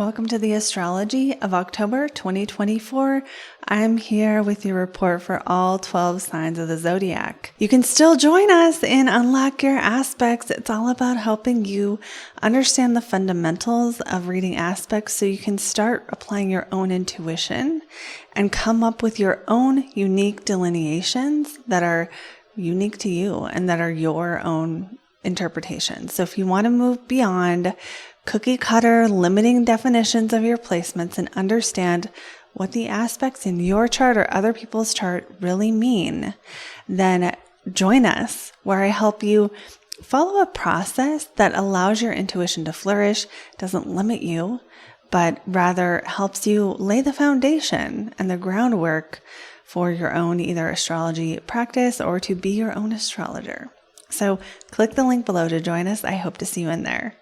Welcome to the Astrology of October 2024. I'm here with your report for all 12 signs of the zodiac. You can still join us in Unlock Your Aspects. It's all about helping you understand the fundamentals of reading aspects so you can start applying your own intuition and come up with your own unique delineations that are unique to you and that are your own interpretation. So if you want to move beyond cookie cutter limiting definitions of your placements and understand what the aspects in your chart or other people's chart really mean, then join us where I help you follow a process that allows your intuition to flourish, doesn't limit you, but rather helps you lay the foundation and the groundwork for your own either astrology practice or to be your own astrologer. So click the link below to join us. I hope to see you in there.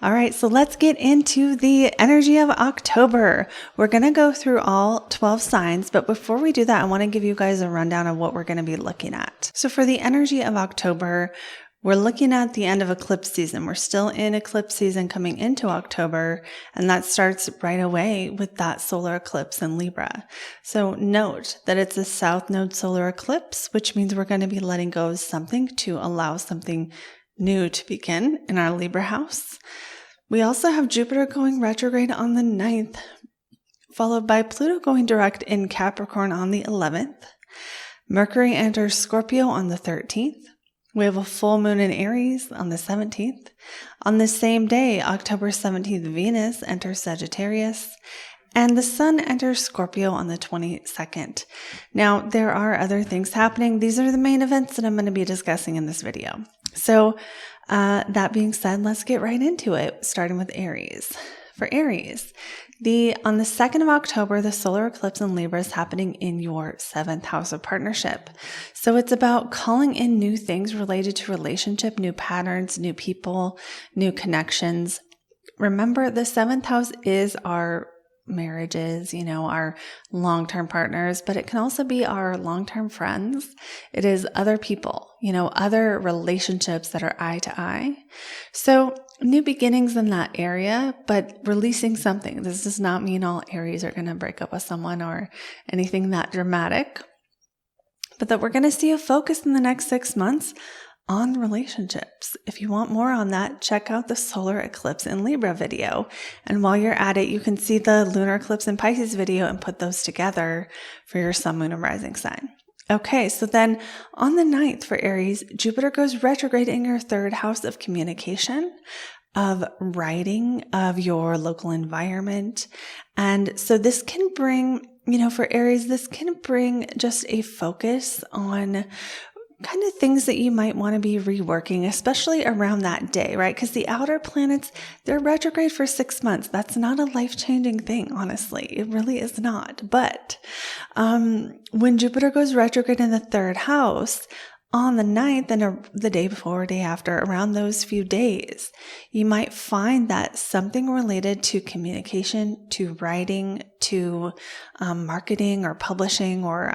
All right, so let's get into the energy of October. We're going to go through all 12 signs, but before we do that, I want to give you guys a rundown of what we're going to be looking at. So for the energy of October, we're looking at the end of eclipse season. We're still in eclipse season coming into October, and that starts right away with that solar eclipse in Libra. So note that it's a south node solar eclipse, which means we're going to be letting go of something to allow something new to begin in our Libra house. We also have Jupiter going retrograde on the 9th, followed by Pluto going direct in Capricorn on the 11th. Mercury enters Scorpio on the 13th. We have a full moon in Aries on the 17th. On the same day, October 17th, Venus enters Sagittarius, and the Sun enters Scorpio on the 22nd. Now, there are other things happening. These are the main events that I'm going to be discussing in this video. So, that being said, let's get right into it, starting with Aries. For Aries, on the 2nd of October, the solar eclipse in Libra is happening in your 7th house of partnership. So it's about calling in new things related to relationship, new patterns, new people, new connections. Remember, the 7th house is our marriages, our long-term partners, but it can also be our long-term friends. It is other people, other relationships that are eye to eye. So new beginnings in that area, but releasing something. This does not mean all Aries are going to break up with someone or anything that dramatic, but that we're going to see a focus in the next 6 months on relationships. If you want more on that, check out the solar eclipse in Libra video. And while you're at it, you can see the lunar eclipse in Pisces video and put those together for your sun, moon, and rising sign. Okay, so then on the 9th for Aries, Jupiter goes retrograde in your 3rd house of communication, of writing, of your local environment. And so this can bring, for Aries, this can bring just a focus on kind of things that you might want to be reworking, especially around that day, right? Because the outer planets, they're retrograde for 6 months. That's not a life-changing thing, honestly. It really is not. But when Jupiter goes retrograde in the 3rd house, on the 9th and the day before, day after, around those few days, you might find that something related to communication, to writing, to marketing or publishing, or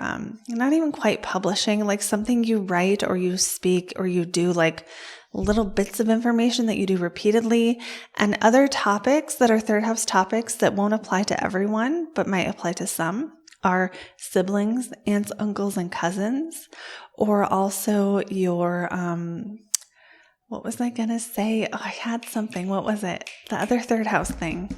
not even quite publishing, like something you write or you speak or you do, like little bits of information that you do repeatedly, and other topics that are 3rd house topics that won't apply to everyone, but might apply to some, are siblings, aunts, uncles, and cousins, or also your, what was I going to say? Oh, I had something. What was it? The other 3rd house thing.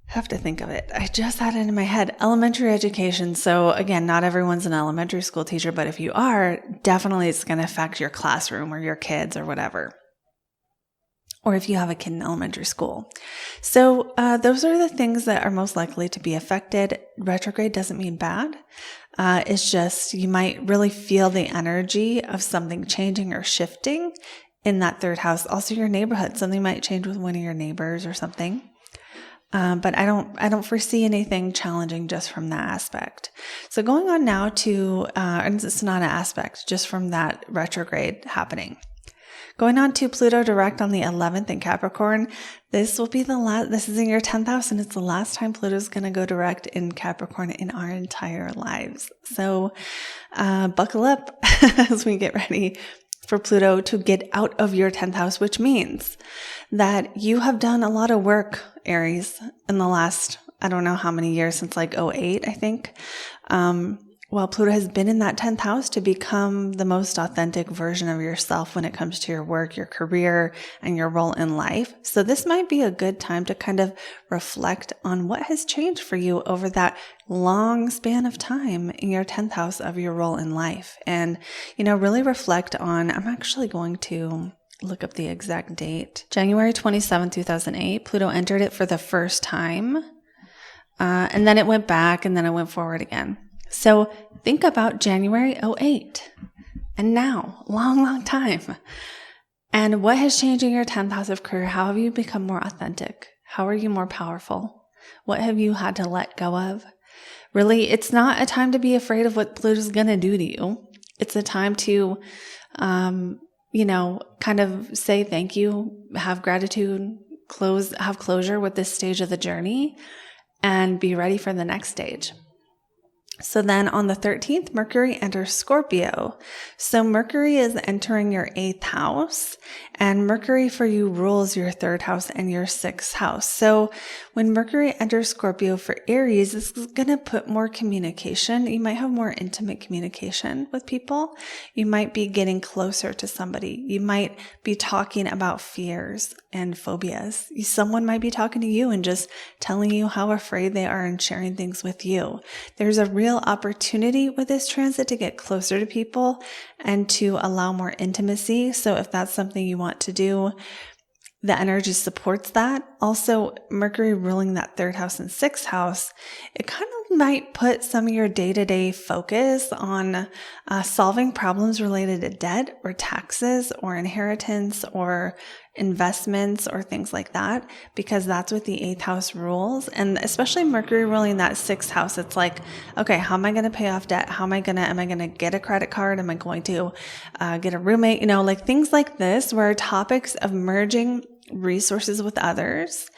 Have to think of it. I just had it in my head. Elementary education. So again, not everyone's an elementary school teacher, but if you are, definitely it's going to affect your classroom or your kids or whatever. Or if you have a kid in elementary school. So those are the things that are most likely to be affected. Retrograde doesn't mean bad. It's just you might really feel the energy of something changing or shifting in that 3rd house. Also your neighborhood. Something might change with one of your neighbors or something. But I don't foresee anything challenging just from that aspect. So going on now to, and it's not an aspect, just from that retrograde happening. Going on to Pluto direct on the 11th in Capricorn, this will be this is in your 10th house, and it's the last time Pluto's going to go direct in Capricorn in our entire lives. So buckle up as we get ready for Pluto to get out of your 10th house, which means that you have done a lot of work, Aries, in the last, I don't know how many years, since like '08, I think. Well, Pluto has been in that 10th house to become the most authentic version of yourself when it comes to your work, your career, and your role in life. So this might be a good time to kind of reflect on what has changed for you over that long span of time in your 10th house of your role in life. And, really reflect on, I'm actually going to look up the exact date. January 27, 2008, Pluto entered it for the first time. And then it went back and then it went forward again. So think about January '08 and now, long time. And what has changed in your 10th house of career? How have you become more authentic? How are you more powerful? What have you had to let go of? Really, it's not a time to be afraid of what Pluto's going to do to you. It's a time to, kind of say thank you, have gratitude, have closure with this stage of the journey, and be ready for the next stage. So then on the 13th, Mercury enters Scorpio. So Mercury is entering your 8th house, and Mercury for you rules your 3rd house and your 6th house. So when Mercury enters Scorpio for Aries, this is going to put more communication. You might have more intimate communication with people. You might be getting closer to somebody. You might be talking about fears and phobias. Someone might be talking to you and just telling you how afraid they are and sharing things with you. There's a real opportunity with this transit to get closer to people and to allow more intimacy. So if that's something you want to do, the energy supports that. Also, Mercury ruling that 3rd house and 6th house, it kind of might put some of your day-to-day focus on solving problems related to debt or taxes or inheritance or investments or things like that, because that's what the 8th house rules. And especially Mercury ruling that 6th house, it's like, okay, how am I going to pay off debt? Am I going to get a credit card? Am I going to get a roommate? Like things like this, where topics of merging resources with others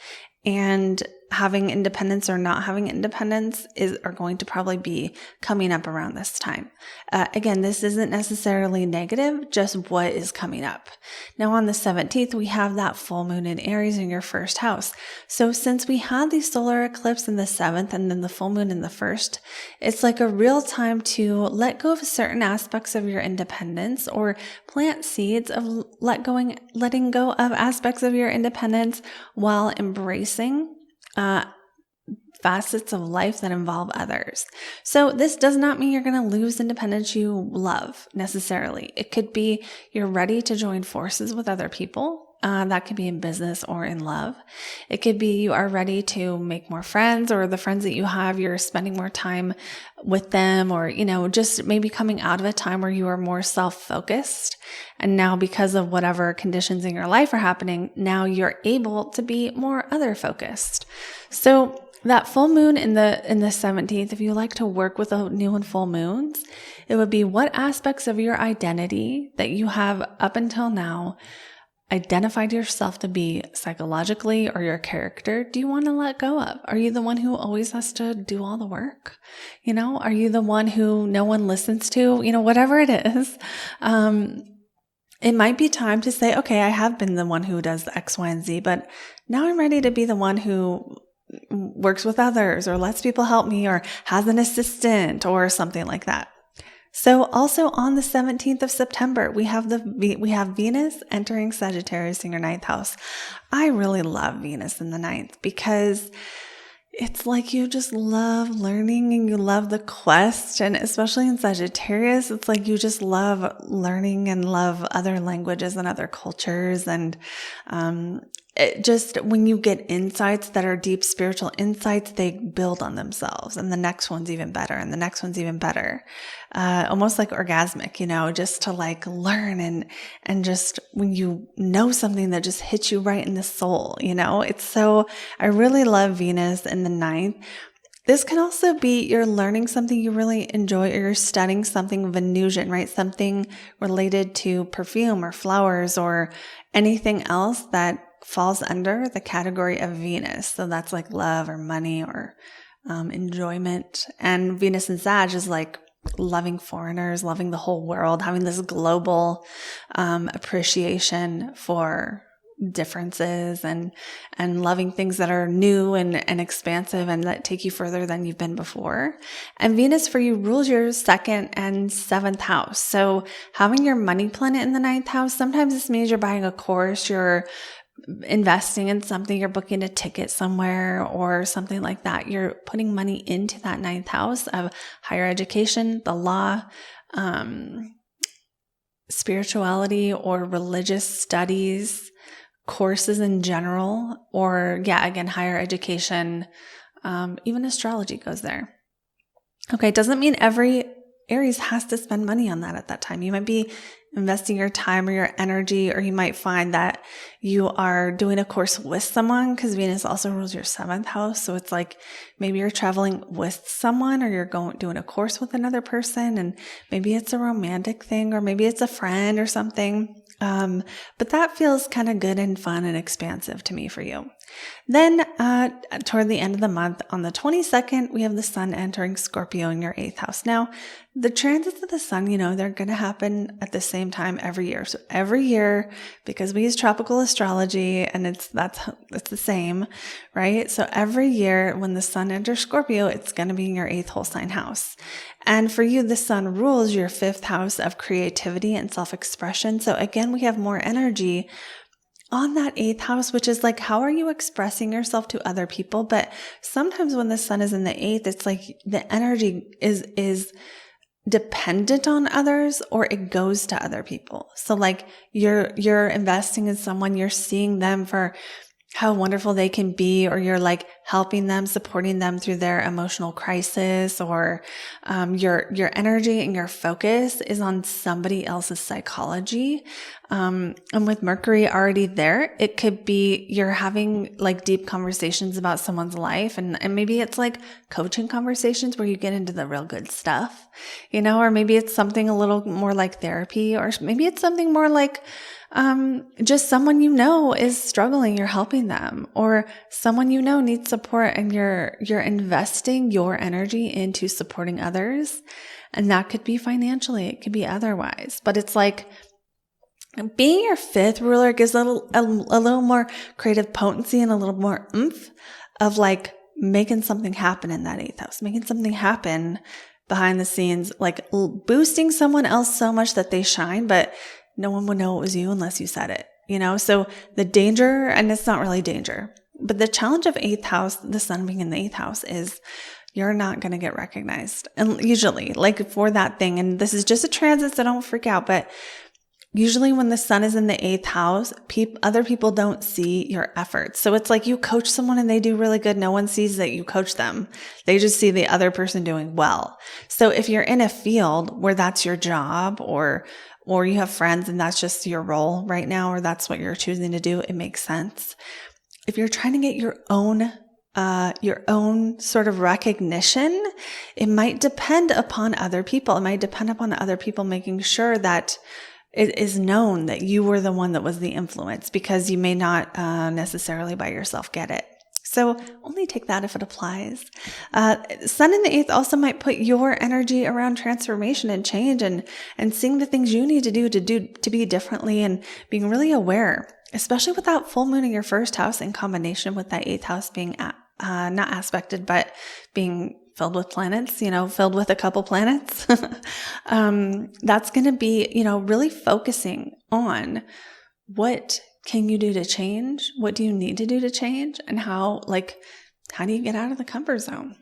and having independence or not having independence are going to probably be coming up around this time. Again, this isn't necessarily negative, just what is coming up. Now on the 17th, we have that full moon in Aries in your 1st house. So since we had the solar eclipse in the 7th and then the full moon in the 1st, it's like a real time to let go of certain aspects of your independence or plant seeds of letting go of aspects of your independence while embracing facets of life that involve others. So this does not mean you're going to lose independence you love necessarily. It could be you're ready to join forces with other people. That could be in business or in love. It could be you are ready to make more friends, or the friends that you have, you're spending more time with them, or, just maybe coming out of a time where you are more self-focused. And now because of whatever conditions in your life are happening, now you're able to be more other-focused. So that full moon in the 17th, if you like to work with the new and full moons, it would be what aspects of your identity that you have up until now identified yourself to be psychologically, or your character, do you want to let go of? Are you the one who always has to do all the work? Are you the one who no one listens to? Whatever it is, it might be time to say, okay, I have been the one who does X, Y, and Z, but now I'm ready to be the one who works with others or lets people help me or has an assistant or something like that. So also on the 17th of September, we have Venus entering Sagittarius in your 9th house. I really love Venus in the 9th because it's like you just love learning and you love the quest. And especially in Sagittarius, it's like you just love learning and love other languages and other cultures. And when you get insights that are deep spiritual insights, they build on themselves, and the next one's even better, and the next one's even better. Almost like orgasmic, just to like learn and just when you know something that just hits you right in the soul, it's so, I really love Venus in the 9th. This can also be you're learning something you really enjoy, or you're studying something Venusian, right? Something related to perfume or flowers or anything else that falls under the category of Venus. So that's like love or money or enjoyment. And Venus in Sag is like loving foreigners, loving the whole world, having this global appreciation for differences and loving things that are new and expansive and that take you further than you've been before. And Venus for you rules your 2nd and 7th house. So having your money planet in the 9th house, sometimes this means you're buying a course, you're investing in something, you're booking a ticket somewhere or something like that. You're putting money into that 9th house of higher education, the law, spirituality or religious studies, courses in general, or again, higher education, even astrology goes there. Okay, it doesn't mean every Aries has to spend money on that at that time. You might be investing your time or your energy, or you might find that you are doing a course with someone because Venus also rules your 7th house. So it's like maybe you're traveling with someone or you're doing a course with another person, and maybe it's a romantic thing or maybe it's a friend or something. But that feels kind of good and fun and expansive to me for you. Then toward the end of the month, on the 22nd, we have the sun entering Scorpio in your 8th house. Now, the transits of the sun, they're going to happen at the same time every year. So every year, because we use tropical astrology and it's the same, right? So every year when the sun enters Scorpio, it's going to be in your 8th whole sign house. And for you, the sun rules your 5th house of creativity and self-expression. So again, we have more energy on that 8th house, which is like, how are you expressing yourself to other people? But sometimes when the sun is in the 8th, it's like the energy is dependent on others, or it goes to other people. So like you're investing in someone, you're seeing them for how wonderful they can be, or you're like helping them, supporting them through their emotional crisis, or your energy and your focus is on somebody else's psychology. And with Mercury already there, it could be you're having like deep conversations about someone's life, and maybe it's like coaching conversations where you get into the real good stuff, or maybe it's something a little more like therapy, or maybe it's something more like just someone is struggling, you're helping them, or someone needs support and you're investing your energy into supporting others. And that could be financially, it could be otherwise, but it's like being your 5th ruler gives a little more creative potency and a little more oomph of like making something happen in that 8th house, making something happen behind the scenes, like boosting someone else so much that they shine, but no one would know it was you unless you said it, So the danger, and it's not really danger, but the challenge of 8th house, the sun being in the 8th house, is you're not going to get recognized. And usually, like for that thing, and this is just a transit, so don't freak out, but usually when the sun is in the 8th house, other people don't see your efforts. So it's like you coach someone and they do really good. No one sees that you coach them. They just see the other person doing well. So if you're in a field where that's your job, or you have friends and that's just your role right now, or that's what you're choosing to do, it makes sense. If you're trying to get your own sort of recognition, it might depend upon other people. It might depend upon other people making sure that it is known that you were the one that was the influence, because you may not necessarily by yourself get it. So only take that if it applies. Sun in the 8th also might put your energy around transformation and change and seeing the things you need to do to be differently, and being really aware, especially with that full moon in your 1st house in combination with that 8th house being not aspected, but being filled with planets, filled with a couple planets. That's going to be, really focusing on what can you do to change? What do you need to do to change? And how do you get out of the comfort zone?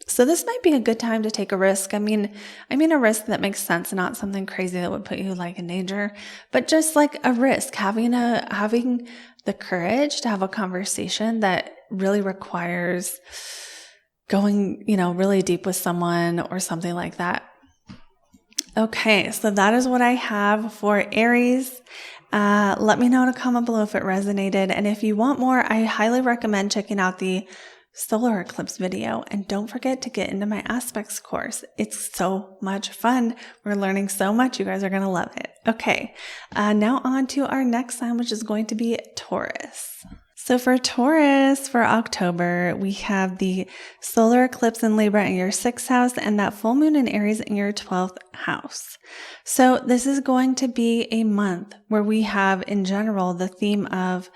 So this might be a good time to take a risk. I mean a risk that makes sense, not something crazy that would put you in danger, but just like a risk, having the courage to have a conversation that really requires going, really deep with someone or something like that. Okay, so that is what I have for Aries. Let me know in a comment below if it resonated. And if you want more, I highly recommend checking out the Solar Eclipse video. And don't forget to get into my aspects course. It's so much fun. We're learning so much. You guys are going to love it. Okay, now on to our next sign, which is going to be Taurus. So for Taurus, for October, we have the solar eclipse in Libra in your 6th house and that full moon in Aries in your 12th house. So this is going to be a month where we have, in general, the theme of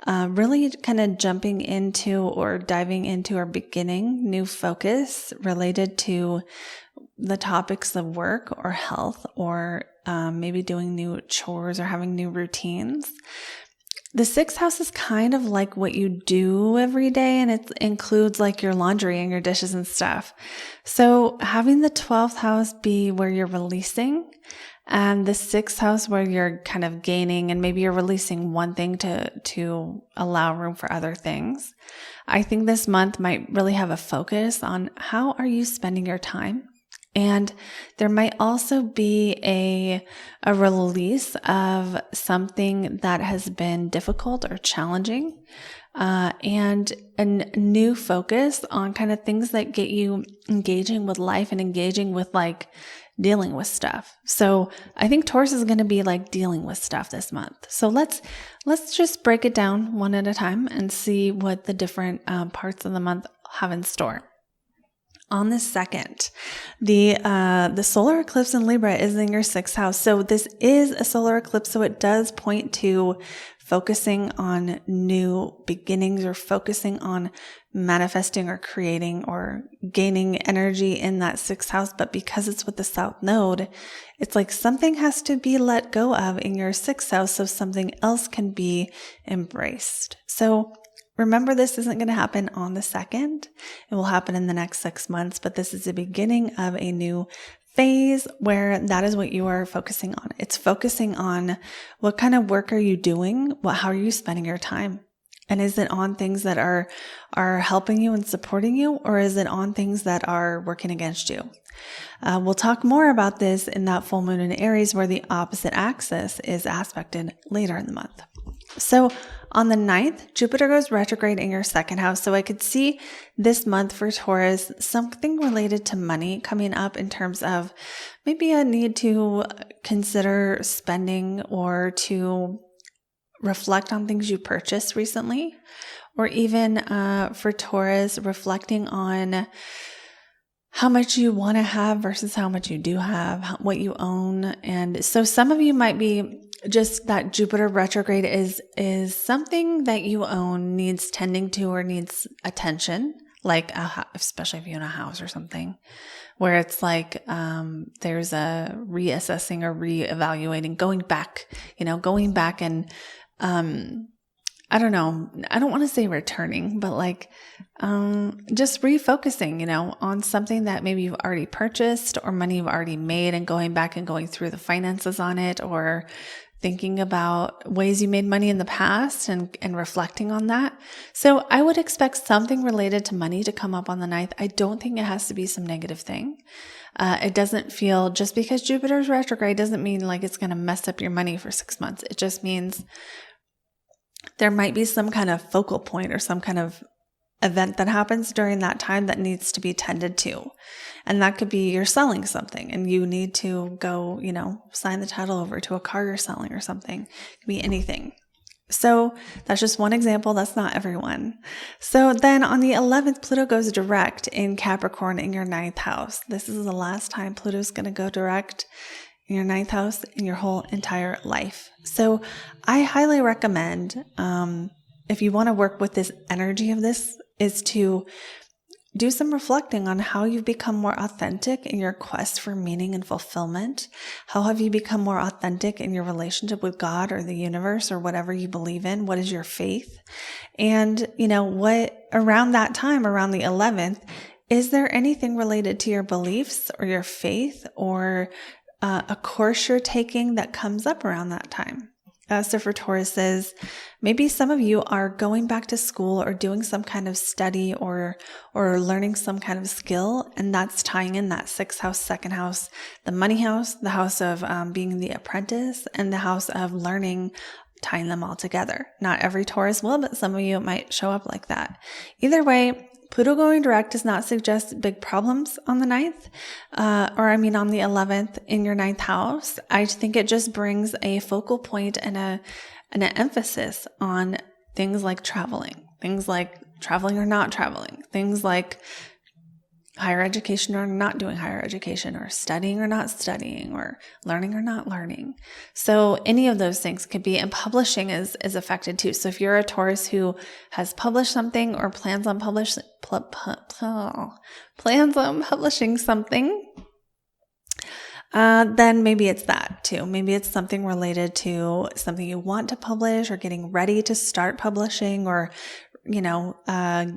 really kind of jumping into or diving into or beginning new focus related to the topics of work or health or maybe doing new chores or having new routines. The 6th house is kind of like what you do every day, and it includes like your laundry and your dishes and stuff. So having the 12th house be where you're releasing and the 6th house where you're kind of gaining, and maybe you're releasing one thing to allow room for other things. I think this month might really have a focus on how are you spending your time? And there might also be a release of something that has been difficult or challenging, and a new focus on kind of things that get you engaging with life and engaging with like dealing with stuff. So I think Taurus is going to be like dealing with stuff this month. So let's just break it down one at a time and see what the different parts of the month have in store. On the 2nd, the solar eclipse in Libra is in your 6th house. So this is a solar eclipse. So it does point to focusing on new beginnings or focusing on manifesting or creating or gaining energy in that 6th house. But because it's with the South Node, it's like something has to be let go of in your 6th house so something else can be embraced. So remember, this isn't going to happen on the 2nd. It will happen in the next 6 months, but this is the beginning of a new phase where that is what you are focusing on. It's focusing on what kind of work are you doing? How are you spending your time? And is it on things that are helping you and supporting you, or is it on things that are working against you? We'll talk more about this in that full moon in Aries where the opposite axis is aspected later in the month. So on the 9th, Jupiter goes retrograde in your 2nd house. So I could see this month for Taurus, something related to money coming up in terms of maybe a need to consider spending or to reflect on things you purchased recently, or even for Taurus, reflecting on how much you want to have versus how much you do have, what you own. And so some of you might be just that Jupiter retrograde is something that you own needs tending to or needs attention, like especially if you own a house or something, where it's like there's a reassessing or reevaluating, going back and I don't know. I don't want to say returning, but like just refocusing, on something that maybe you've already purchased or money you've already made and going back and going through the finances on it, or thinking about ways you made money in the past and reflecting on that. So I would expect something related to money to come up on the 9th. I don't think it has to be some negative thing. It doesn't feel, just because Jupiter's retrograde doesn't mean like it's going to mess up your money for 6 months. It just means there might be some kind of focal point or some kind of event that happens during that time that needs to be tended to. And that could be you're selling something and you need to go, sign the title over to a car you're selling or something. It could be anything. So that's just one example. That's not everyone. So then on the 11th, Pluto goes direct in Capricorn in your 9th house. This is the last time Pluto's going to go direct in your 9th house in your whole entire life. So I highly recommend, if you want to work with this energy of this, is to do some reflecting on how you've become more authentic in your quest for meaning and fulfillment. How have you become more authentic in your relationship with God or the universe or whatever you believe in? What is your faith? And, what around that time, around the 11th, is there anything related to your beliefs or your faith or a course you're taking that comes up around that time? So for Tauruses, maybe some of you are going back to school or doing some kind of study or learning some kind of skill, and that's tying in that 6th house, 2nd house, the money house, the house of being the apprentice, and the house of learning, tying them all together. Not every Taurus will, but some of you might show up like that. Either way, Pluto going direct does not suggest big problems on the 9th, on the 11th in your 9th house. I think it just brings a focal point and an emphasis on things like traveling or not traveling, things like higher education or not doing higher education, or studying or not studying, or learning or not learning. So any of those things could be, and publishing is affected too. So if you're a Taurus who has published something or plans on publishing something, then maybe it's that too. Maybe it's something related to something you want to publish, or getting ready to start publishing, or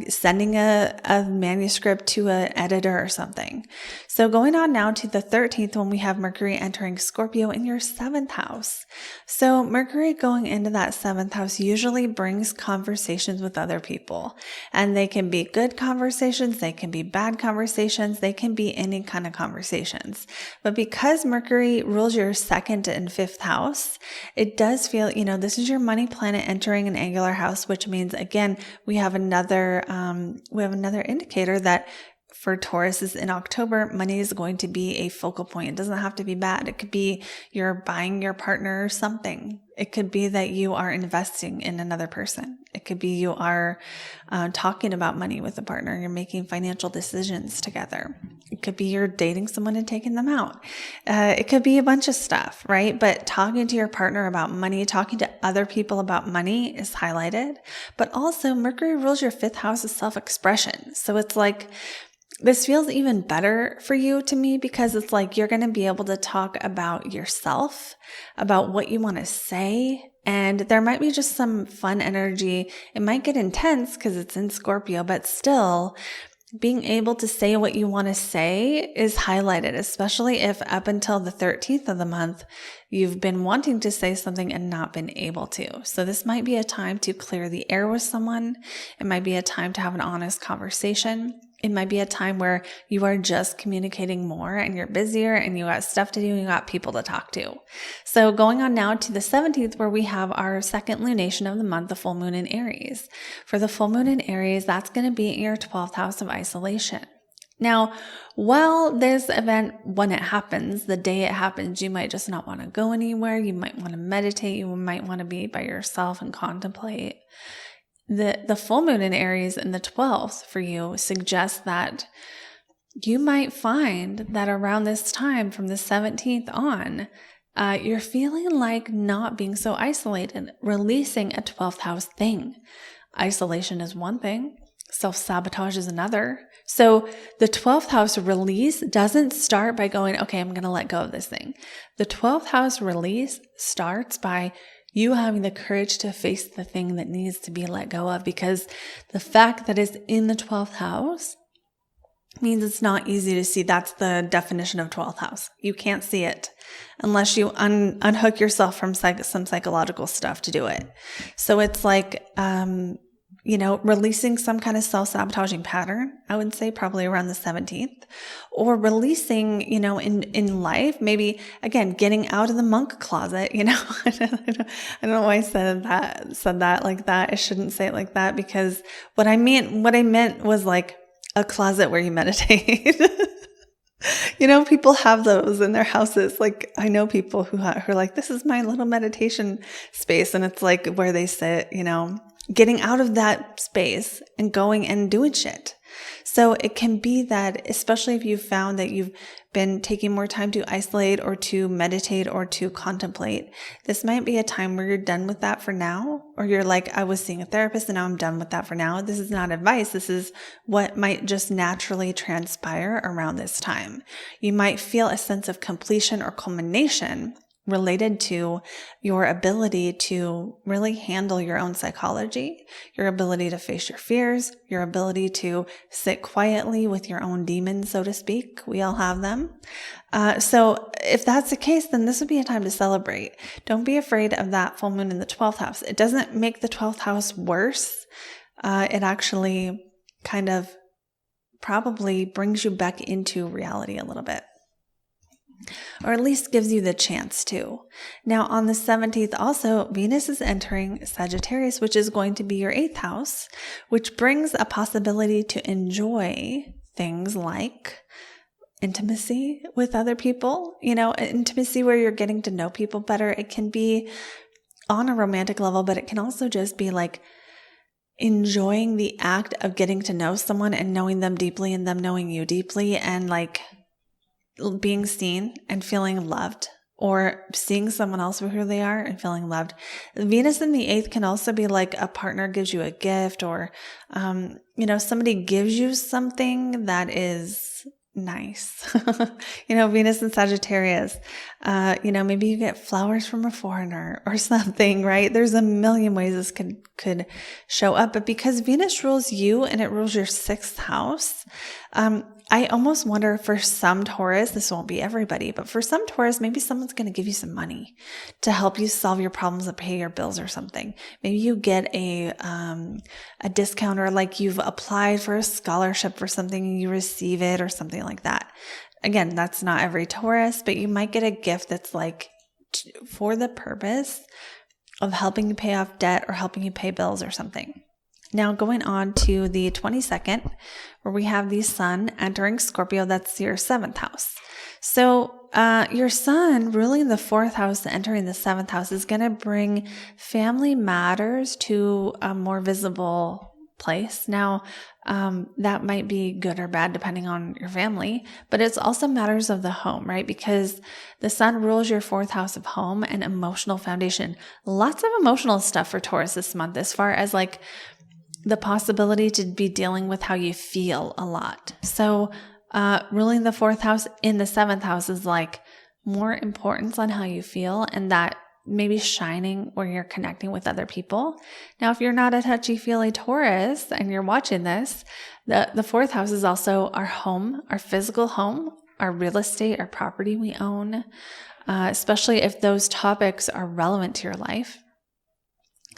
sending a manuscript to an editor or something. So going on now to the 13th, when we have Mercury entering Scorpio in your 7th house. So Mercury going into that 7th house usually brings conversations with other people, and they can be good conversations. They can be bad conversations. They can be any kind of conversations. But because Mercury rules your 2nd and 5th house, it does feel, this is your money planet entering an angular house, which means, again, we have another indicator that for Tauruses in October, money is going to be a focal point. It doesn't have to be bad. It could be you're buying your partner something. It could be that you are investing in another person. It could be you are talking about money with a partner. You're making financial decisions together. It could be you're dating someone and taking them out. It could be a bunch of stuff, right? But talking to your partner about money, talking to other people about money is highlighted. But also Mercury rules your 5th house of self-expression. So it's like, this feels even better for you to me, because it's like you're going to be able to talk about yourself, about what you want to say. And there might be just some fun energy. It might get intense because it's in Scorpio, but still being able to say what you want to say is highlighted, especially if up until the 13th of the month, you've been wanting to say something and not been able to. So this might be a time to clear the air with someone. It might be a time to have an honest conversation. It might be a time where you are just communicating more and you're busier and you got stuff to do and you got people to talk to. So going on now to the 17th, where we have our 2nd lunation of the month, the full moon in Aries. For the full moon in Aries, that's going to be in your 12th house of isolation. Now, while this event, when it happens, the day it happens, you might just not want to go anywhere. You might want to meditate. You might want to be by yourself and contemplate. The full moon in Aries in the 12th for you suggests that you might find that around this time, from the 17th on, you're feeling like not being so isolated, releasing a 12th house thing. Isolation is one thing. Self-sabotage is another. So the 12th house release doesn't start by going, okay, I'm going to let go of this thing. The 12th house release starts by you having the courage to face the thing that needs to be let go of, because the fact that it's in the 12th house means it's not easy to see. That's the definition of 12th house. You can't see it unless you unhook yourself from some psychological stuff to do it. So it's like, releasing some kind of self-sabotaging pattern, I would say probably around the 17th, or releasing, in life, maybe again, getting out of the monk closet, I don't know why I said that like that. I shouldn't say it like that, because what I meant was like a closet where you meditate. People have those in their houses. Like I know people who are like, this is my little meditation space. And it's like where they sit, getting out of that space and going and doing shit. So it can be that, especially if you've found that you've been taking more time to isolate or to meditate or to contemplate, this might be a time where you're done with that for now. Or you're like, I was seeing a therapist and now I'm done with that for now. This is not advice. This is what might just naturally transpire around this time. You might feel a sense of completion or culmination related to your ability to really handle your own psychology, your ability to face your fears, your ability to sit quietly with your own demons, so to speak. We all have them. So if that's the case, then this would be a time to celebrate. Don't be afraid of that full moon in the 12th house. It doesn't make the 12th house worse. It actually kind of probably brings you back into reality a little bit, or at least gives you the chance to. Now on the 17th also, Venus is entering Sagittarius, which is going to be your 8th house, which brings a possibility to enjoy things like intimacy with other people, intimacy where you're getting to know people better. It can be on a romantic level, but it can also just be like enjoying the act of getting to know someone and knowing them deeply and them knowing you deeply, and like being seen and feeling loved, or seeing someone else for who they are and feeling loved. Venus in the 8th can also be like a partner gives you a gift, or, somebody gives you something that is nice. Venus in Sagittarius, maybe you get flowers from a foreigner or something, right? There's a million ways this could show up, but because Venus rules you and it rules your 6th house, I almost wonder, for some Taurus, this won't be everybody, but for some Taurus, maybe someone's going to give you some money to help you solve your problems and pay your bills or something. Maybe you get a discount, or like you've applied for a scholarship for something and you receive it or something like that. Again, that's not every Taurus, but you might get a gift that's like for the purpose of helping you pay off debt or helping you pay bills or something. Now going on to the 22nd, where we have the sun entering Scorpio, that's your 7th house. So your sun ruling the 4th house, entering the 7th house, is going to bring family matters to a more visible place. Now, that might be good or bad depending on your family, but it's also matters of the home, right? Because the sun rules your 4th house of home and emotional foundation. Lots of emotional stuff for Taurus this month, as far as like the possibility to be dealing with how you feel a lot. So ruling the 4th house in the 7th house is like more importance on how you feel, and that maybe shining where you're connecting with other people. Now, if you're not a touchy-feely Taurus and you're watching this, the 4th house is also our home, our physical home, our real estate, our property we own, especially if those topics are relevant to your life.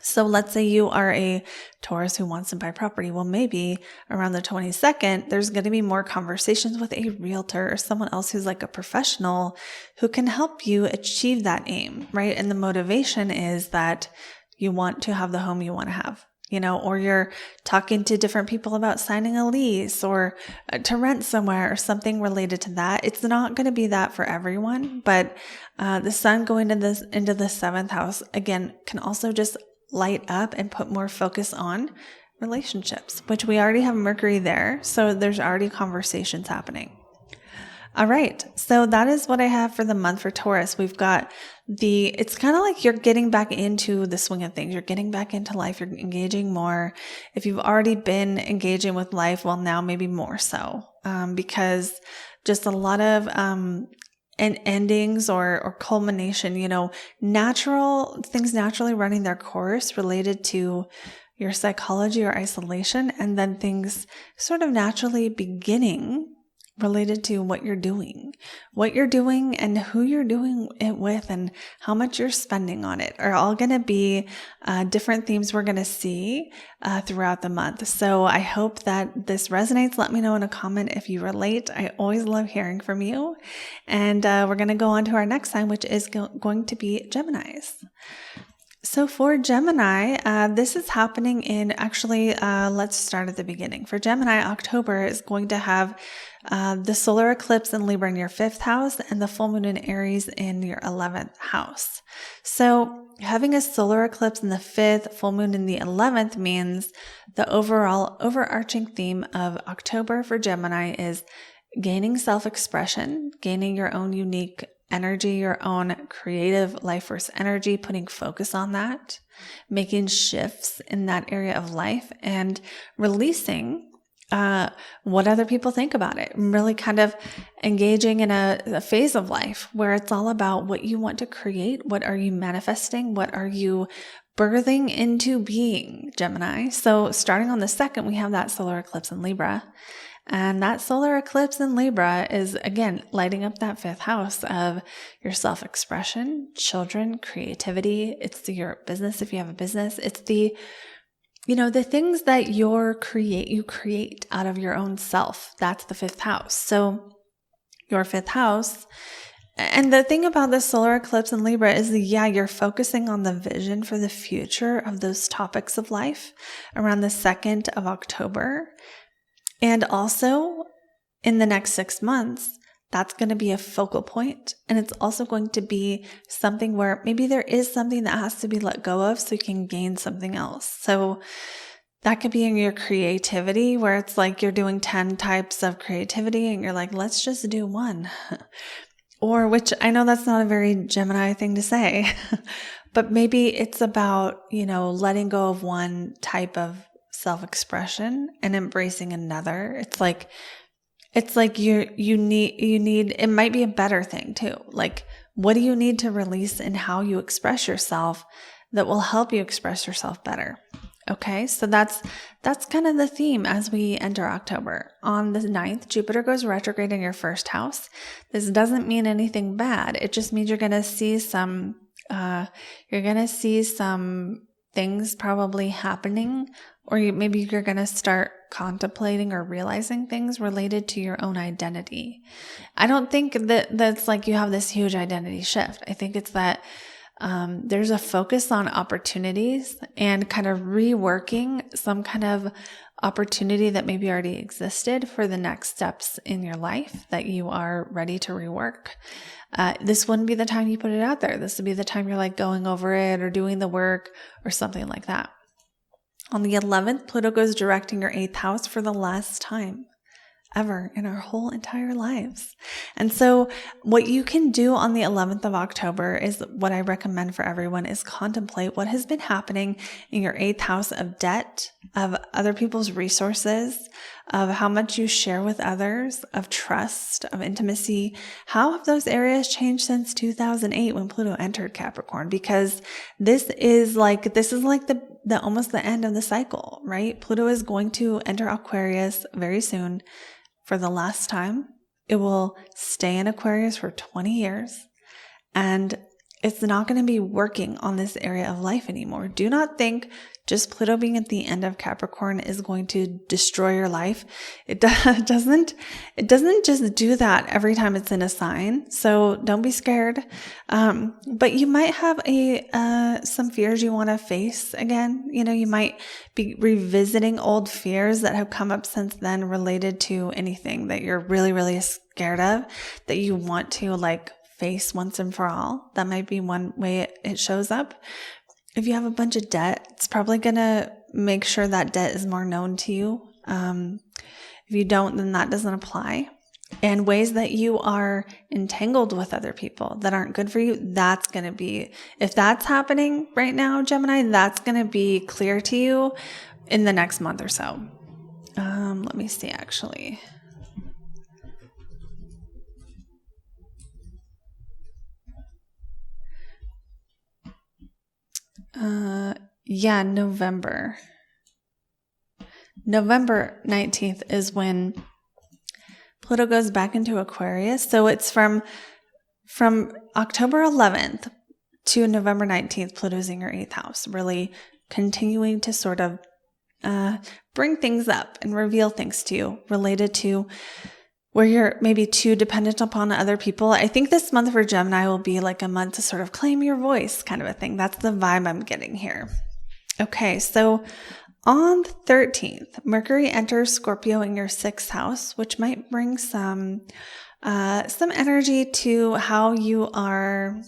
So let's say you are a Taurus who wants to buy property. Well, maybe around the 22nd, there's going to be more conversations with a realtor or someone else who's like a professional who can help you achieve that aim, right? And the motivation is that you want to have the home you want to have, or you're talking to different people about signing a lease or to rent somewhere or something related to that. It's not going to be that for everyone, but the sun going into the 7th house, again, can also just light up and put more focus on relationships, which we already have Mercury there. So there's already conversations happening. All right. So that is what I have for the month for Taurus. We've got it's kind of like you're getting back into the swing of things. You're getting back into life. You're engaging more. If you've already been engaging with life, well, now maybe more so, because just a lot of, and endings or culmination, natural things naturally running their course related to your psychology or isolation, and then things sort of naturally beginning related to what you're doing and who you're doing it with and how much you're spending on it are all going to be different themes we're going to see throughout the month. So I hope that this resonates. Let me know in a comment if you relate. I always love hearing from you. And we're going to go on to our next sign, which is going to be Geminis. So for Gemini, this is happening let's start at the beginning. For Gemini, October is going to have the solar eclipse in Libra in your 5th house and the full moon in Aries in your 11th house. So having a solar eclipse in the 5th, full moon in the 11th means the overall overarching theme of October for Gemini is gaining self-expression, gaining your own unique energy, your own creative life force energy, putting focus on that, making shifts in that area of life, and releasing what other people think about it. Really kind of engaging in a phase of life where it's all about what you want to create. What are you manifesting? What are you birthing into being, Gemini? So starting on the 2nd, we have that solar eclipse in Libra. And that solar eclipse in Libra is, again, lighting up that 5th house of your self-expression, children, creativity. It's your business if you have a business. It's the things that you create out of your own self. That's the 5th house. So your 5th house. And the thing about the solar eclipse in Libra is you're focusing on the vision for the future of those topics of life around the 2nd of October. And also in the next 6 months, that's going to be a focal point. And it's also going to be something where maybe there is something that has to be let go of so you can gain something else. So That could be in your creativity, where it's like you're doing 10 types of creativity and you're like, let's just do one. Or, which I know that's not a very Gemini thing to say, but maybe it's about, letting go of one type of self-expression and embracing another. It's like you need, it might be a better thing too. Like, what do you need to release in how you express yourself that will help you express yourself better? Okay, so that's kind of the theme as we enter October. On the 9th, Jupiter goes retrograde in your first house. This doesn't mean anything bad. It just means you're going to see some things probably happening, or maybe you're going to start contemplating or realizing things related to your own identity. I don't think that's like you have this huge identity shift. I think it's that there's a focus on opportunities and kind of reworking some kind of opportunity that maybe already existed for the next steps in your life that you are ready to rework. This wouldn't be the time you put it out there. This would be the time you're like going over it or doing the work or something like that. On the 11th, Pluto goes direct in your 8th house for the last time ever in our whole entire lives. And so what you can do on the 11th of October is what I recommend for everyone is contemplate what has been happening in your 8th house of debt, of other people's resources, of how much you share with others, of trust, of intimacy. How have those areas changed since 2008 when Pluto entered Capricorn? Because this is like the almost the end of the cycle, right? Pluto is going to enter Aquarius very soon. For the last time. It will stay in Aquarius for 20 years, and it's not going to be working on this area of life anymore. Do not think just Pluto being at the end of Capricorn is going to destroy your life. It doesn't just do that every time it's in a sign. So don't be scared. But you might have some fears you want to face again. You might be revisiting old fears that have come up since then related to anything that you're really, really scared of that you want to face once and for all. That might be one way it shows up. If you have a bunch of debt, it's probably going to make sure that debt is more known to you. If you don't, then that doesn't apply. And ways that you are entangled with other people that aren't good for you, that's going to be, if that's happening right now, Gemini, that's going to be clear to you in the next month or so. Let me see, actually. November 19th is when Pluto goes back into Aquarius. So it's from October 11th to November 19th, Pluto's in your 8th house, really continuing to sort of bring things up and reveal things to you related to where you're maybe too dependent upon other people. I think this month for Gemini will be like a month to sort of claim your voice kind of a thing. That's the vibe I'm getting here. Okay, so on the 13th, Mercury enters Scorpio in your 6th house, which might bring some energy to how you are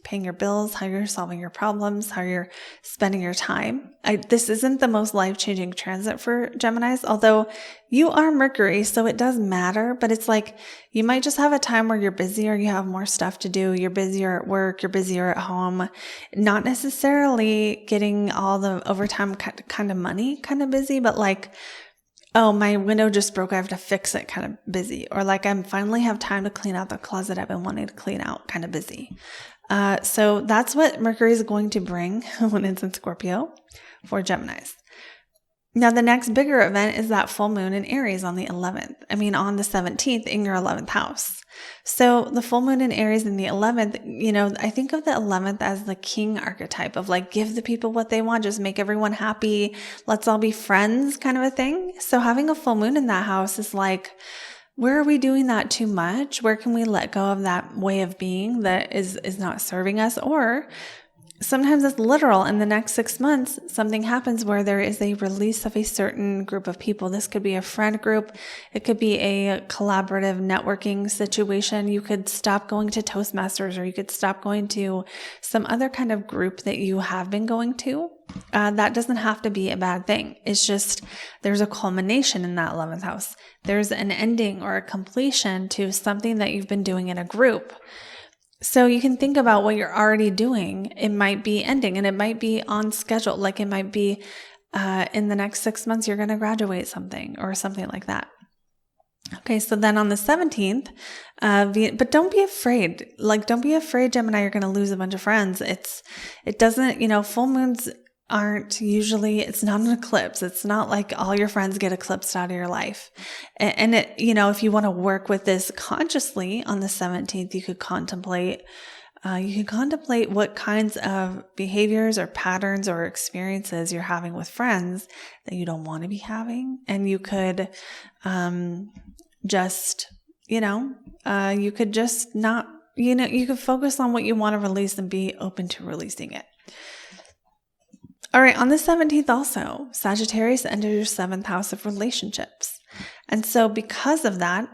paying your bills, how you're solving your problems, how you're spending your time. This isn't the most life-changing transit for Geminis, although you are Mercury, so it does matter, but it's like you might just have a time where you're busier, you have more stuff to do, you're busier at work, you're busier at home, not necessarily getting all the overtime kind of money kind of busy, but like, oh, my window just broke, I have to fix it kind of busy, or like I finally have time to clean out the closet I've been wanting to clean out kind of busy. So that's what Mercury is going to bring when it's in Scorpio for Geminis. Now, the next bigger event is that full moon in Aries on the 17th in your 11th house. So the full moon in Aries in the 11th, I think of the 11th as the king archetype of like, give the people what they want, just make everyone happy. Let's all be friends kind of a thing. So having a full moon in that house is like, where are we doing that too much? Where can we let go of that way of being that is not serving us? Or sometimes it's literal. In the next 6 months, something happens where there is a release of a certain group of people. This could be a friend group. It could be a collaborative networking situation. You could stop going to Toastmasters, or you could stop going to some other kind of group that you have been going to. That doesn't have to be a bad thing. It's just there's a culmination in that 11th house. There's an ending or a completion to something that you've been doing in a group. So you can think about what you're already doing. It might be ending, and it might be on schedule. Like it might be in the next 6 months, you're going to graduate something or something like that. Okay, so then on the 17th, but don't be afraid. Like, don't be afraid, Gemini, you're going to lose a bunch of friends. It doesn't, full moons aren't usually, it's not an eclipse. It's not like all your friends get eclipsed out of your life. And it, if you want to work with this consciously on the 17th, you could contemplate what kinds of behaviors or patterns or experiences you're having with friends that you don't want to be having. And you could, you could just not, you could focus on what you want to release and be open to releasing it. All right, on the 17th also, Sagittarius enters your 7th house of relationships. And so because of that,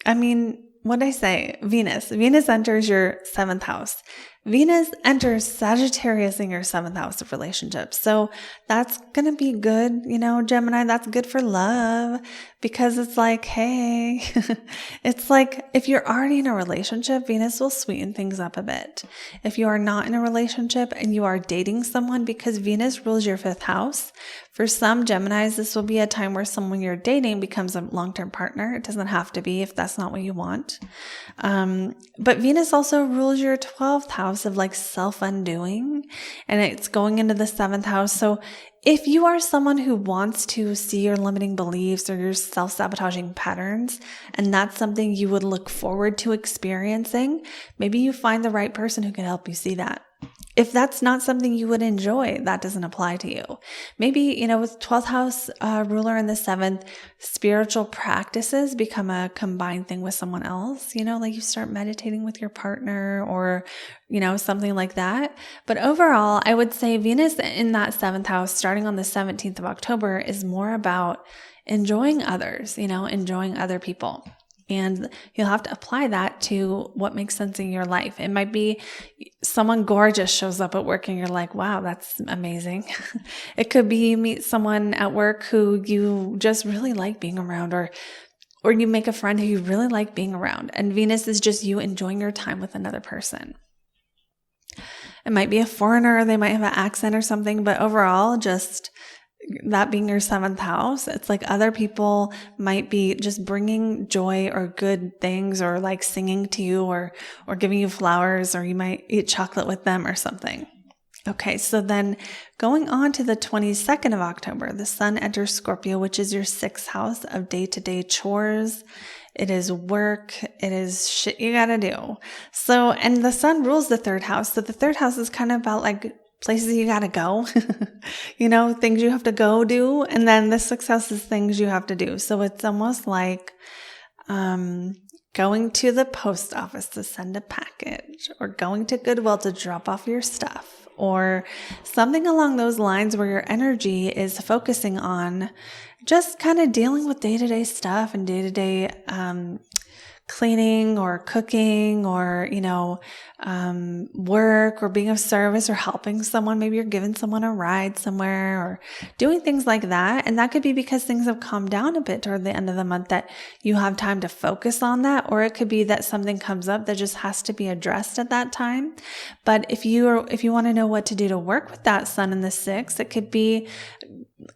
what did I say? Venus enters your 7th house. Venus enters Sagittarius in your 7th house of relationships. So that's going to be good, Gemini, that's good for love, because it's like, hey, it's like if you're already in a relationship, Venus will sweeten things up a bit. If you are not in a relationship and you are dating someone, because Venus rules your 5th house, for some Geminis, this will be a time where someone you're dating becomes a long-term partner. It doesn't have to be if that's not what you want. But Venus also rules your 12th house of like self-undoing, and it's going into the 7th house. So if you are someone who wants to see your limiting beliefs or your self-sabotaging patterns, and that's something you would look forward to experiencing, maybe you find the right person who can help you see that. If that's not something you would enjoy, that doesn't apply to you. Maybe, with 12th house ruler in the 7th, spiritual practices become a combined thing with someone else, like you start meditating with your partner or, something like that. But overall, I would say Venus in that 7th house, starting on the 17th of October, is more about enjoying others, enjoying other people. And you'll have to apply that to what makes sense in your life. It might be someone gorgeous shows up at work and you're like, wow, that's amazing. It could be you meet someone at work who you just really like being around, or you make a friend who you really like being around. And Venus is just you enjoying your time with another person. It might be a foreigner, they might have an accent or something, but overall, just that being your 7th house, it's like other people might be just bringing joy or good things, or like singing to you, or giving you flowers, or you might eat chocolate with them or something. Okay, so then going on to the 22nd of October, the sun enters Scorpio, which is your 6th house of day-to-day chores. It is work. It is shit you gotta do. So, and the sun rules the 3rd house. So the 3rd house is kind of about like places you gotta go, things you have to go do. And then the 6th house is things you have to do. So it's almost like going to the post office to send a package, or going to Goodwill to drop off your stuff, or something along those lines where your energy is focusing on just kind of dealing with day-to-day stuff and day-to-day cleaning or cooking or, work or being of service or helping someone. Maybe you're giving someone a ride somewhere or doing things like that. And that could be because things have calmed down a bit toward the end of the month that you have time to focus on that. Or it could be that something comes up that just has to be addressed at that time. But if you want to know what to do to work with that sun in the 6th, it could be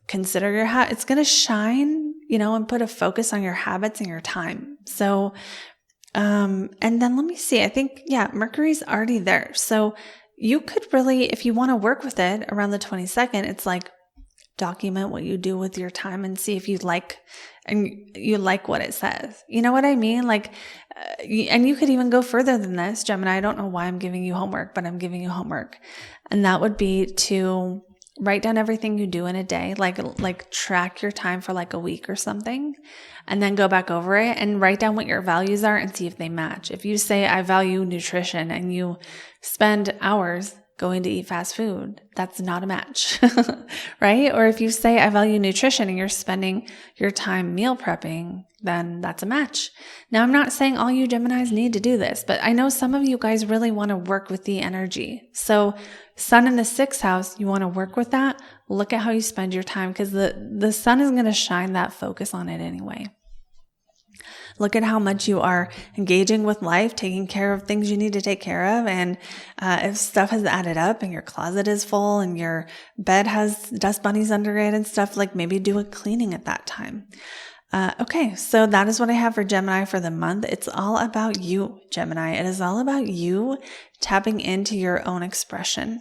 consider your it's going to shine, and put a focus on your habits and your time. So, and then let me see, I think, Mercury's already there. So you could really, if you want to work with it around the 22nd, it's like document what you do with your time and see if you like what it says. You know what I mean? And you could even go further than this, Gemini. I don't know why I'm giving you homework, but I'm giving you homework. And that would be to write down everything you do in a day, like track your time for like a week or something, and then go back over it and write down what your values are and see if they match. If you say, I value nutrition, and you spend hours going to eat fast food, that's not a match, right? Or if you say, I value nutrition and you're spending your time meal prepping, then that's a match. Now, I'm not saying all you Geminis need to do this, but I know some of you guys really want to work with the energy. So Sun in the 6th house, you want to work with that. Look at how you spend your time, because the sun is going to shine that focus on it anyway. Look at how much you are engaging with life, taking care of things you need to take care of. And if stuff has added up and your closet is full and your bed has dust bunnies under it and stuff, like maybe do a cleaning at that time. Okay, so that is what I have for Gemini for the month. It's all about you, Gemini. It is all about you tapping into your own expression,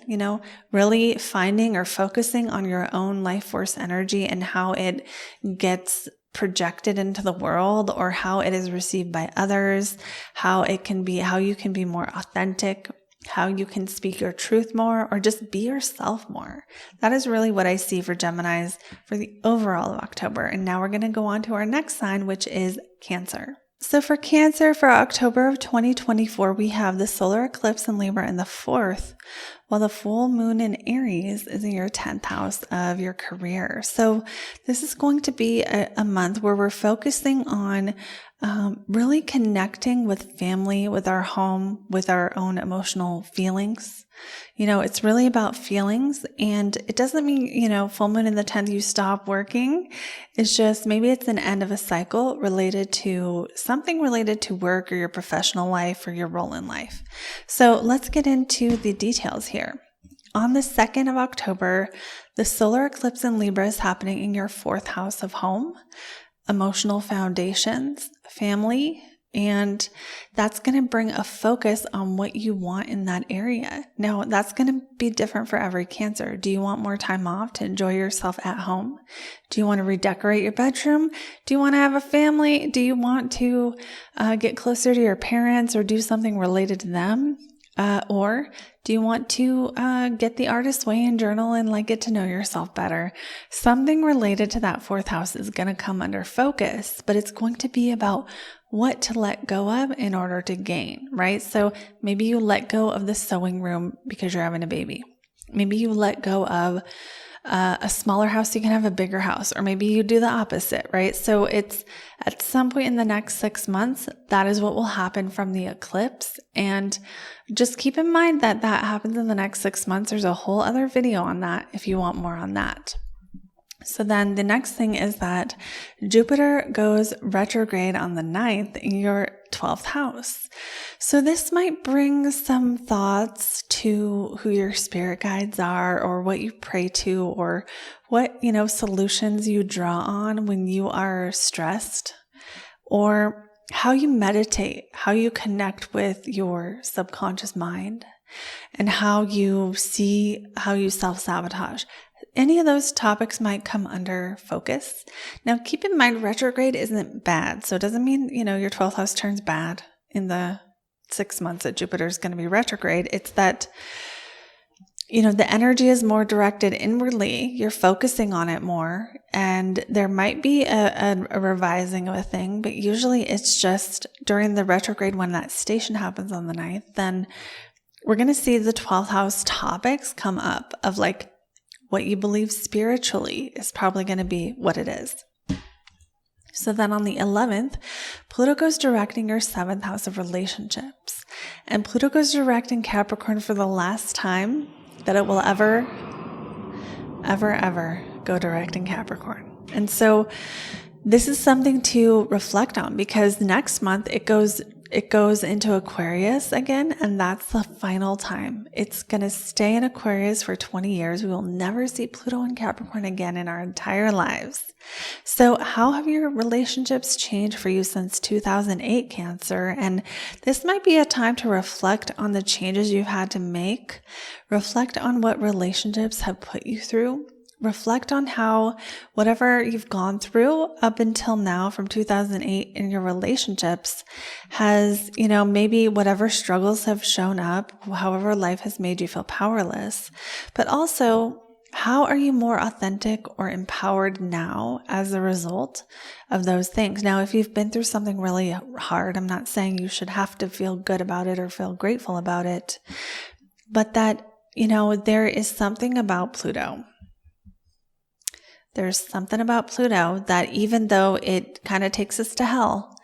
really finding or focusing on your own life force energy and how it gets projected into the world, or how it is received by others, how you can be more authentic, how you can speak your truth more, or just be yourself more. That is really what I see for Geminis for the overall of October. And now we're going to go on to our next sign, which is Cancer. So for Cancer, for October of 2024, we have the solar eclipse in Libra in the 4th, while the full moon in Aries is in your 10th house of your career. So this is going to be a month where we're focusing on really connecting with family, with our home, with our own emotional feelings. It's really about feelings, and it doesn't mean, full moon in the 10th, you stop working. It's just, maybe it's an end of a cycle related to something related to work or your professional life or your role in life. So let's get into the details here. On the 2nd of October, the solar eclipse in Libra is happening in your 4th house of home, emotional foundations, family, and that's going to bring a focus on what you want in that area. Now, that's going to be different for every Cancer. Do you want more time off to enjoy yourself at home? Do you want to redecorate your bedroom? Do you want to have a family? Do you want to get closer to your parents or do something related to them? Or do you want to get the artist's way and journal and get to know yourself better? Something related to that 4th house is going to come under focus, but it's going to be about what to let go of in order to gain, right? So maybe you let go of the sewing room because you're having a baby. Maybe you let go of a smaller house so you can have a bigger house, or maybe you do the opposite, right? So it's at some point in the next 6 months, that is what will happen from the eclipse. And just keep in mind that happens in the next 6 months. There's a whole other video on that if you want more on that. So then the next thing is that Jupiter goes retrograde on the 9th in your 12th house. So this might bring some thoughts to who your spirit guides are, or what you pray to, or what, solutions you draw on when you are stressed, or how you meditate, how you connect with your subconscious mind, and how you self-sabotage. Any of those topics might come under focus. Now, keep in mind, retrograde isn't bad. So it doesn't mean, your 12th house turns bad in the 6 months that Jupiter is going to be retrograde. It's that, the energy is more directed inwardly. You're focusing on it more, and there might be a revising of a thing, but usually it's just during the retrograde when that station happens on the 9th, then we're going to see the 12th house topics come up of what you believe spiritually is probably going to be what it is. So then on the 11th, Pluto goes direct in your 7th house of relationships. And Pluto goes direct in Capricorn for the last time that it will ever go direct in Capricorn. And so this is something to reflect on, because next month it goes into Aquarius again, and that's the final time. It's going to stay in Aquarius for 20 years. We will never see Pluto in Capricorn again in our entire lives. So how have your relationships changed for you since 2008, Cancer? And this might be a time to reflect on the changes you've had to make. Reflect on what relationships have put you through. Reflect on how whatever you've gone through up until now from 2008 in your relationships has, maybe whatever struggles have shown up, however life has made you feel powerless, but also how are you more authentic or empowered now as a result of those things? Now, if you've been through something really hard, I'm not saying you should have to feel good about it or feel grateful about it, but that there is something about Pluto. There's something about Pluto that even though it kind of takes us to hell,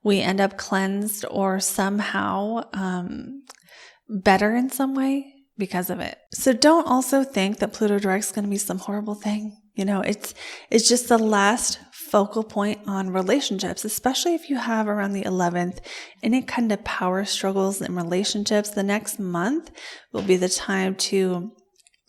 we end up cleansed or somehow better in some way because of it. So don't also think that Pluto direct is going to be some horrible thing. It's just the last focal point on relationships, especially if you have around the 11th any kind of power struggles in relationships. The next month will be the time to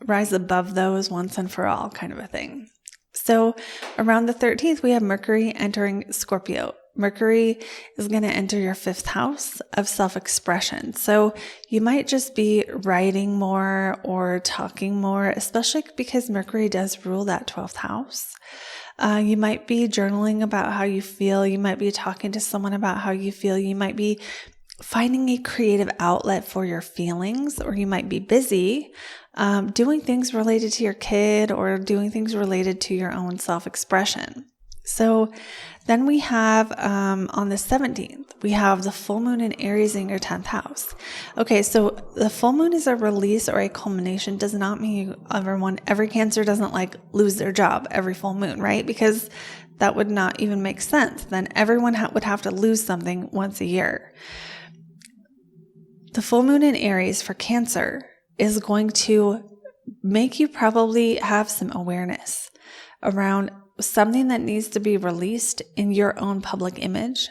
rise above those once and for all, kind of a thing. So around the 13th, we have Mercury entering Scorpio. Mercury is going to enter your 5th house of self-expression. So you might just be writing more or talking more, especially because Mercury does rule that 12th house. You might be journaling about how you feel. You might be talking to someone about how you feel. You might be finding a creative outlet for your feelings, or you might be busy doing things related to your kid or doing things related to your own self-expression. So then we have on the 17th, we have the full moon in Aries in your 10th house. Okay, so the full moon is a release or a culmination. Does not mean every Cancer doesn't lose their job every full moon, right? Because that would not even make sense. Then everyone would have to lose something once a year. The full moon in Aries for Cancer is going to make you probably have some awareness around something that needs to be released in your own public image.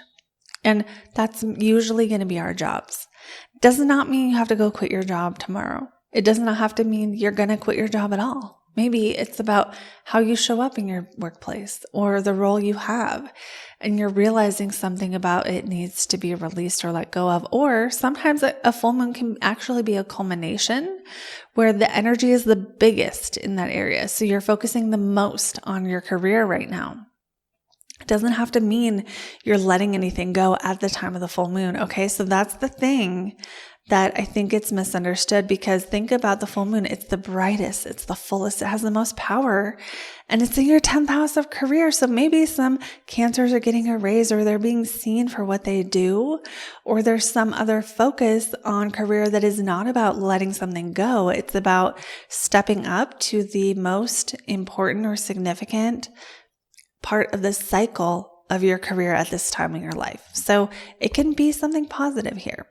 And that's usually going to be our jobs. Does not mean you have to go quit your job tomorrow. It does not have to mean you're going to quit your job at all. Maybe it's about how you show up in your workplace or the role you have, and you're realizing something about it needs to be released or let go of. Or sometimes a full moon can actually be a culmination where the energy is the biggest in that area. So you're focusing the most on your career right now. It doesn't have to mean you're letting anything go at the time of the full moon. Okay, so that's the thing that I think it's misunderstood, because think about the full moon. It's the brightest, it's the fullest, it has the most power, and it's in your 10th house of career. So maybe some Cancers are getting a raise, or they're being seen for what they do, or there's some other focus on career that is not about letting something go. It's about stepping up to the most important or significant part of the cycle of your career at this time in your life. So it can be something positive here.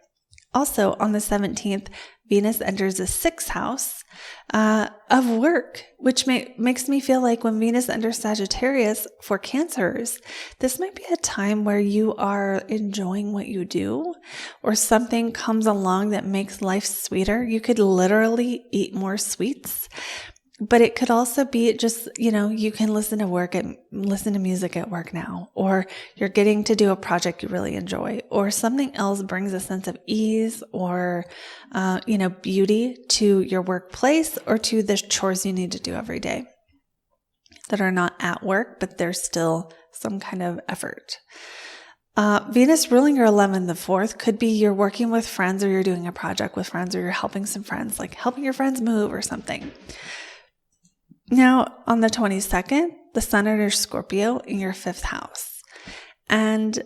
Also, on the 17th, Venus enters the 6th house of work, which makes me feel like when Venus enters Sagittarius for Cancers, this might be a time where you are enjoying what you do, or something comes along that makes life sweeter. You could literally eat more sweets. But it could also be just, you can listen to music at work now, or you're getting to do a project you really enjoy, or something else brings a sense of ease or, beauty to your workplace or to the chores you need to do every day that are not at work, but there's still some kind of effort. Venus ruling your 11th, the 4th, could be you're working with friends, or you're doing a project with friends, or you're helping some friends, like helping your friends move or something. Now, on the 22nd, the Sun enters Scorpio in your 5th house. And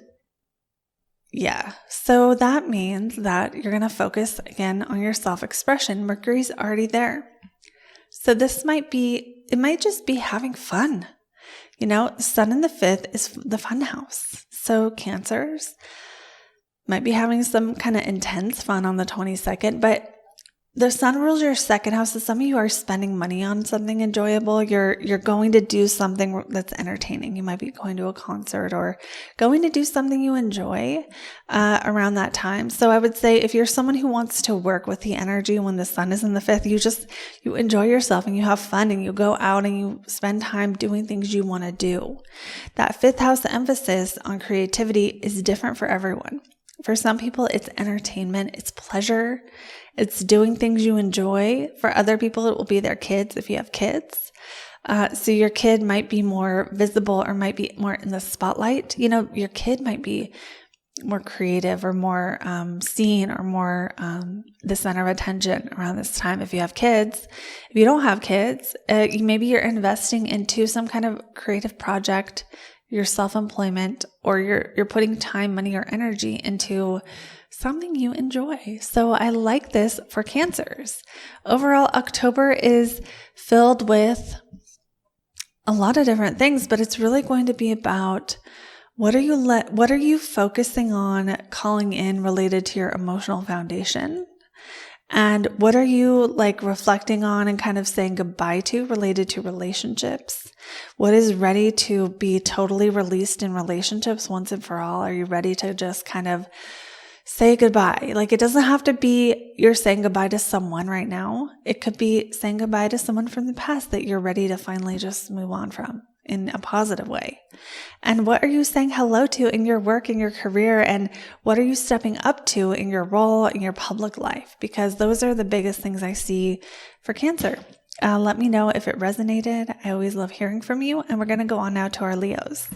so that means that you're going to focus again on your self-expression. Mercury's already there. So it might just be having fun. The Sun in the 5th is the fun house. So Cancers might be having some kind of intense fun on the 22nd, but the Sun rules your 2nd house. So some of you are spending money on something enjoyable. You're going to do something that's entertaining. You might be going to a concert or going to do something you enjoy around that time. So I would say if you're someone who wants to work with the energy when the Sun is in the 5th, you enjoy yourself and you have fun and you go out and you spend time doing things you want to do. That 5th house emphasis on creativity is different for everyone. For some people, it's entertainment, it's pleasure, it's doing things you enjoy. For other people, it will be their kids if you have kids. So your kid might be more visible or might be more in the spotlight. Your kid might be more creative or more seen or more the center of attention around this time if you have kids. If you don't have kids, maybe you're investing into some kind of creative project. your self-employment, or you're putting time, money, or energy into something you enjoy. So I like this for Cancers. Overall, October is filled with a lot of different things, but it's really going to be about what are you focusing on calling in related to your emotional foundation? And what are you reflecting on and kind of saying goodbye to related to relationships? What is ready to be totally released in relationships once and for all? Are you ready to just kind of say goodbye? It doesn't have to be you're saying goodbye to someone right now. It could be saying goodbye to someone from the past that you're ready to finally just move on from in a positive way. And what are you saying hello to in your work, in your career, and what are you stepping up to in your role, in your public life? Because those are the biggest things I see for Cancer. Let me know if it resonated. I always love hearing from you. And we're going to go on now to our Leos.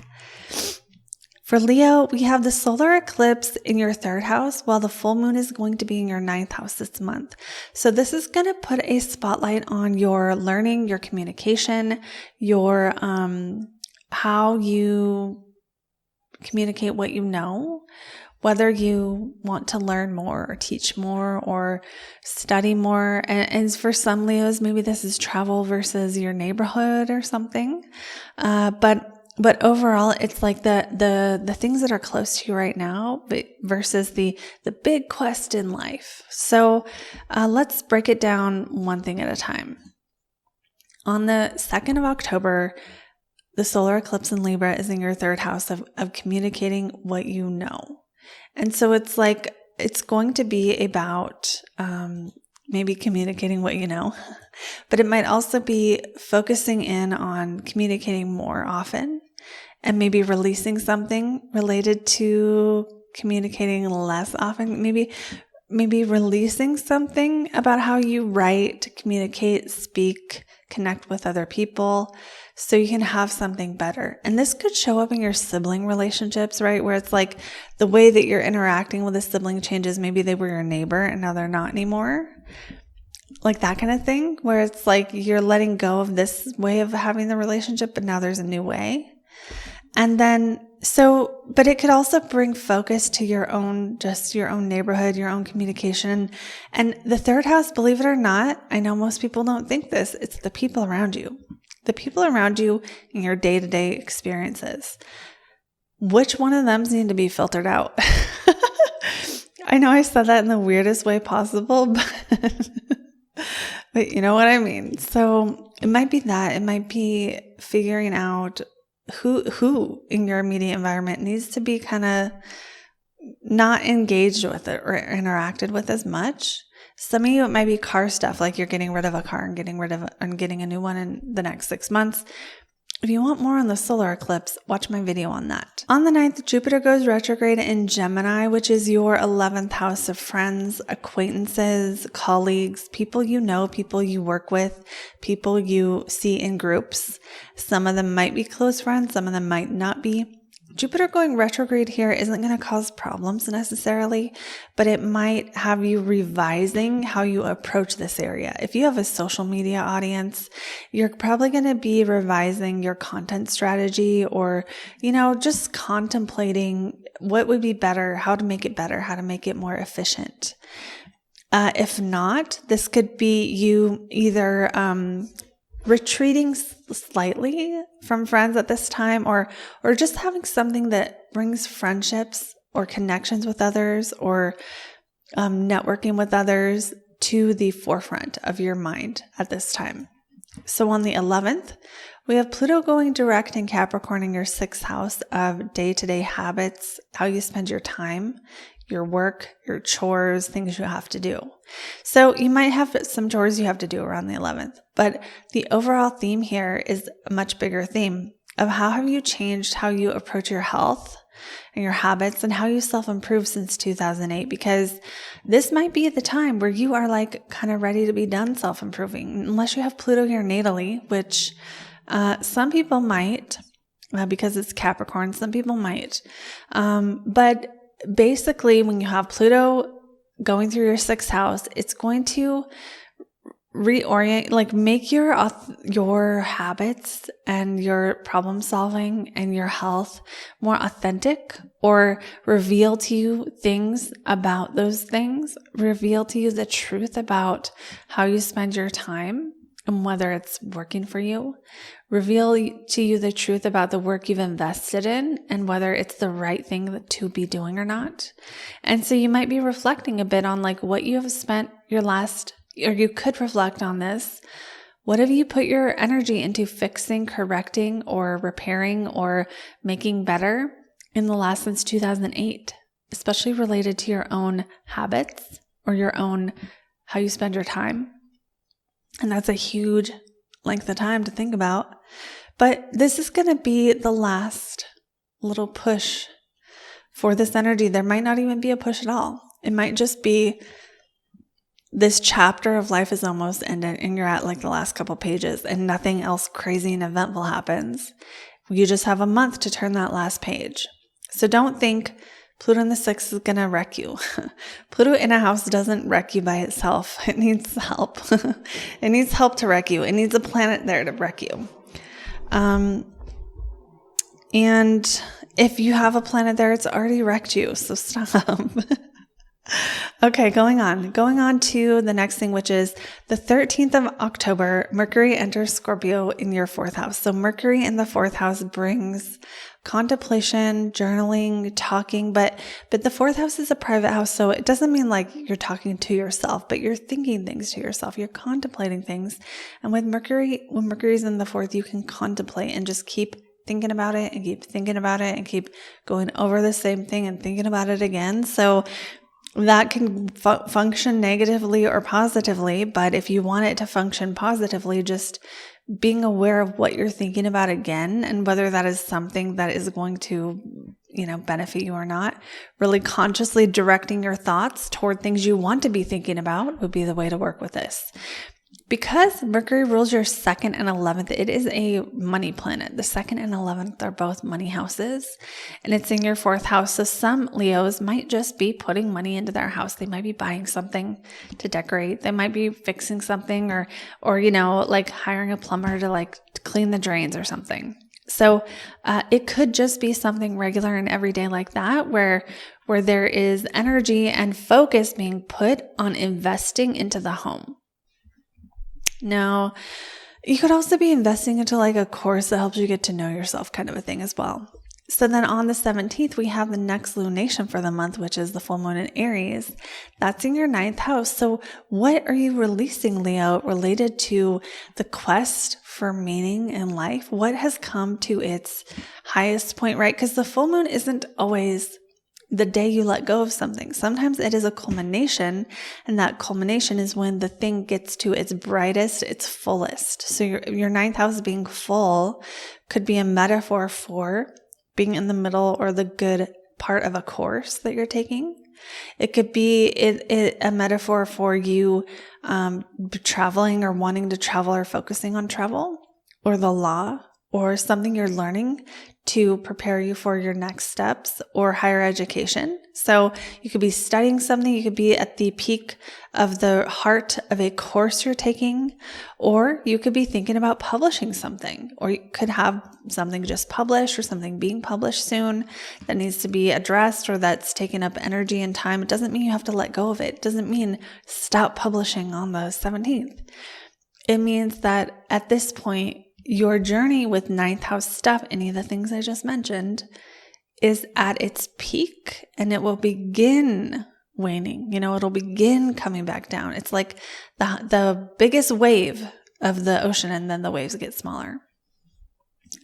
For Leo, we have the solar eclipse in your 3rd house, while the full moon is going to be in your 9th house this month. So this is going to put a spotlight on your learning, your communication, your how you communicate what you know, whether you want to learn more or teach more or study more. And for some Leos, maybe this is travel versus your neighborhood or something. But overall, it's like the things that are close to you right now, but versus the big quest in life. So let's break it down one thing at a time. On the 2nd of October, the solar eclipse in Libra is in your 3rd house of communicating what you know. And so it's going to be about maybe communicating what you know, but it might also be focusing in on communicating more often and maybe releasing something related to communicating less often. Maybe releasing something about how you write, communicate, speak, connect with other people so you can have something better. And this could show up in your sibling relationships, right? Where it's the way that you're interacting with a sibling changes. Maybe they were your neighbor and now they're not anymore. That kind of thing, where it's you're letting go of this way of having the relationship, but now there's a new way. And then, but it could also bring focus to your own neighborhood, your own communication. And the 3rd house, believe it or not, I know most people don't think this, it's the people around you. The people around you in your day-to-day experiences. Which one of them need to be filtered out? I know I said that in the weirdest way possible, but you know what I mean. So it might be that. It might be figuring out who in your immediate environment needs to be kind of not engaged with it or interacted with as much. Some of you, it might be car stuff, like you're getting rid of a car and getting a new one in the next 6 months. If you want more on the solar eclipse, watch my video on that. On the 9th, Jupiter goes retrograde in Gemini, which is your 11th house of friends, acquaintances, colleagues, people you know, people you work with, people you see in groups. Some of them might be close friends, some of them might not be. Jupiter going retrograde here isn't going to cause problems necessarily, but it might have you revising how you approach this area. If you have a social media audience, you're probably going to be revising your content strategy or, just contemplating what would be better, how to make it more efficient. If not, this could be you either retreating slightly from friends at this time or just having something that brings friendships or connections with others or networking with others to the forefront of your mind at this time. So on the 11th, we have Pluto going direct in Capricorn in your 6th house of day-to-day habits, how you spend your time, your work, your chores, things you have to do. So you might have some chores you have to do around the 11th, but the overall theme here is a much bigger theme of how have you changed how you approach your health and your habits and how you self-improve since 2008, because this might be the time where you are kind of ready to be done self-improving, unless you have Pluto here natally, which some people might, because it's Capricorn, some people might. But basically, when you have Pluto going through your 6th house, it's going to reorient, like make your habits and your problem solving and your health more authentic, or reveal to you things about those things, reveal to you the truth about how you spend your time and whether it's working for you, reveal to you the truth about the work you've invested in and whether it's the right thing to be doing or not. And so you might be reflecting a bit on like what you have spent your last, or you could reflect on this. What have you put your energy into fixing, correcting, or repairing, or making better in the last since 2008, especially related to your own habits or your own, how you spend your time? And that's a huge length of time to think about. But this is going to be the last little push for this energy. There might not even be a push at all. It might just be this chapter of life is almost ended and you're at like the last couple pages and nothing else crazy and eventful happens. You just have a month to turn that last page. So don't think Pluto in the 6th is going to wreck you. Pluto in a house doesn't wreck you by itself. It needs help. It needs help to wreck you. It needs a planet there to wreck you. And if you have a planet there, it's already wrecked you. So stop. Okay, going on to the next thing, which is the 13th of October, Mercury enters Scorpio in your 4th house. So Mercury in the 4th house brings contemplation, journaling, talking, but the 4th house is a private house. So it doesn't mean like you're talking to yourself, but you're thinking things to yourself. You're contemplating things. And with Mercury, when Mercury's in the 4th, you can contemplate and just keep thinking about it and keep thinking about it and keep going over the same thing and thinking about it again. So that can function negatively or positively, but if you want it to function positively, just being aware of what you're thinking about again and whether that is something that is going to, benefit you or not, really consciously directing your thoughts toward things you want to be thinking about would be the way to work with this. Because Mercury rules your 2nd and 11th, it is a money planet. The 2nd and 11th are both money houses, and it's in your 4th house. So some Leos might just be putting money into their house. They might be buying something to decorate. They might be fixing something or like hiring a plumber to like clean the drains or something. So it could just be something regular and everyday like that, where there is energy and focus being put on investing into the home. Now, you could also be investing into like a course that helps you get to know yourself, kind of a thing as well. So then on the 17th, we have the next lunation for the month, which is the full moon in Aries. That's in your 9th house. So what are you releasing, Leo, related to the quest for meaning in life? What has come to its highest point, right? Because the full moon isn't always the day you let go of something. Sometimes it is a culmination, and that culmination is when the thing gets to its brightest, its fullest. So your 9th house being full could be a metaphor for being in the middle or the good part of a course that you're taking. It could be a metaphor for you traveling or wanting to travel or focusing on travel or the law or something you're learning to prepare you for your next steps or higher education. So you could be studying something, you could be at the peak of the heart of a course you're taking, or you could be thinking about publishing something, or you could have something just published or something being published soon that needs to be addressed or that's taking up energy and time. It doesn't mean you have to let go of it. It doesn't mean stop publishing on the 17th. It means that at this point, your journey with 9th house stuff, any of the things I just mentioned, is at its peak and it will begin waning. It'll begin coming back down. It's like the biggest wave of the ocean, and then the waves get smaller.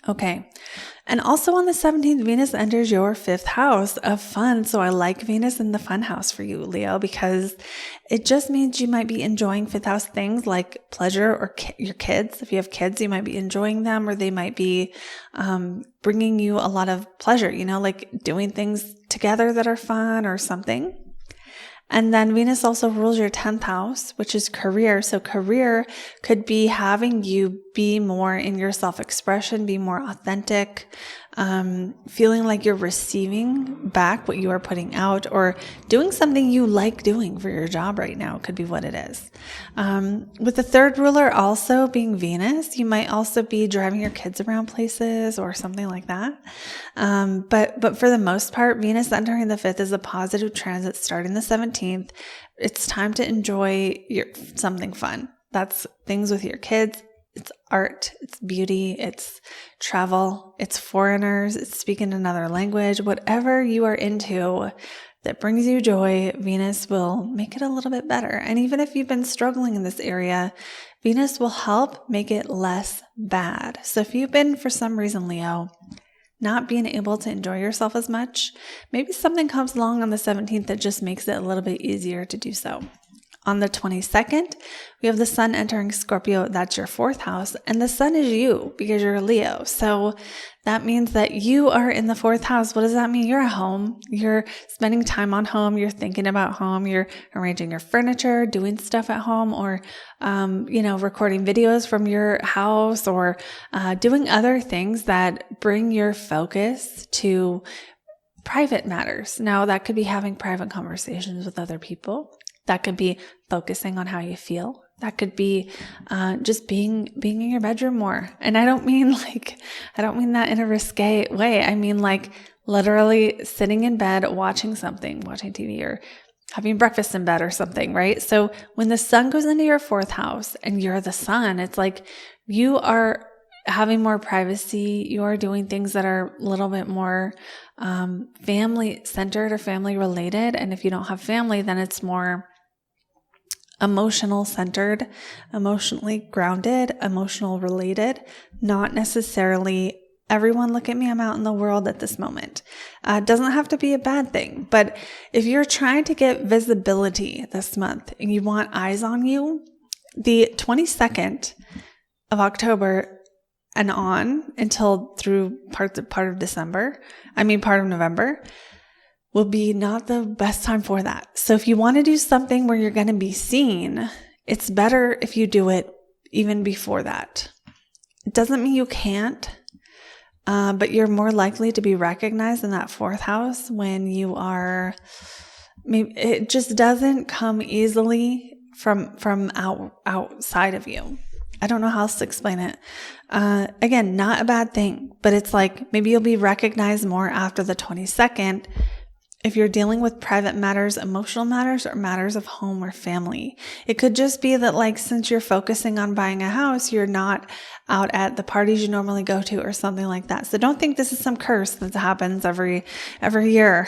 Okay. And also on the 17th, Venus enters your 5th house of fun. So I like Venus in the fun house for you, Leo, because it just means you might be enjoying 5th house things like pleasure or your kids. If you have kids, you might be enjoying them, or they might be bringing you a lot of pleasure, like doing things together that are fun or something. And then Venus also rules your 10th house, which is career. So career could be having you be more in your self-expression, be more authentic, feeling like you're receiving back what you are putting out, or doing something you like doing for your job right now could be what it is. With the third ruler also being Venus, you might also be driving your kids around places or something like that. But for the most part, Venus entering the 5th is a positive transit starting the 17th. It's time to enjoy something fun. That's things with your kids. It's art, it's beauty, it's travel, it's foreigners, it's speaking another language. Whatever you are into that brings you joy, Venus will make it a little bit better. And even if you've been struggling in this area, Venus will help make it less bad. So if you've been, for some reason, Leo, not being able to enjoy yourself as much, maybe something comes along on the 17th that just makes it a little bit easier to do so. On the 22nd, we have the sun entering Scorpio. That's your 4th house. And the sun is you because you're a Leo. So that means that you are in the 4th house. What does that mean? You're at home. You're spending time on home. You're thinking about home. You're arranging your furniture, doing stuff at home, or, recording videos from your house, or doing other things that bring your focus to private matters. Now, that could be having private conversations with other people. That could be focusing on how you feel. That could be just being in your bedroom more. And I don't mean that in a risque way. I mean like literally sitting in bed, watching TV, or having breakfast in bed or something, right? So when the sun goes into your 4th house and you're the sun, it's like you are having more privacy. You are doing things that are a little bit more family centered or family related. And if you don't have family, then it's more emotional centered, emotionally grounded, emotional related, not necessarily everyone look at me, I'm out in the world at this moment. It doesn't have to be a bad thing, but if you're trying to get visibility this month and you want eyes on you, the 22nd of October and on until through part of November, will be not the best time for that. So if you want to do something where you're going to be seen, it's better if you do it even before that. It doesn't mean you can't, but you're more likely to be recognized in that 4th house when you are, maybe it just doesn't come easily from outside of you. I don't know how else to explain it. Again, not a bad thing, but it's like maybe you'll be recognized more after the 22nd if you're dealing with private matters, emotional matters, or matters of home or family. It could just be that, like, since you're focusing on buying a house, you're not out at the parties you normally go to or something like that. So don't think this is some curse that happens every year.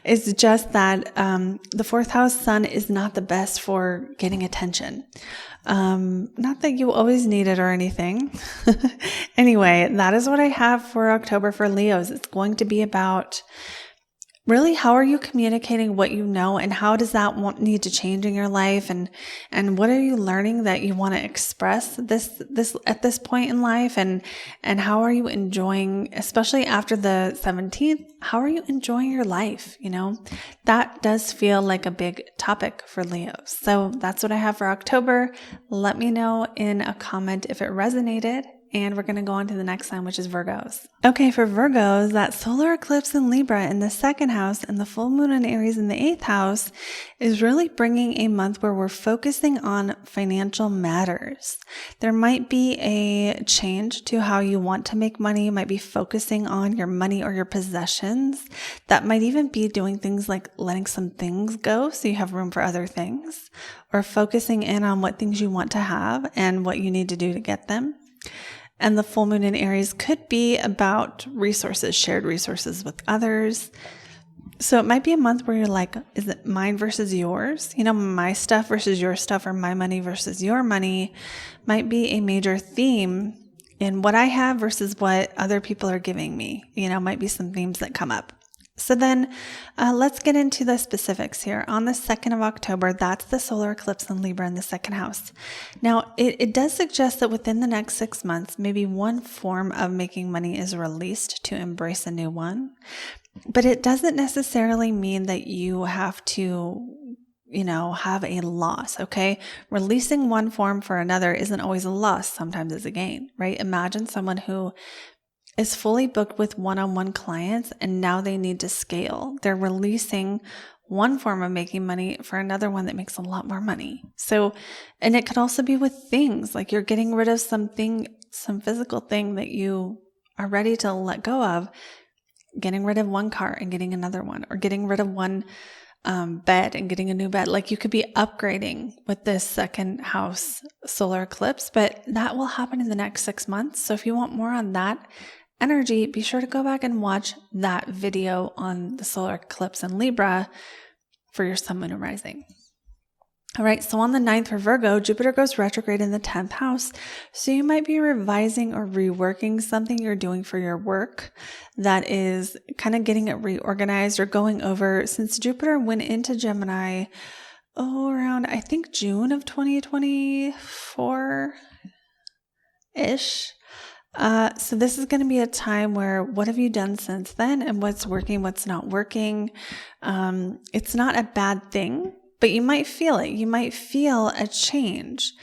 It's just that the 4th house sun is not the best for getting attention. Not that you always need it or anything. Anyway, that is what I have for October for Leos. It's going to be about really, how are you communicating what you know, and how does that need to change in your life, and what are you learning that you want to express this at this point in life, and how are you enjoying, especially after the 17th, how are you enjoying your life? That does feel like a big topic for Leos. So that's what I have for October. Let me know in a comment if it resonated. And we're going to go on to the next sign, which is Virgos. Okay, for Virgos, that solar eclipse in Libra in the 2nd house and the full moon in Aries in the 8th house is really bringing a month where we're focusing on financial matters. There might be a change to how you want to make money. You might be focusing on your money or your possessions. That might even be doing things like letting some things go so you have room for other things, or focusing in on what things you want to have and what you need to do to get them. And the full moon in Aries could be about resources, shared resources with others. So it might be a month where you're like, is it mine versus yours? My stuff versus your stuff, or my money versus your money might be a major theme in what I have versus what other people are giving me. Might be some themes that come up. So then let's get into the specifics here. On the 2nd of October, that's the solar eclipse in Libra in the 2nd house. Now, it does suggest that within the next 6 months, maybe one form of making money is released to embrace a new one. But it doesn't necessarily mean that you have to, have a loss, okay? Releasing one form for another isn't always a loss. Sometimes it's a gain, right? Imagine someone who is fully booked with one-on-one clients, and now they need to scale. They're releasing one form of making money for another one that makes a lot more money. So, and it could also be with things like you're getting rid of something, some physical thing that you are ready to let go of, getting rid of one car and getting another one, or getting rid of one bed and getting a new bed. Like you could be upgrading with this second house solar eclipse, but that will happen in the next 6 months. So if you want more on that energy, be sure to go back and watch that video on the solar eclipse in Libra for your sun, moon, and rising. All right, so on the 9th for Virgo, Jupiter goes retrograde in the 10th house. So you might be revising or reworking something you're doing for your work that is kind of getting it reorganized or going over, since Jupiter went into Gemini, around, I think, June of 2024-ish. So this is going to be a time where what have you done since then and what's working, what's not working. It's not a bad thing, but you might feel it. You might feel a change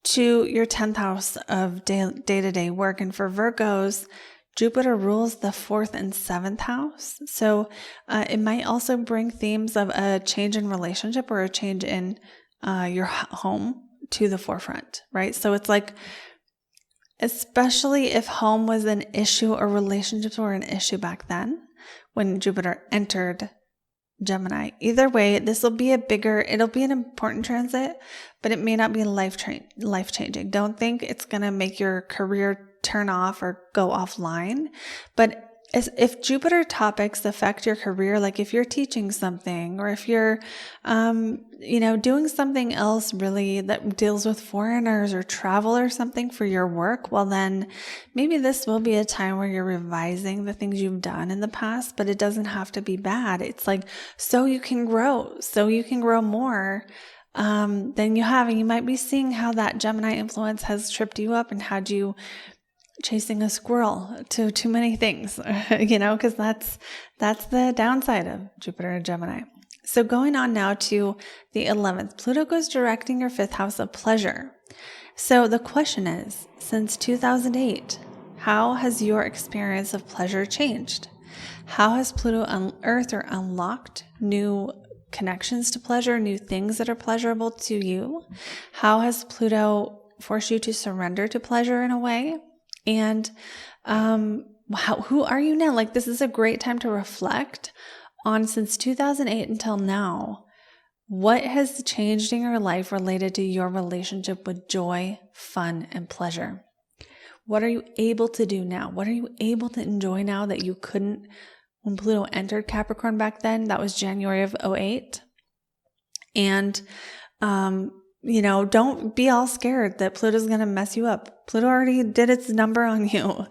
to your 10th house of day-to-day work. And for Virgos, Jupiter rules the 4th and 7th house. So it might also bring themes of a change in relationship or a change in your home to the forefront, right? So it's like, especially if home was an issue or relationships were an issue back then when Jupiter entered Gemini. Either way, this will be it'll be an important transit, but it may not be life-changing. Don't think it's going to make your career turn off or go offline. But if Jupiter topics affect your career, like if you're teaching something or if you're, doing something else really that deals with foreigners or travel or something for your work, well then maybe this will be a time where you're revising the things you've done in the past, but it doesn't have to be bad. It's like, so you can grow more than you have. And you might be seeing how that Gemini influence has tripped you up and had you chasing a squirrel to too many things, because that's the downside of Jupiter and Gemini. So going on now to the 11th, Pluto goes directing your 5th house of pleasure. So the question is, since 2008, how has your experience of pleasure changed? How has Pluto unearthed or unlocked new connections to pleasure, new things that are pleasurable to you? How has Pluto forced you to surrender to pleasure in a way? And who are you now? Like, this is a great time to reflect on, since 2008 until now, what has changed in your life related to your relationship with joy, fun, and pleasure? What are you able to do now? What are you able to enjoy now that you couldn't when Pluto entered Capricorn back then? That was January of 2008. And, don't be all scared that Pluto's going to mess you up. Pluto already did its number on you.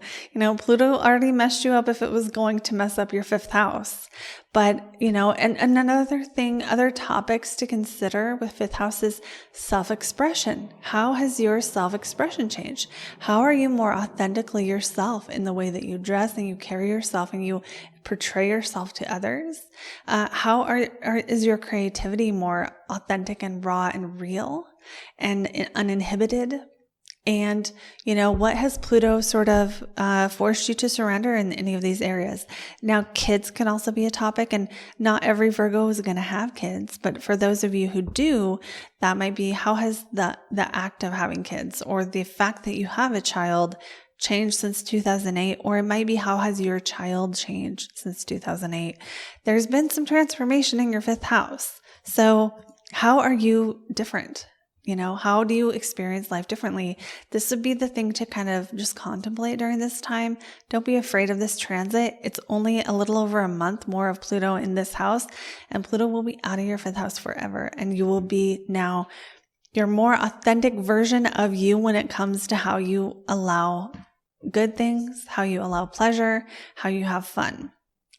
Pluto already messed you up if it was going to mess up your 5th house. But, and another thing, other topics to consider with 5th house is self-expression. How has your self-expression changed? How are you more authentically yourself in the way that you dress and you carry yourself and you portray yourself to others? How is your creativity more authentic and raw and real and uninhibited? And, what has Pluto sort of forced you to surrender in any of these areas? Now, kids can also be a topic, and not every Virgo is going to have kids. But for those of you who do, that might be, how has the act of having kids or the fact that you have a child changed since 2008? Or it might be, how has your child changed since 2008? There's been some transformation in your 5th house. So how are you different? How do you experience life differently? This would be the thing to kind of just contemplate during this time. Don't be afraid of this transit. It's only a little over a month more of Pluto in this house, and Pluto will be out of your 5th house forever. And you will be now your more authentic version of you when it comes to how you allow good things, how you allow pleasure, how you have fun.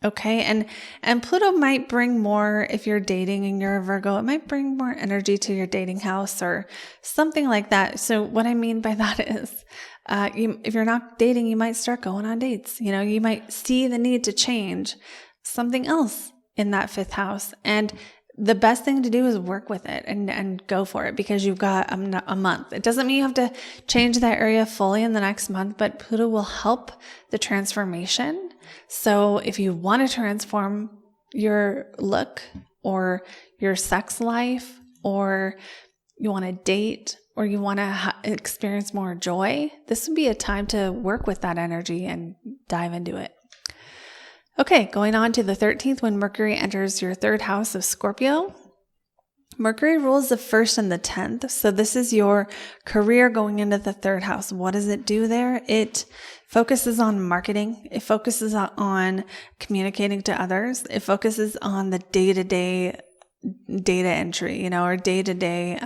Okay. And Pluto might bring more, if you're dating and you're a Virgo, it might bring more energy to your dating house or something like that. So what I mean by that is, if you're not dating, you might start going on dates. You might see the need to change something else in that 5th house. And the best thing to do is work with it and go for it, because you've got a month. It doesn't mean you have to change that area fully in the next month, but Pluto will help the transformation. So if you want to transform your look or your sex life, or you want to date, or you want to experience more joy, this would be a time to work with that energy and dive into it. Okay, going on to the 13th, when Mercury enters your third house of Scorpio. Mercury rules the 1st and the 10th. So this is your career going into the third house. What does it do there? It focuses on marketing. It focuses on communicating to others. It focuses on the day-to-day data entry, or day-to-day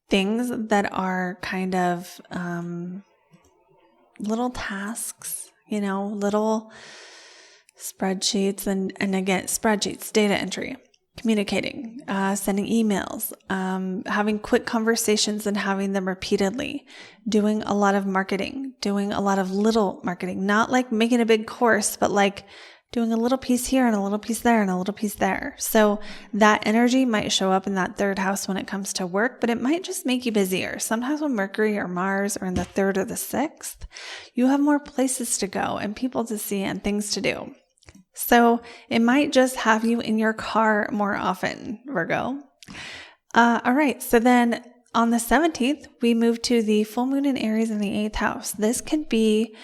things that are kind of little tasks, little spreadsheets, and again, spreadsheets, data entry, communicating, sending emails, having quick conversations and having them repeatedly, doing a lot of marketing, doing a lot of little marketing, not like making a big course, but like doing a little piece here and a little piece there and a little piece there. So that energy might show up in that third house when it comes to work, but it might just make you busier. Sometimes when Mercury or Mars are in the 3rd or the 6th, you have more places to go and people to see and things to do. So it might just have you in your car more often, Virgo. All right. So then on the 17th, we move to the full moon in Aries in the 8th house. This can be,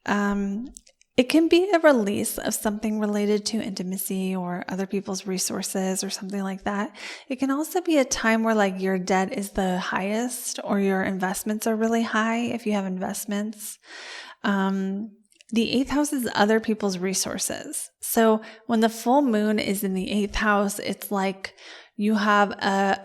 it can be a release of something related to intimacy or other people's resources or something like that. It can also be a time where like your debt is the highest or your investments are really high if you have investments. The 8th house is other people's resources. So when the full moon is in the 8th house, it's like you have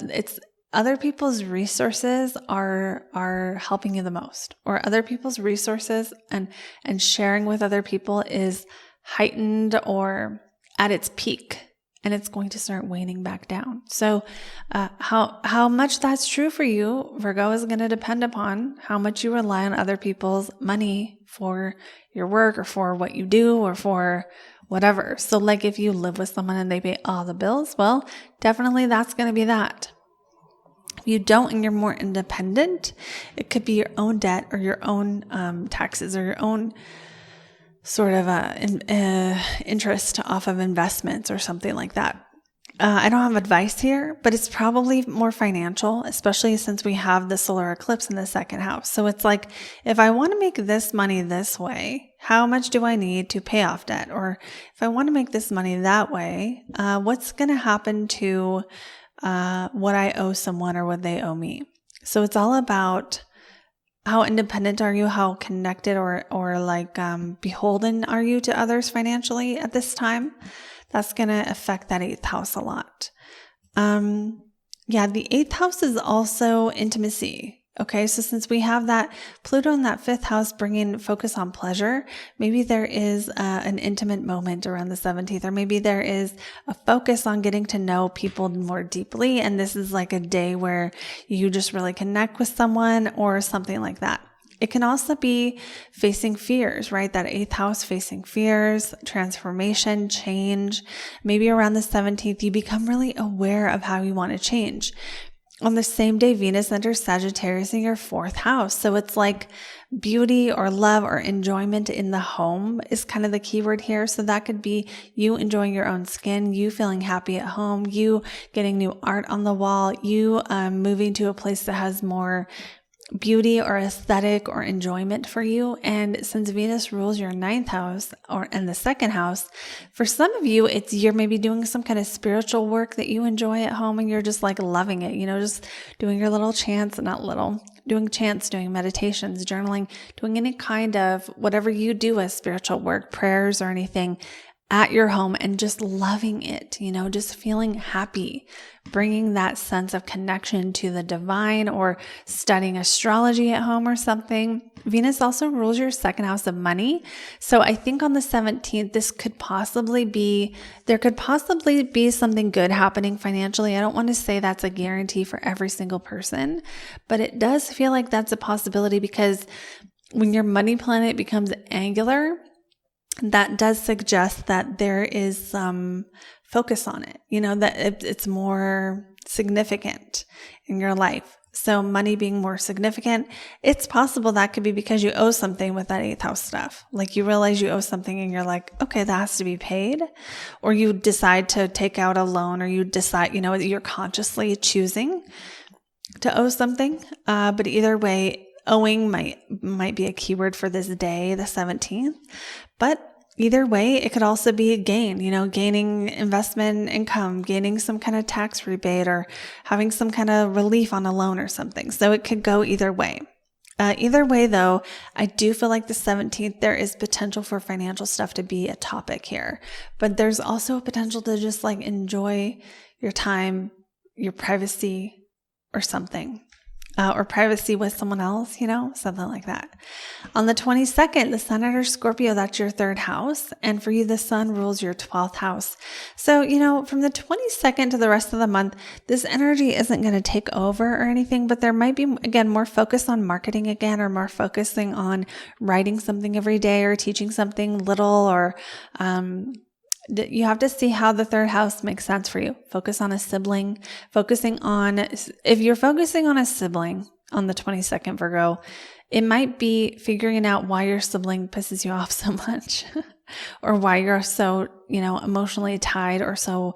it's other people's resources are helping you the most, or other people's resources and sharing with other people is heightened or at its peak, and it's going to start waning back down. So how much that's true for you, Virgo, is going to depend upon how much you rely on other people's money for your work or for what you do or for whatever. So like if you live with someone and they pay all the bills, well, definitely that's going to be that. If you don't and you're more independent, it could be your own debt or your own taxes or your own sort of interest off of investments or something like that. I don't have advice here, but it's probably more financial, especially since we have the solar eclipse in the 2nd house. So it's like, if I want to make this money this way, how much do I need to pay off debt? Or if I want to make this money that way, what's going to happen to what I owe someone or what they owe me? So it's all about how independent are you? How connected or like beholden are you to others financially at this time? That's going to affect that 8th house a lot. The 8th house is also intimacy. Okay, so since we have that Pluto in that 5th house bringing focus on pleasure, maybe there is an intimate moment around the 17th, or maybe there is a focus on getting to know people more deeply. And this is like a day where you just really connect with someone or something like that. It can also be facing fears, right? That 8th house facing fears, transformation, change. Maybe around the 17th, you become really aware of how you want to change. On the same day, Venus enters Sagittarius in your 4th house. So it's like beauty or love or enjoyment in the home is kind of the key word here. So that could be you enjoying your own skin, you feeling happy at home, you getting new art on the wall, you moving to a place that has more beauty or aesthetic or enjoyment for you. And since Venus rules your 9th house and the 2nd house, for some of you, it's you're maybe doing some kind of spiritual work that you enjoy at home and you're just like loving it, just doing your little chants, doing meditations, journaling, doing any kind of whatever you do as spiritual work, prayers or anything at your home and just loving it, just feeling happy, bringing that sense of connection to the divine, or studying astrology at home or something. Venus also rules your 2nd house of money. So I think on the 17th, there could possibly be something good happening financially. I don't want to say that's a guarantee for every single person, but it does feel like that's a possibility, because when your money planet becomes angular, that does suggest that there is some focus on it, that it's more significant in your life. So money being more significant, it's possible that could be because you owe something with that 8th house stuff. Like you realize you owe something and you're like, okay, that has to be paid. Or you decide to take out a loan, or you decide, you're consciously choosing to owe something. But either way, owing might be a keyword for this day, the 17th. But either way, it could also be a gain, gaining investment income, gaining some kind of tax rebate, or having some kind of relief on a loan or something. So it could go either way. Either way, though, I do feel like the 17th, there is potential for financial stuff to be a topic here. But there's also a potential to just like enjoy your time, your privacy or something. Or privacy with someone else, something like that. On the 22nd, the sun enters Scorpio, that's your 3rd house. And for you, the sun rules your 12th house. So, from the 22nd to the rest of the month, this energy isn't going to take over or anything, but there might be, again, more focus on marketing again, or more focusing on writing something every day or teaching something little, or, you have to see how the 3rd house makes sense for you. Focus on a sibling, if you're focusing on a sibling on the 22nd, Virgo, it might be figuring out why your sibling pisses you off so much, or why you're so, emotionally tied or so,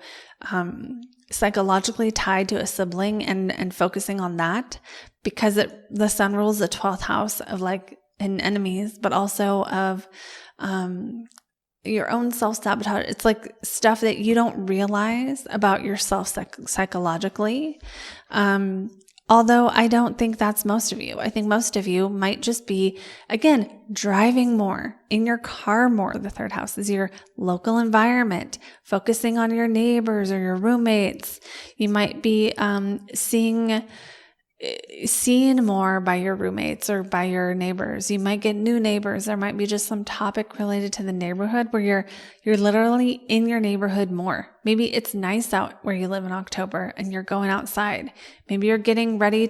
psychologically tied to a sibling, and focusing on that, because the sun rules the 12th house of like an enemies, but also of, your own self-sabotage. It's like stuff that you don't realize about yourself psychologically. Although I don't think that's most of you. I think most of you might just be, again, driving more, in your car more. The 3rd house is your local environment, focusing on your neighbors or your roommates. You might be seen more by your roommates or by your neighbors. You might get new neighbors. There might be just some topic related to the neighborhood where you're literally in your neighborhood more. Maybe it's nice out where you live in October and you're going outside. Maybe you're getting ready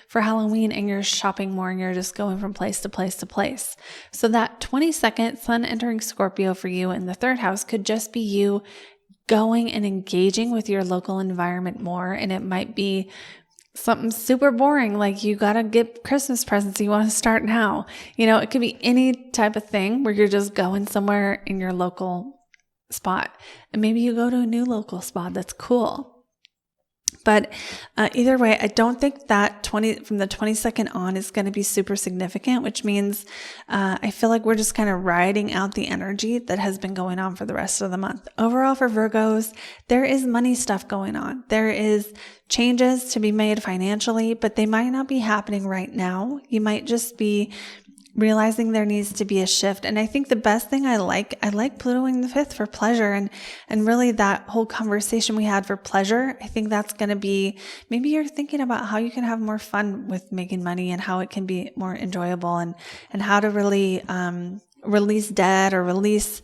for Halloween and you're shopping more and you're just going from place to place to place. So that 22nd sun entering Scorpio for you in the 3rd house could just be you going and engaging with your local environment more. And it might be something super boring, like you got to get Christmas presents, you want to start now. It could be any type of thing where you're just going somewhere in your local spot. And maybe you go to a new local spot that's cool. But either way, I don't think that from the 22nd on is going to be super significant, which means I feel like we're just kind of riding out the energy that has been going on for the rest of the month. Overall, for Virgos, there is money stuff going on. There is changes to be made financially, but they might not be happening right now. You might just be realizing there needs to be a shift. And I think the best thing I like Pluto in the 5th for pleasure, and really that whole conversation we had for pleasure. I think that's going to be, maybe you're thinking about how you can have more fun with making money and how it can be more enjoyable, and how to really, release debt or release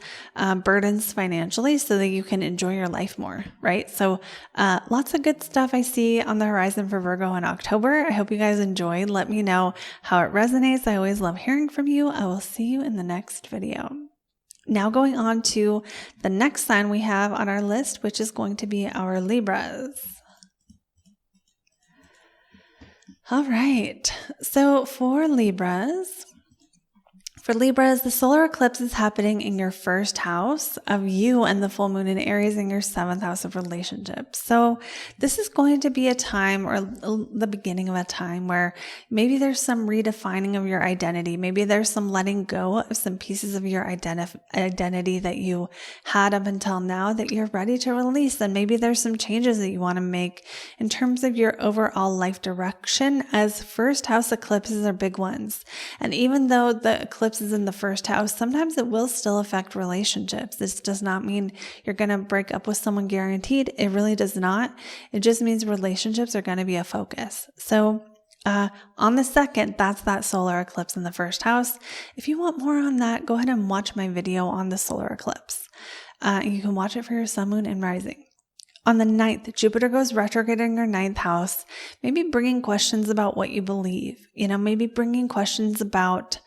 burdens financially so that you can enjoy your life more, right? So lots of good stuff I see on the horizon for Virgo in October. I hope you guys enjoyed. Let me know how it resonates. I always love hearing from you. I will see you in the next video. Now going on to the next sign we have on our list, which is going to be our Libras. All right. So for Libras, the solar eclipse is happening in your 1st house of you, and the full moon in Aries in your 7th house of relationships. So this is going to be a time, or the beginning of a time, where maybe there's some redefining of your identity. Maybe there's some letting go of some pieces of your identity that you had up until now that you're ready to release. And maybe there's some changes that you want to make in terms of your overall life direction, as 1st house eclipses are big ones. And even though the eclipse is in the 1st house, sometimes it will still affect relationships. This does not mean you're going to break up with someone guaranteed. It really does not. It just means relationships are going to be a focus. So on the 2nd, that's that solar eclipse in the 1st house. If you want more on that, go ahead and watch my video on the solar eclipse. You can watch it for your sun, moon, and rising. On the 9th, Jupiter goes retrograde in your 9th house, maybe bringing questions about what you believe, maybe bringing questions about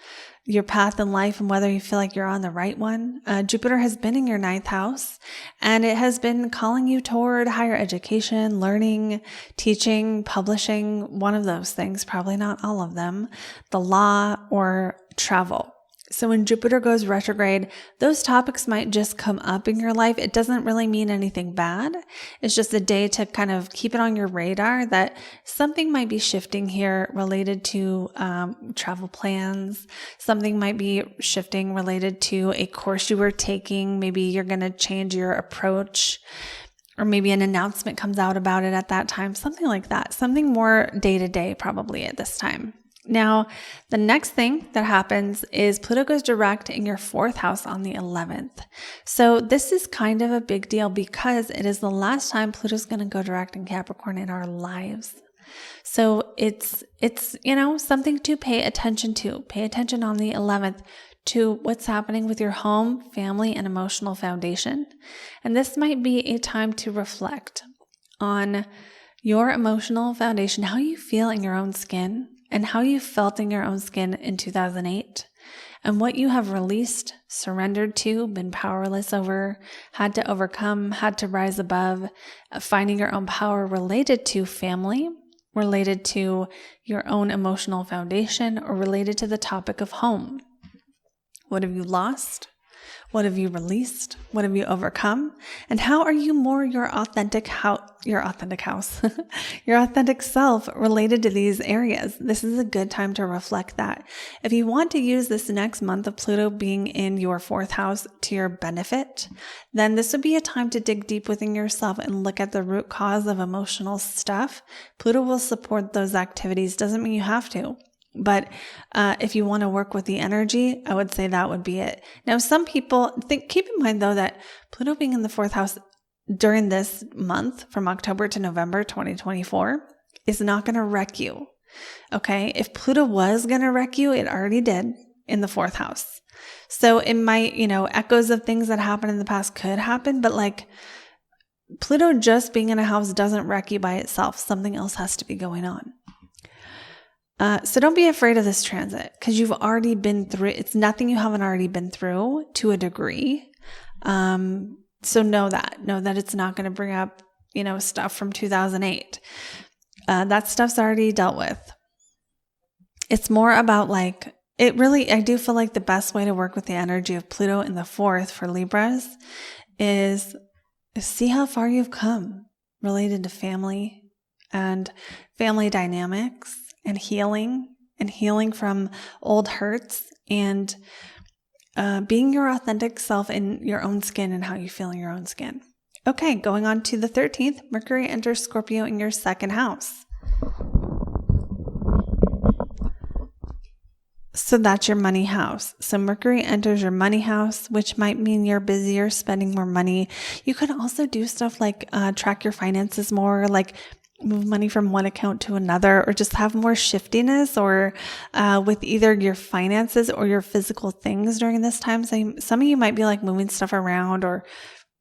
your path in life and whether you feel like you're on the right one. Jupiter has been in your 9th house, and it has been calling you toward higher education, learning, teaching, publishing, one of those things, probably not all of them, the law, or travel. So when Jupiter goes retrograde, those topics might just come up in your life. It doesn't really mean anything bad. It's just a day to kind of keep it on your radar that something might be shifting here related to travel plans. Something might be shifting related to a course you were taking. Maybe you're going to change your approach, or maybe an announcement comes out about it at that time. Something like that. Something more day to day probably at this time. Now, the next thing that happens is Pluto goes direct in your 4th house on the 11th. So this is kind of a big deal because it is the last time Pluto's going to go direct in Capricorn in our lives. So it's something to pay attention to. Pay attention on the 11th to what's happening with your home, family, and emotional foundation. And this might be a time to reflect on your emotional foundation, how you feel in your own skin, and how you felt in your own skin in 2008, and what you have released, surrendered to, been powerless over, had to overcome, had to rise above, finding your own power related to family, related to your own emotional foundation, or related to the topic of home. What have you lost? What have you released? What have you overcome? And how are you more your authentic self related to these areas? This is a good time to reflect that. If you want to use this next month of Pluto being in your 4th house to your benefit, then this would be a time to dig deep within yourself and look at the root cause of emotional stuff. Pluto will support those activities. Doesn't mean you have to. But if you want to work with the energy, I would say that would be it. Now, some people keep in mind though that Pluto being in the 4th house during this month from October to November 2024 is not going to wreck you. Okay. If Pluto was going to wreck you, it already did in the 4th house. So it might, echoes of things that happened in the past could happen, but like Pluto just being in a house doesn't wreck you by itself. Something else has to be going on. So don't be afraid of this transit because you've already been through it. It's nothing you haven't already been through to a degree. So know that it's not going to bring up, stuff from 2008. That stuff's already dealt with. It's more about I do feel like the best way to work with the energy of Pluto in the 4th for Libras is see how far you've come related to family and family dynamics. And healing from old hurts and being your authentic self in your own skin and how you feel in your own skin. Okay, going on to the 13th, Mercury enters Scorpio in your 2nd house. So that's your money house. So Mercury enters your money house, which might mean you're busier, spending more money. You could also do stuff like track your finances more, like move money from one account to another, or just have more shiftiness or with either your finances or your physical things during this time. So some of you might be like moving stuff around or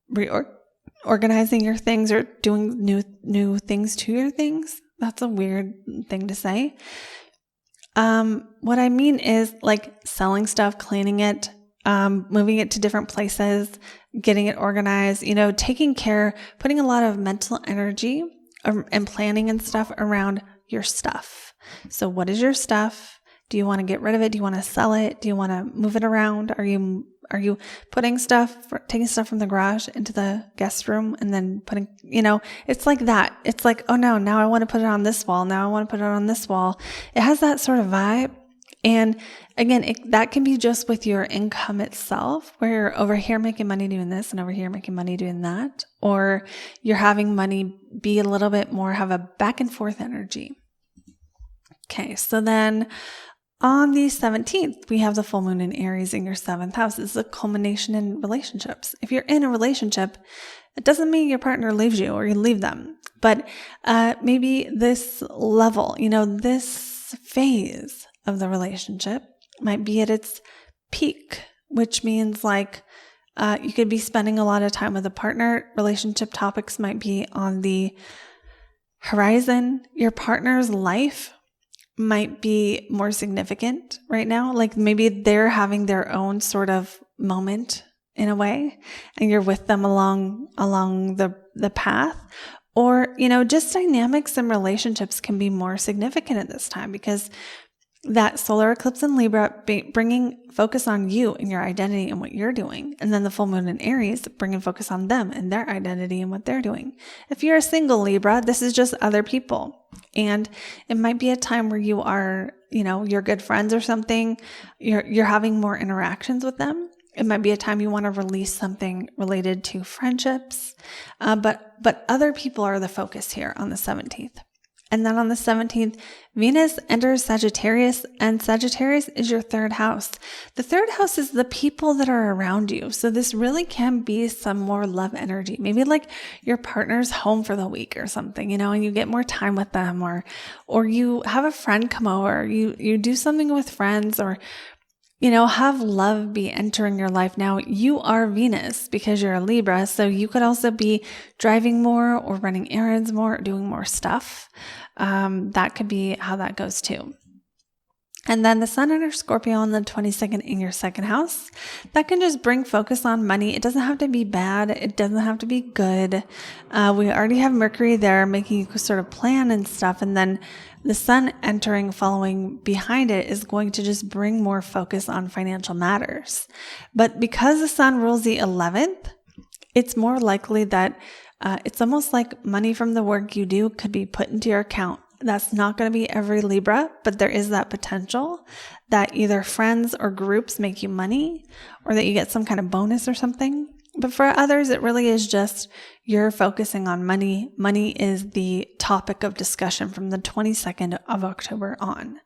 reorganizing your things or doing new things to your things. That's a weird thing to say. What I mean is like selling stuff, cleaning it, moving it to different places, getting it organized, taking care, putting a lot of mental energy and planning and stuff around your stuff. So what is your stuff? Do you want to get rid of it? Do you want to sell it? Do you want to move it around? Are you taking stuff from the garage into the guest room and then putting, it's like that. It's like, oh no, now I want to put it on this wall. Now I want to put it on this wall. It has that sort of vibe. And again, that can be just with your income itself, where you're over here making money doing this and over here making money doing that, or you're having money be a little bit more, have a back and forth energy. Okay, so then on the 17th, we have the full moon in Aries in your 7th house. This is a culmination in relationships. If you're in a relationship, it doesn't mean your partner leaves you or you leave them, but maybe this level, this phase of the relationship might be at its peak, which means you could be spending a lot of time with a partner. Relationship topics might be on the horizon. Your partner's life might be more significant right now. Like maybe they're having their own sort of moment in a way, and you're with them along the path. Or, just dynamics and relationships can be more significant at this time because that solar eclipse in Libra bringing focus on you and your identity and what you're doing. And then the full moon in Aries bringing focus on them and their identity and what they're doing. If you're a single Libra, this is just other people. And it might be a time where you are, your good friends or something. You're having more interactions with them. It might be a time you want to release something related to friendships. But other people are the focus here on the 17th. And then on the 17th, Venus enters Sagittarius, and Sagittarius is your third house. The third house is the people that are around you. So this really can be some more love energy. Maybe like your partner's home for the week or something, and you get more time with them, or you have a friend come over, you do something with friends, or have love be entering your life. Now, you are Venus because you're a Libra, so you could also be driving more or running errands more, or doing more stuff. That could be how that goes too. And then the Sun enters Scorpio on the 22nd in your second house. That can just bring focus on money. It doesn't have to be bad. It doesn't have to be good. We already have Mercury there making you sort of plan and stuff. And then the Sun entering following behind it is going to just bring more focus on financial matters. But because the Sun rules the 11th, it's more likely that it's almost like money from the work you do could be put into your account. That's not going to be every Libra, but there is that potential that either friends or groups make you money or that you get some kind of bonus or something. But for others, it really is just you're focusing on money. Money is the topic of discussion from the 22nd of October on.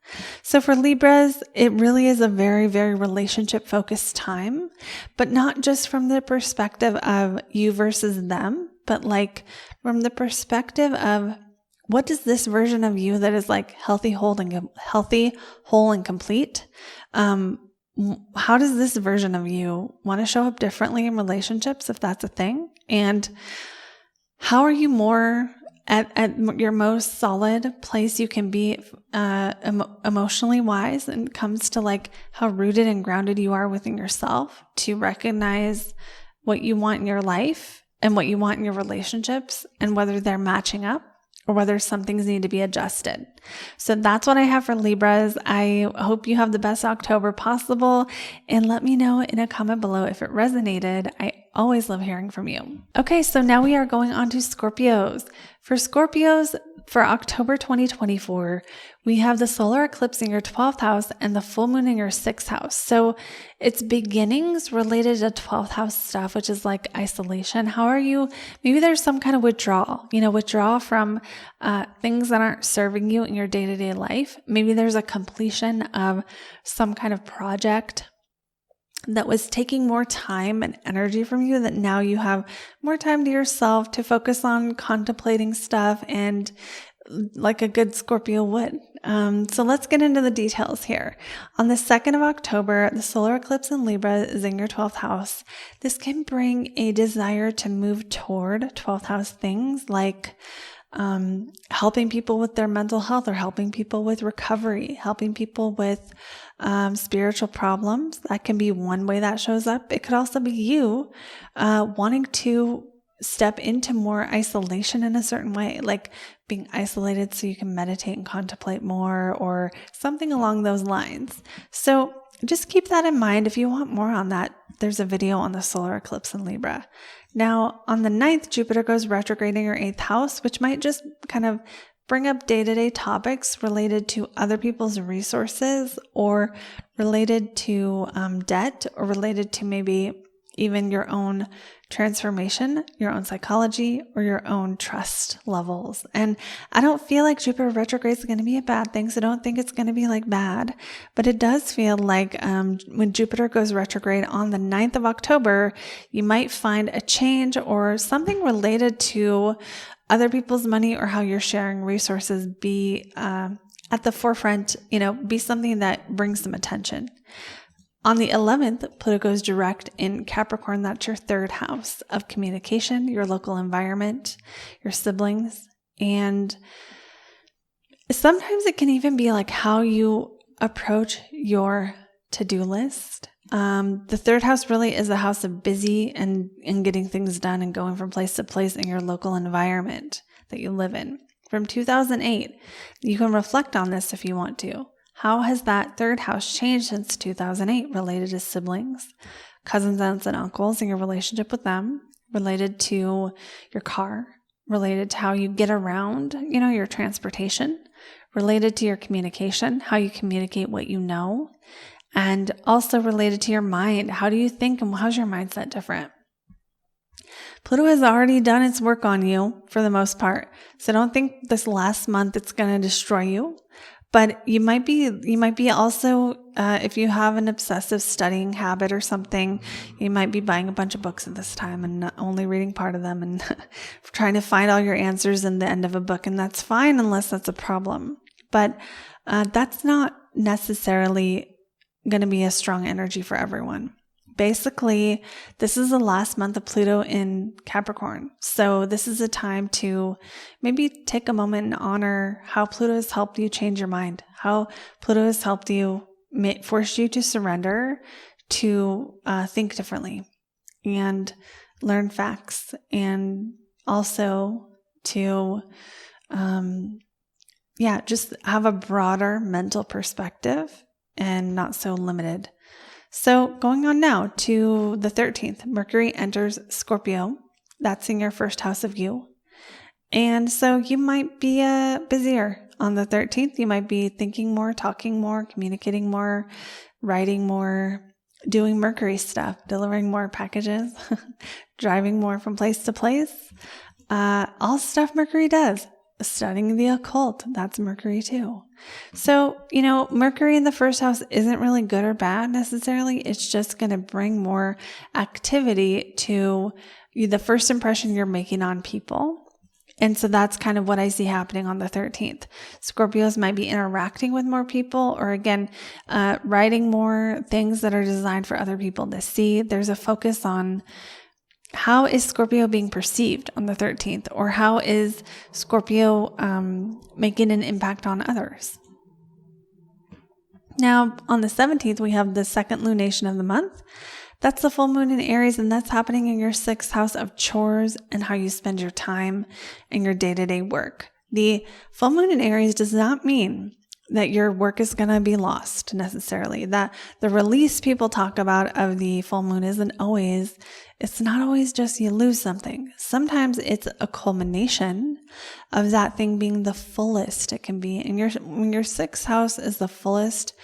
So for Libras, it really is a very, very relationship focused time, but not just from the perspective of you versus them, but like from the perspective of what does this version of you that is like healthy, whole, and complete? How does this version of you want to show up differently in relationships, if that's a thing? And how are you more at your most solid place you can be emotionally wise, and it comes to like how rooted and grounded you are within yourself to recognize what you want in your life and what you want in your relationships and whether they're matching up, or whether some things need to be adjusted. So that's what I have for Libras. I hope you have the best October possible, and let me know in a comment below if it resonated. I always love hearing from you. Okay, so now we are going on to Scorpios. For Scorpios, for October 2024, we have the solar eclipse in your 12th house and the full moon in your 6th house. So it's beginnings related to 12th house stuff, which is like isolation. How are you? Maybe there's some kind of withdrawal, withdrawal from things that aren't serving you in your day-to-day life. Maybe there's a completion of some kind of project that was taking more time and energy from you, that now you have more time to yourself to focus on contemplating stuff and like a good Scorpio would. So let's get into the details here. On the 2nd of October, the solar eclipse in Libra is in your 12th house. This can bring a desire to move toward 12th house things like helping people with their mental health, or helping people with recovery, helping people with spiritual problems. That can be one way that shows up. It could also be you wanting to step into more isolation in a certain way, like being isolated so you can meditate and contemplate more, or something along those lines. So just keep that in mind. If you want more on that, there's a video on the solar eclipse in Libra. Now, on the 9th, Jupiter goes retrograde in your 8th house, which might just kind of bring up day-to-day topics related to other people's resources, or related to debt, or related to maybe even your own transformation, your own psychology, or your own trust levels. And I don't feel like Jupiter retrograde is going to be a bad thing, so don't think it's going to be like bad. But it does feel like when Jupiter goes retrograde on the 9th of October, you might find a change or something related to other people's money, or how you're sharing resources be at the forefront, be something that brings some attention. On the 11th, Pluto goes direct in Capricorn. That's your 3rd house of communication, your local environment, your siblings. And Sometimes it can even be like how you approach your to-do list. The third house really is a house of busy and getting things done and going from place to place in your local environment that you live in. From 2008, you can reflect on this if you want to. How has that third house changed since 2008 related to siblings, cousins, aunts, and uncles, and your relationship with them, related to your car, related to how you get around, your transportation, related to your communication, how you communicate what you know, and also related to your mind. How do you think and how's your mindset different? Pluto has already done its work on you for the most part. So don't think this last month it's going to destroy you. But you might be also, if you have an obsessive studying habit or something, you might be buying a bunch of books at this time and not only reading part of them and trying to find all your answers in the end of a book. And that's fine unless that's a problem. But that's not necessarily going to be a strong energy for everyone. Basically, this is the last month of Pluto in Capricorn. So this is a time to maybe take a moment and honor how Pluto has helped you change your mind, how Pluto has helped you force you to surrender, to think differently and learn facts, and also to, just have a broader mental perspective and not so limited. So going on now to the 13th, Mercury enters Scorpio. That's in your first house of you. And so you might be busier on the 13th. You might be thinking more, talking more, communicating more, writing more, doing Mercury stuff, delivering more packages, driving more from place to place. All stuff Mercury does. Studying the occult, that's Mercury too. So, Mercury in the first house isn't really good or bad necessarily. It's just going to bring more activity to the first impression you're making on people. And so that's kind of what I see happening on the 13th. Scorpios might be interacting with more people, or again, writing more things that are designed for other people to see. There's a focus on how is Scorpio being perceived on the 13th, or how is Scorpio making an impact on others? Now, on the 17th, we have the second lunation of the month. That's the full moon in Aries, and that's happening in your sixth house of chores and how you spend your time and your day-to-day work. The full moon in Aries does not mean that your work is going to be lost necessarily. That the release people talk about of the full moon it's not always just you lose something. Sometimes it's a culmination of that thing being the fullest it can be. And when your sixth house is the fullest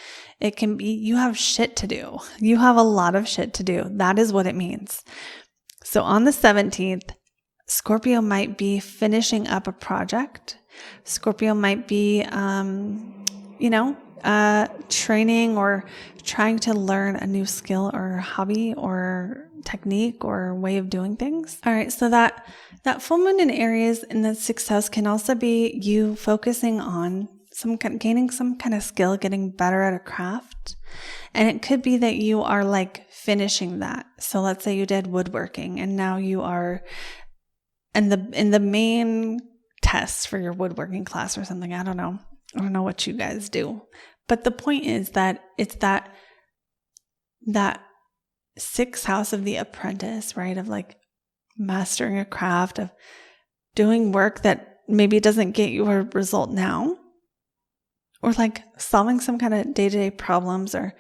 it can be, you have shit to do. You have a lot of shit to do. That is what it means. So on the 17th, Scorpio might be finishing up a project. Scorpio might be, training or trying to learn a new skill or hobby or technique or way of doing things. All right. So that full moon in Aries in the sixth house can also be you focusing on gaining some kind of skill, getting better at a craft. And it could be that you are like finishing that. So let's say you did woodworking and now you are in the main test for your woodworking class or something. I don't know what you guys do. But the point is that it's that sixth house of the apprentice, right? Of like mastering a craft, of doing work that maybe doesn't get you a result now, or like solving some kind of day-to-day problems, or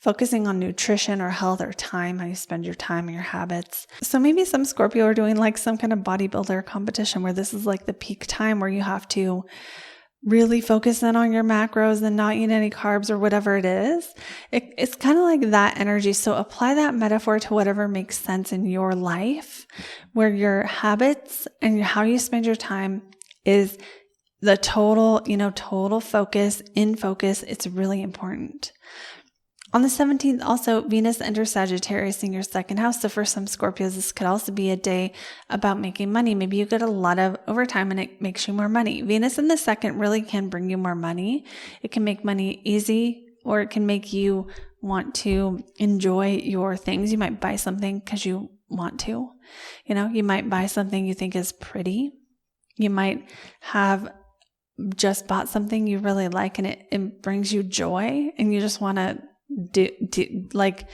focusing on nutrition or health or time, how you spend your time and your habits. So maybe some Scorpio are doing like some kind of bodybuilder competition where this is like the peak time where you have to really focus in on your macros and not eat any carbs or whatever it is. It's kind of like that energy. So apply that metaphor to whatever makes sense in your life, where your habits and how you spend your time is the total focus, in focus. It's really important. On the 17th, also, Venus enters Sagittarius in your second house. So for some Scorpios, this could also be a day about making money. Maybe you get a lot of overtime and it makes you more money. Venus in the second really can bring you more money. It can make money easy, or it can make you want to enjoy your things. You might buy something because you want to. You might buy something you think is pretty. You might have just bought something you really like and it brings you joy and you just want to do like,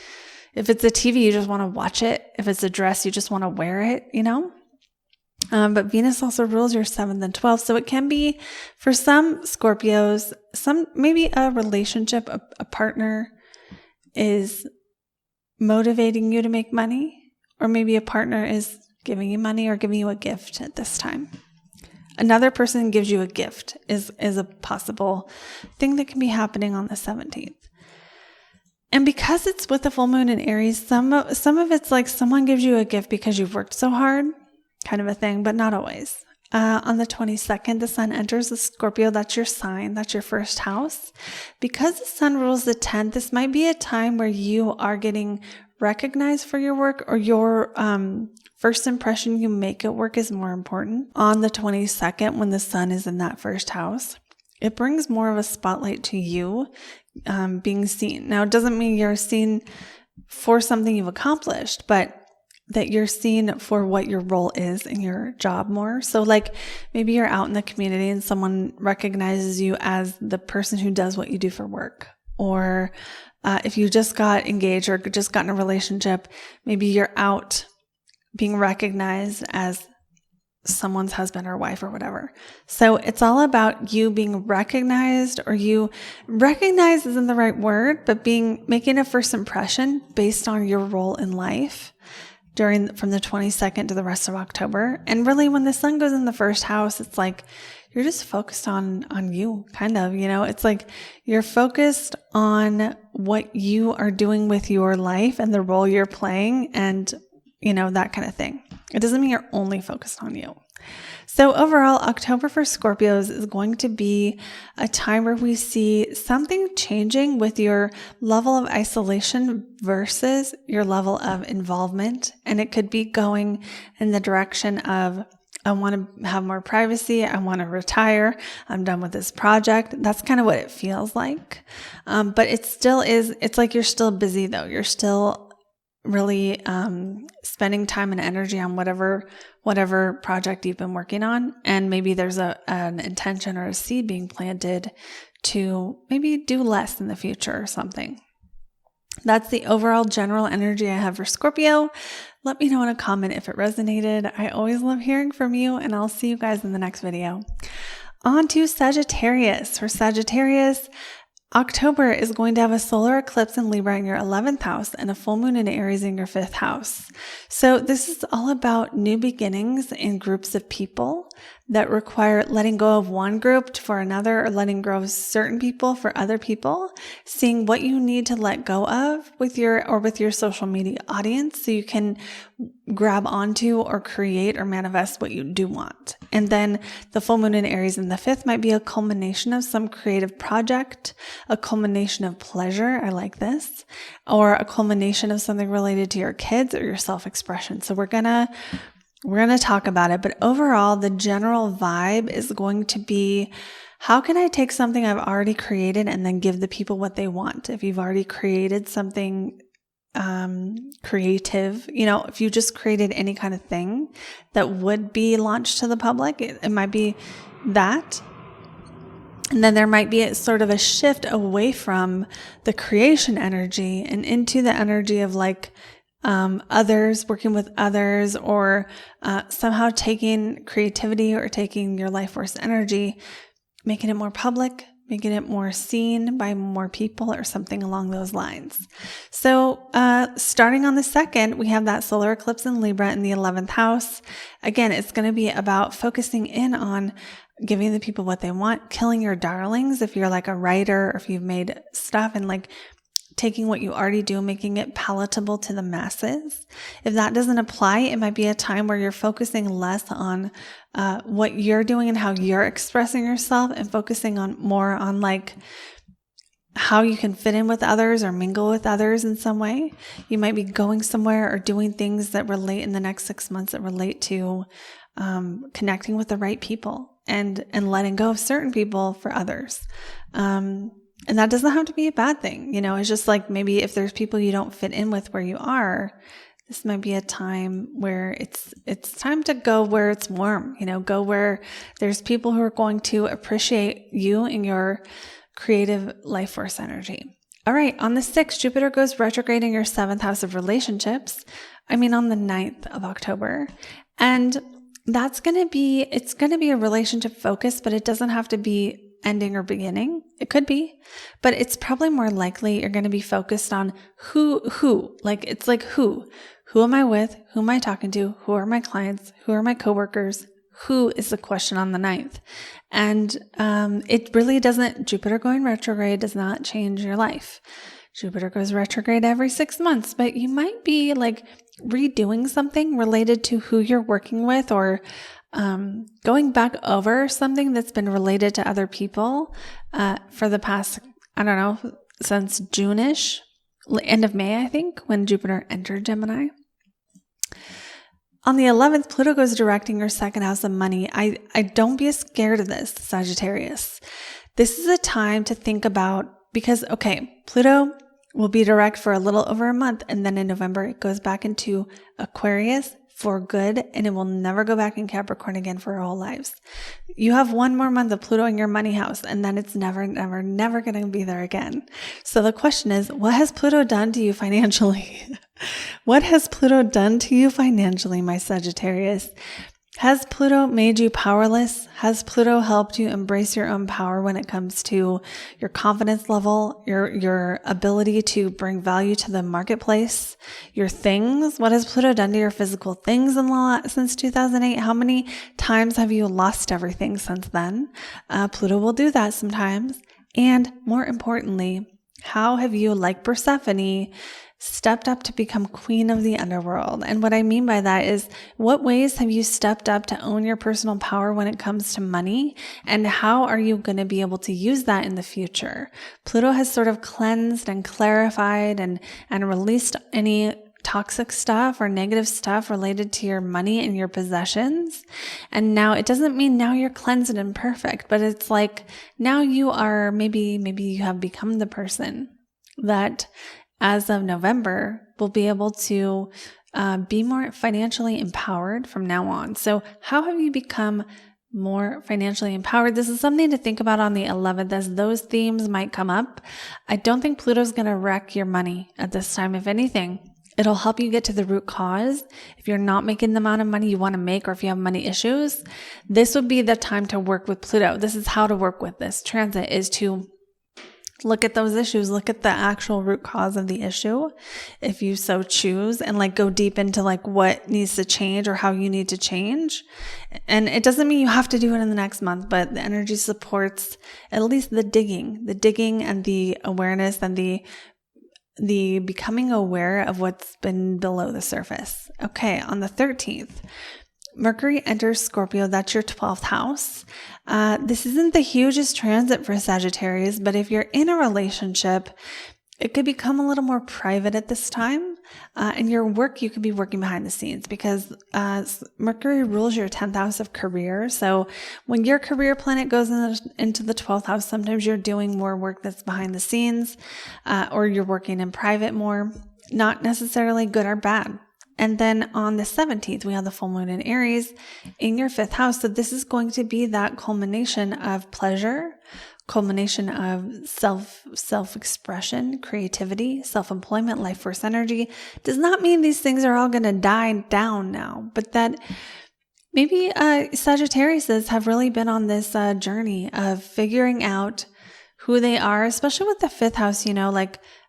if it's a TV, you just want to watch it. If it's a dress, you just want to wear it, But Venus also rules your 7th and 12th. So it can be for some Scorpios, maybe a relationship, a partner is motivating you to make money, or maybe a partner is giving you money or giving you a gift at this time. Another person gives you a gift is a possible thing that can be happening on the 17th. And because it's with the full moon in Aries, some of it's like someone gives you a gift because you've worked so hard, kind of a thing, but not always. On the 22nd, the sun enters the Scorpio. That's your sign. That's your first house. Because the sun rules the 10th, this might be a time where you are getting recognized for your work, or your first impression you make at work is more important. On the 22nd, when the sun is in that first house, it brings more of a spotlight to you being seen. Now, it doesn't mean you're seen for something you've accomplished, but that you're seen for what your role is in your job more. So like maybe you're out in the community and someone recognizes you as the person who does what you do for work. Or if you just got engaged or just got in a relationship, maybe you're out being recognized as someone's husband or wife or whatever. So it's all about you being recognized, or recognized isn't the right word, but making a first impression based on your role in life from the 22nd to the rest of October. And really when the sun goes in the first house, it's like you're just focused on you, kind of, it's like you're focused on what you are doing with your life and the role you're playing and, that kind of thing. It doesn't mean you're only focused on you. So overall, October for Scorpios is going to be a time where we see something changing with your level of isolation versus your level of involvement. And it could be going in the direction of, I want to have more privacy. I want to retire. I'm done with this project. That's kind of what it feels like. But it still is, it's like you're still busy though. You're still really spending time and energy on whatever project you've been working on. And maybe there's an intention or a seed being planted to maybe do less in the future or something. That's the overall general energy I have for Scorpio. Let me know in a comment if it resonated. I always love hearing from you, and I'll see you guys in the next video. On to Sagittarius. For Sagittarius, October is going to have a solar eclipse in Libra in your 11th house and a full moon in Aries in your 5th house. So this is all about new beginnings in groups of people that require letting go of one group for another, or letting go of certain people for other people, seeing what you need to let go of with your social media audience so you can grab onto or create or manifest what you do want. And then the full moon in Aries in the 5th might be a culmination of some creative project, a culmination of pleasure, I like this, or a culmination of something related to your kids or your self-expression. So we're going to talk about it, but overall, the general vibe is going to be, how can I take something I've already created and then give the people what they want? If you've already created something creative, if you just created any kind of thing that would be launched to the public, it might be that. And then there might be a sort of a shift away from the creation energy and into the energy of like, others, working with others, or somehow taking creativity or taking your life force energy, making it more public, making it more seen by more people, or something along those lines. So starting on the 2nd, we have that solar eclipse in Libra in the 11th house. Again, it's going to be about focusing in on giving the people what they want, killing your darlings if you're like a writer, or if you've made stuff, and like taking what you already do, making it palatable to the masses. If that doesn't apply, it might be a time where you're focusing less on what you're doing and how you're expressing yourself, and focusing more on like how you can fit in with others or mingle with others in some way. You might be going somewhere or doing things that relate in the next 6 months that relate to connecting with the right people and letting go of certain people for others. And that doesn't have to be a bad thing. It's just like maybe if there's people you don't fit in with where you are, This might be a time where it's time to go where it's warm, go where there's people who are going to appreciate you and your creative life force energy. All right, on the 6th, Jupiter goes retrograde in your 7th house of relationships. On the 9th of October. And it's going to be a relationship focus, but it doesn't have to be ending or beginning. It could be, but it's probably more likely you're going to be focused on who, it's like who am I with? Who am I talking to? Who are my clients? Who are my coworkers? Who is the question on the 9th? And it really doesn't, Jupiter going retrograde does not change your life. Jupiter goes retrograde every 6 months, but you might be like redoing something related to who you're working with, or going back over something that's been related to other people for the past, since June-ish, end of May, I think, when Jupiter entered Gemini. On the 11th, Pluto goes direct in your 2nd house of money. I don't be scared of this, Sagittarius. This is a time to think about, because, Pluto will be direct for a little over a month, and then in November, it goes back into Aquarius for good, and it will never go back in Capricorn again for our whole lives. You have one more month of Pluto in your money house, and then it's never going to be there again. So the question is, what has Pluto done to you financially? What has Pluto done to you financially, my Sagittarius? Has Pluto made you powerless? Has Pluto helped you embrace your own power when it comes to your confidence level, your ability to bring value to the marketplace, your things? What has Pluto done to your physical things since 2008? How many times have you lost everything since then? Pluto will do that sometimes. And more importantly, how have you, like Persephone, stepped up to become queen of the underworld? And what I mean by that is, what ways have you stepped up to own your personal power when it comes to money? And how are you going to be able to use that in the future? Pluto has sort of cleansed and clarified and released any toxic stuff or negative stuff related to your money and your possessions. And now it doesn't mean now you're cleansed and perfect, but it's like now you are, maybe you have become the person that as of November will be able to be more financially empowered from now on. So how have you become more financially empowered? This is something to think about on the 11th, as those themes might come up. I don't think Pluto's going to wreck your money at this time. If anything, it'll help you get to the root cause. If you're not making the amount of money you want to make, or if you have money issues, this would be the time to work with Pluto. This is how to work with this transit, is to look at those issues, look at the actual root cause of the issue, if you so choose, and go deep into what needs to change or how you need to change. And it doesn't mean you have to do it in the next month, but the energy supports at least the digging and the awareness and the becoming aware of what's been below the surface. Okay, on the 13th, Mercury enters Scorpio. That's your 12th house. This isn't the hugest transit for Sagittarius, but if you're in a relationship, it could become a little more private at this time. And your work, you could be working behind the scenes, because Mercury rules your 10th house of career. So when your career planet goes into the 12th house, sometimes you're doing more work that's behind the scenes, or you're working in private more, not necessarily good or bad. And then on the 17th, we have the full moon in Aries in your 5th house. So this is going to be that culmination of pleasure, culmination of self-expression, creativity, self-employment, life force energy. Does not mean these things are all going to die down now, but that maybe Sagittariuses have really been on this journey of figuring out who they are, especially with the 5th house,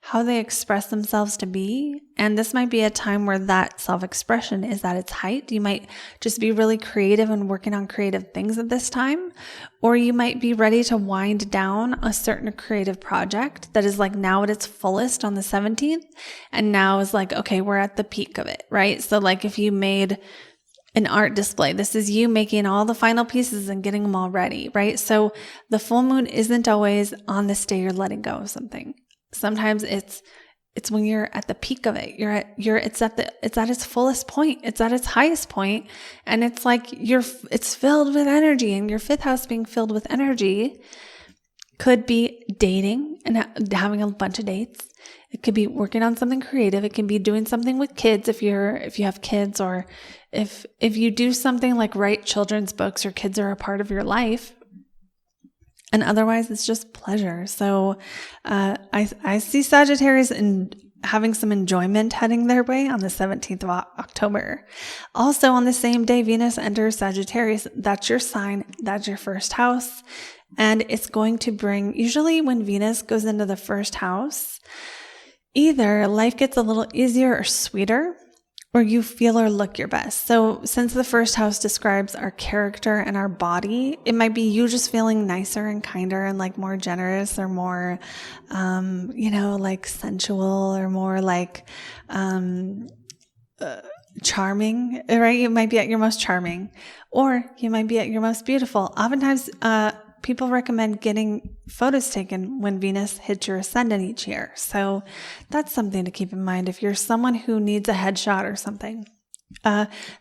how they express themselves to be. And this might be a time where that self-expression is at its height. You might just be really creative and working on creative things at this time. Or you might be ready to wind down a certain creative project that is now at its fullest on the 17th. And now is okay, we're at the peak of it, right? So if you made an art display, this is you making all the final pieces and getting them all ready, right? So the full moon isn't always on this day you're letting go of something. Sometimes it's when you're at the peak of it. It's at its fullest point. It's at its highest point, and it's it's filled with energy. And your 5th house being filled with energy could be dating and having a bunch of dates. It could be working on something creative. It can be doing something with kids if you have kids, or if you do something like write children's books, or kids are a part of your life. And otherwise, it's just pleasure. So I see Sagittarius and having some enjoyment heading their way on the 17th of October. Also on the same day, Venus enters Sagittarius. That's your sign. That's your first house. And it's going to bring, usually when Venus goes into the first house, either life gets a little easier or sweeter, or you feel or look your best. So since the first house describes our character and our body, it might be you just feeling nicer and kinder and like more generous, or more, like sensual, or more like charming, right? You might be at your most charming, or you might be at your most beautiful. Oftentimes, people recommend getting photos taken when Venus hits your ascendant each year. So that's something to keep in mind if you're someone who needs a headshot or something.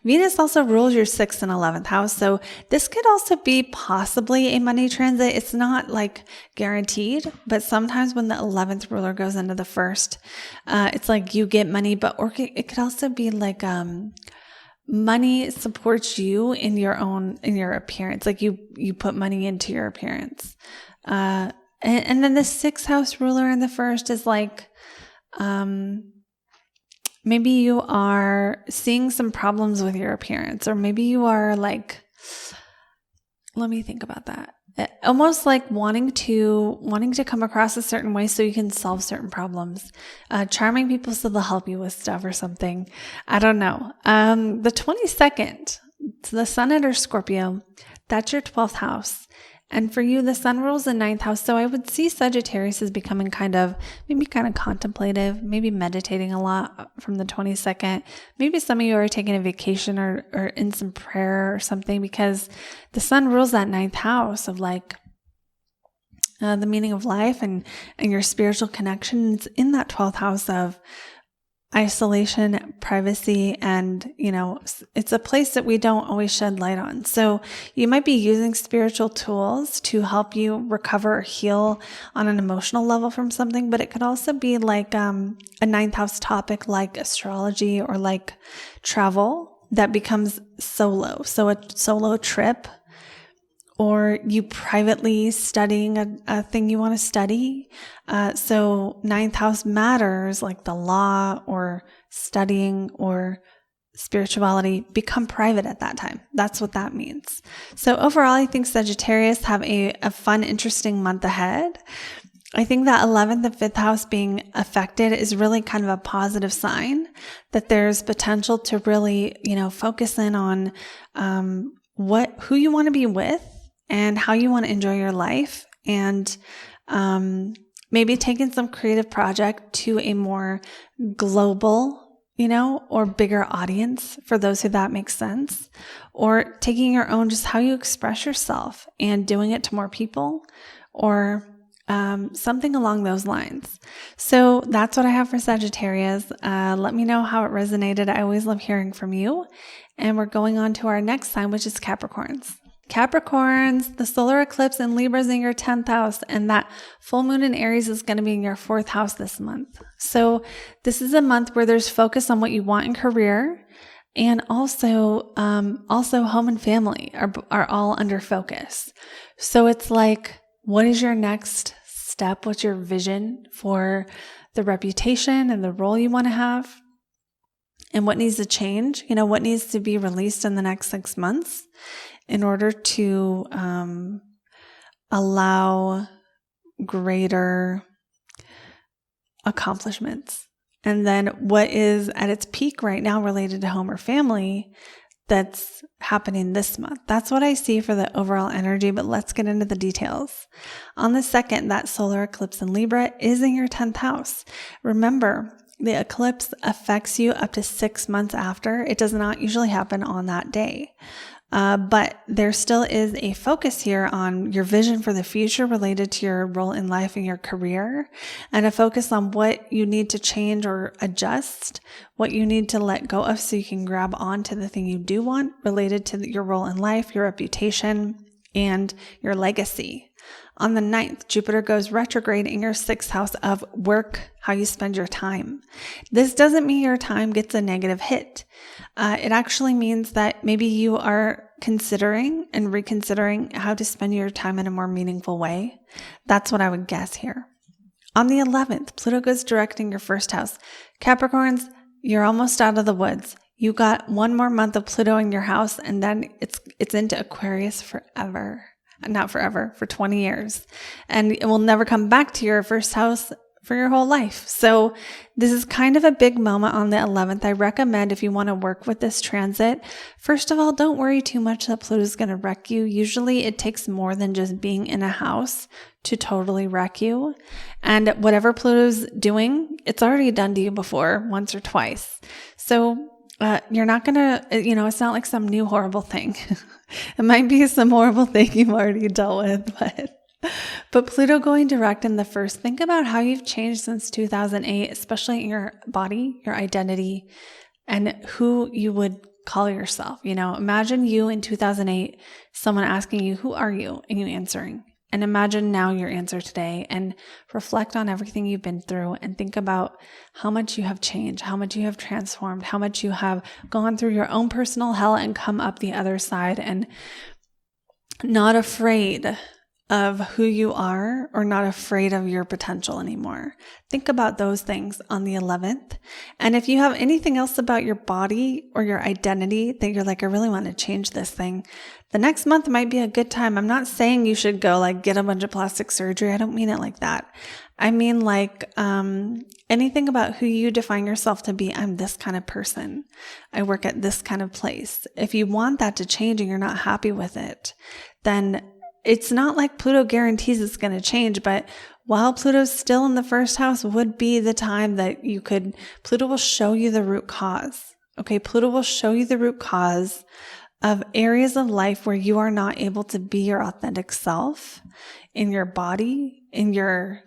Venus also rules your 6th and 11th house. So this could also be possibly a money transit. It's not like guaranteed, but sometimes when the 11th ruler goes into the 1st, it's like you get money, or it could also be like, money supports you in your appearance. Like you put money into your appearance. And then the 6th house ruler in the 1st is like, maybe you are seeing some problems with your appearance, or maybe you are like, let me think about that. Almost like wanting to come across a certain way so you can solve certain problems. Charming people so they'll help you with stuff or something. I don't know. The 22nd, so the sun enters Scorpio. That's your 12th house. And for you, the sun rules the 9th house. So I would see Sagittarius as becoming kind of contemplative, maybe meditating a lot from the 22nd. Maybe some of you are taking a vacation or in some prayer or something, because the sun rules that 9th house of like the meaning of life and your spiritual connections, in that 12th house of isolation, privacy, and, it's a place that we don't always shed light on. So you might be using spiritual tools to help you recover or heal on an emotional level from something, but it could also be like a 9th house topic like astrology, or like travel that becomes solo. So a solo trip, or you privately studying a thing you want to study. So 9th house matters, like the law or studying or spirituality, become private at that time. That's what that means. So overall, I think Sagittarius have a fun, interesting month ahead. I think that 11th and 5th house being affected is really kind of a positive sign that there's potential to really, focus in on who you want to be with, and how you want to enjoy your life, and maybe taking some creative project to a more global, or bigger audience for those who that makes sense, or taking your own, just how you express yourself and doing it to more people, or something along those lines. So that's what I have for Sagittarius. Let me know how it resonated. I always love hearing from you. And we're going on to our next sign, which is Capricorns. Capricorns, the solar eclipse in Libra is in your 10th house, and that full moon in Aries is going to be in your 4th house this month. So this is a month where there's focus on what you want in career, and also home and family are all under focus. So it's like, what is your next step? What's your vision for the reputation and the role you want to have? And what needs to change? What needs to be released in the next 6 months in order to allow greater accomplishments. And then what is at its peak right now related to home or family that's happening this month. That's what I see for the overall energy, but let's get into the details. On the 2nd, that solar eclipse in Libra is in your 10th house. Remember, the eclipse affects you up to 6 months after. It does not usually happen on that day. But there still is a focus here on your vision for the future related to your role in life and your career, and a focus on what you need to change or adjust, what you need to let go of so you can grab on to the thing you do want related to your role in life, your reputation, and your legacy. On the 9th, Jupiter goes retrograde in your 6th house of work, how you spend your time. This doesn't mean your time gets a negative hit. It actually means that maybe you are considering and reconsidering how to spend your time in a more meaningful way. That's what I would guess here. On the 11th, Pluto goes direct in your 1st house. Capricorns, you're almost out of the woods. You got one more month of Pluto in your house, and then it's into Aquarius forever. Not forever, for 20 years. And it will never come back to your 1st house for your whole life. So this is kind of a big moment on the 11th. I recommend if you want to work with this transit, first of all, don't worry too much that Pluto is going to wreck you. Usually it takes more than just being in a house to totally wreck you. And whatever Pluto's doing, it's already done to you before, once or twice. So you're not going to, it's not like some new horrible thing. It might be some horrible thing you've already dealt with, but Pluto going direct in the 1st, think about how you've changed since 2008, especially in your body, your identity, and who you would call yourself. Imagine you in 2008, someone asking you, who are you? And you answering. And imagine now your answer today and reflect on everything you've been through and think about how much you have changed, how much you have transformed, how much you have gone through your own personal hell and come up the other side and not afraid of who you are or not afraid of your potential anymore. Think about those things on the 11th. And if you have anything else about your body or your identity that you're like, I really want to change this thing, the next month might be a good time. I'm not saying you should go get a bunch of plastic surgery. I don't mean it like that. I mean anything about who you define yourself to be. I'm this kind of person. I work at this kind of place. If you want that to change and you're not happy with it, then it's not like Pluto guarantees it's going to change, but while Pluto's still in the 1st house would be the time that Pluto will show you the root cause. Okay. Pluto will show you the root cause of areas of life where you are not able to be your authentic self in your body, in your,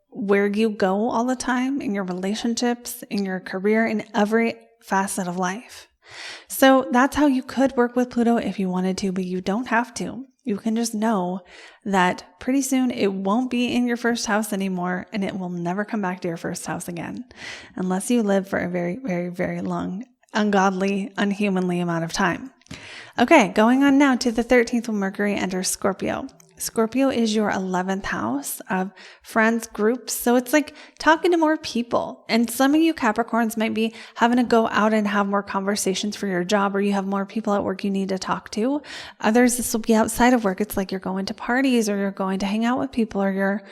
where you go all the time, in your relationships, in your career, in every facet of life. So that's how you could work with Pluto if you wanted to, but you don't have to. You can just know that pretty soon it won't be in your 1st house anymore and it will never come back to your 1st house again unless you live for a very, very, very long, ungodly, unhumanly amount of time. Okay, going on now to the 13th when Mercury enters Scorpio. Scorpio is your 11th house of friends, groups. So it's like talking to more people. And some of you Capricorns might be having to go out and have more conversations for your job, or you have more people at work you need to talk to. Others, this will be outside of work. It's like you're going to parties or you're going to hang out with people or you're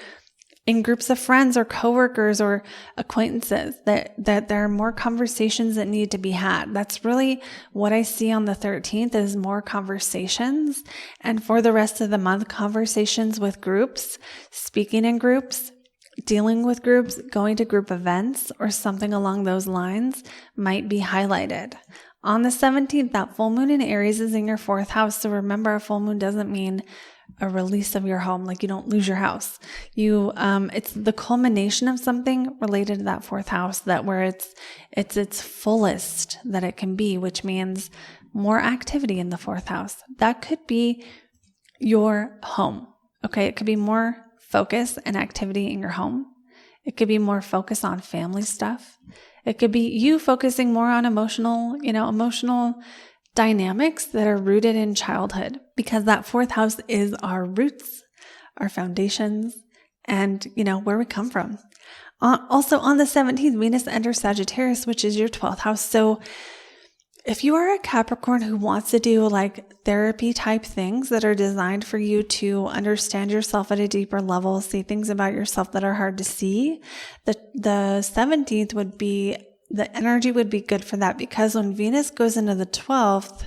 in groups of friends or coworkers or acquaintances that there are more conversations that need to be had. That's really what I see on the 13th is more conversations. And for the rest of the month, conversations with groups, speaking in groups, dealing with groups, going to group events or something along those lines might be highlighted. On the 17th, that full moon in Aries is in your 4th house. So remember, a full moon doesn't mean a release of your home, like you don't lose your house. It's the culmination of something related to that 4th house, that where it's its fullest that it can be, which means more activity in the 4th house. That could be your home. Okay. It could be more focus and activity in your home. It could be more focus on family stuff. It could be you focusing more on emotional dynamics that are rooted in childhood, because that 4th house is our roots, our foundations, and, where we come from. Also on the 17th, Venus enters Sagittarius, which is your 12th house. So if you are a Capricorn who wants to do therapy type things that are designed for you to understand yourself at a deeper level, see things about yourself that are hard to see, the 17th would be the energy would be good for that, because when Venus goes into the 12th,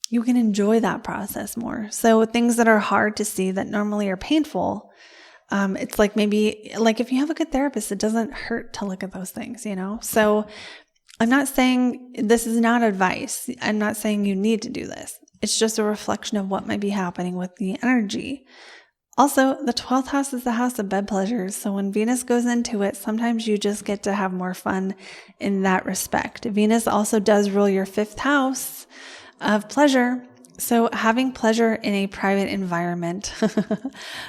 you can enjoy that process more. So things that are hard to see that normally are painful, it's maybe if you have a good therapist, it doesn't hurt to look at those things, So I'm not saying this is not advice. I'm not saying you need to do this. It's just a reflection of what might be happening with the energy. Also, the 12th house is the house of bed pleasures. So when Venus goes into it, sometimes you just get to have more fun in that respect. Venus also does rule your 5th house of pleasure, So having pleasure in a private environment,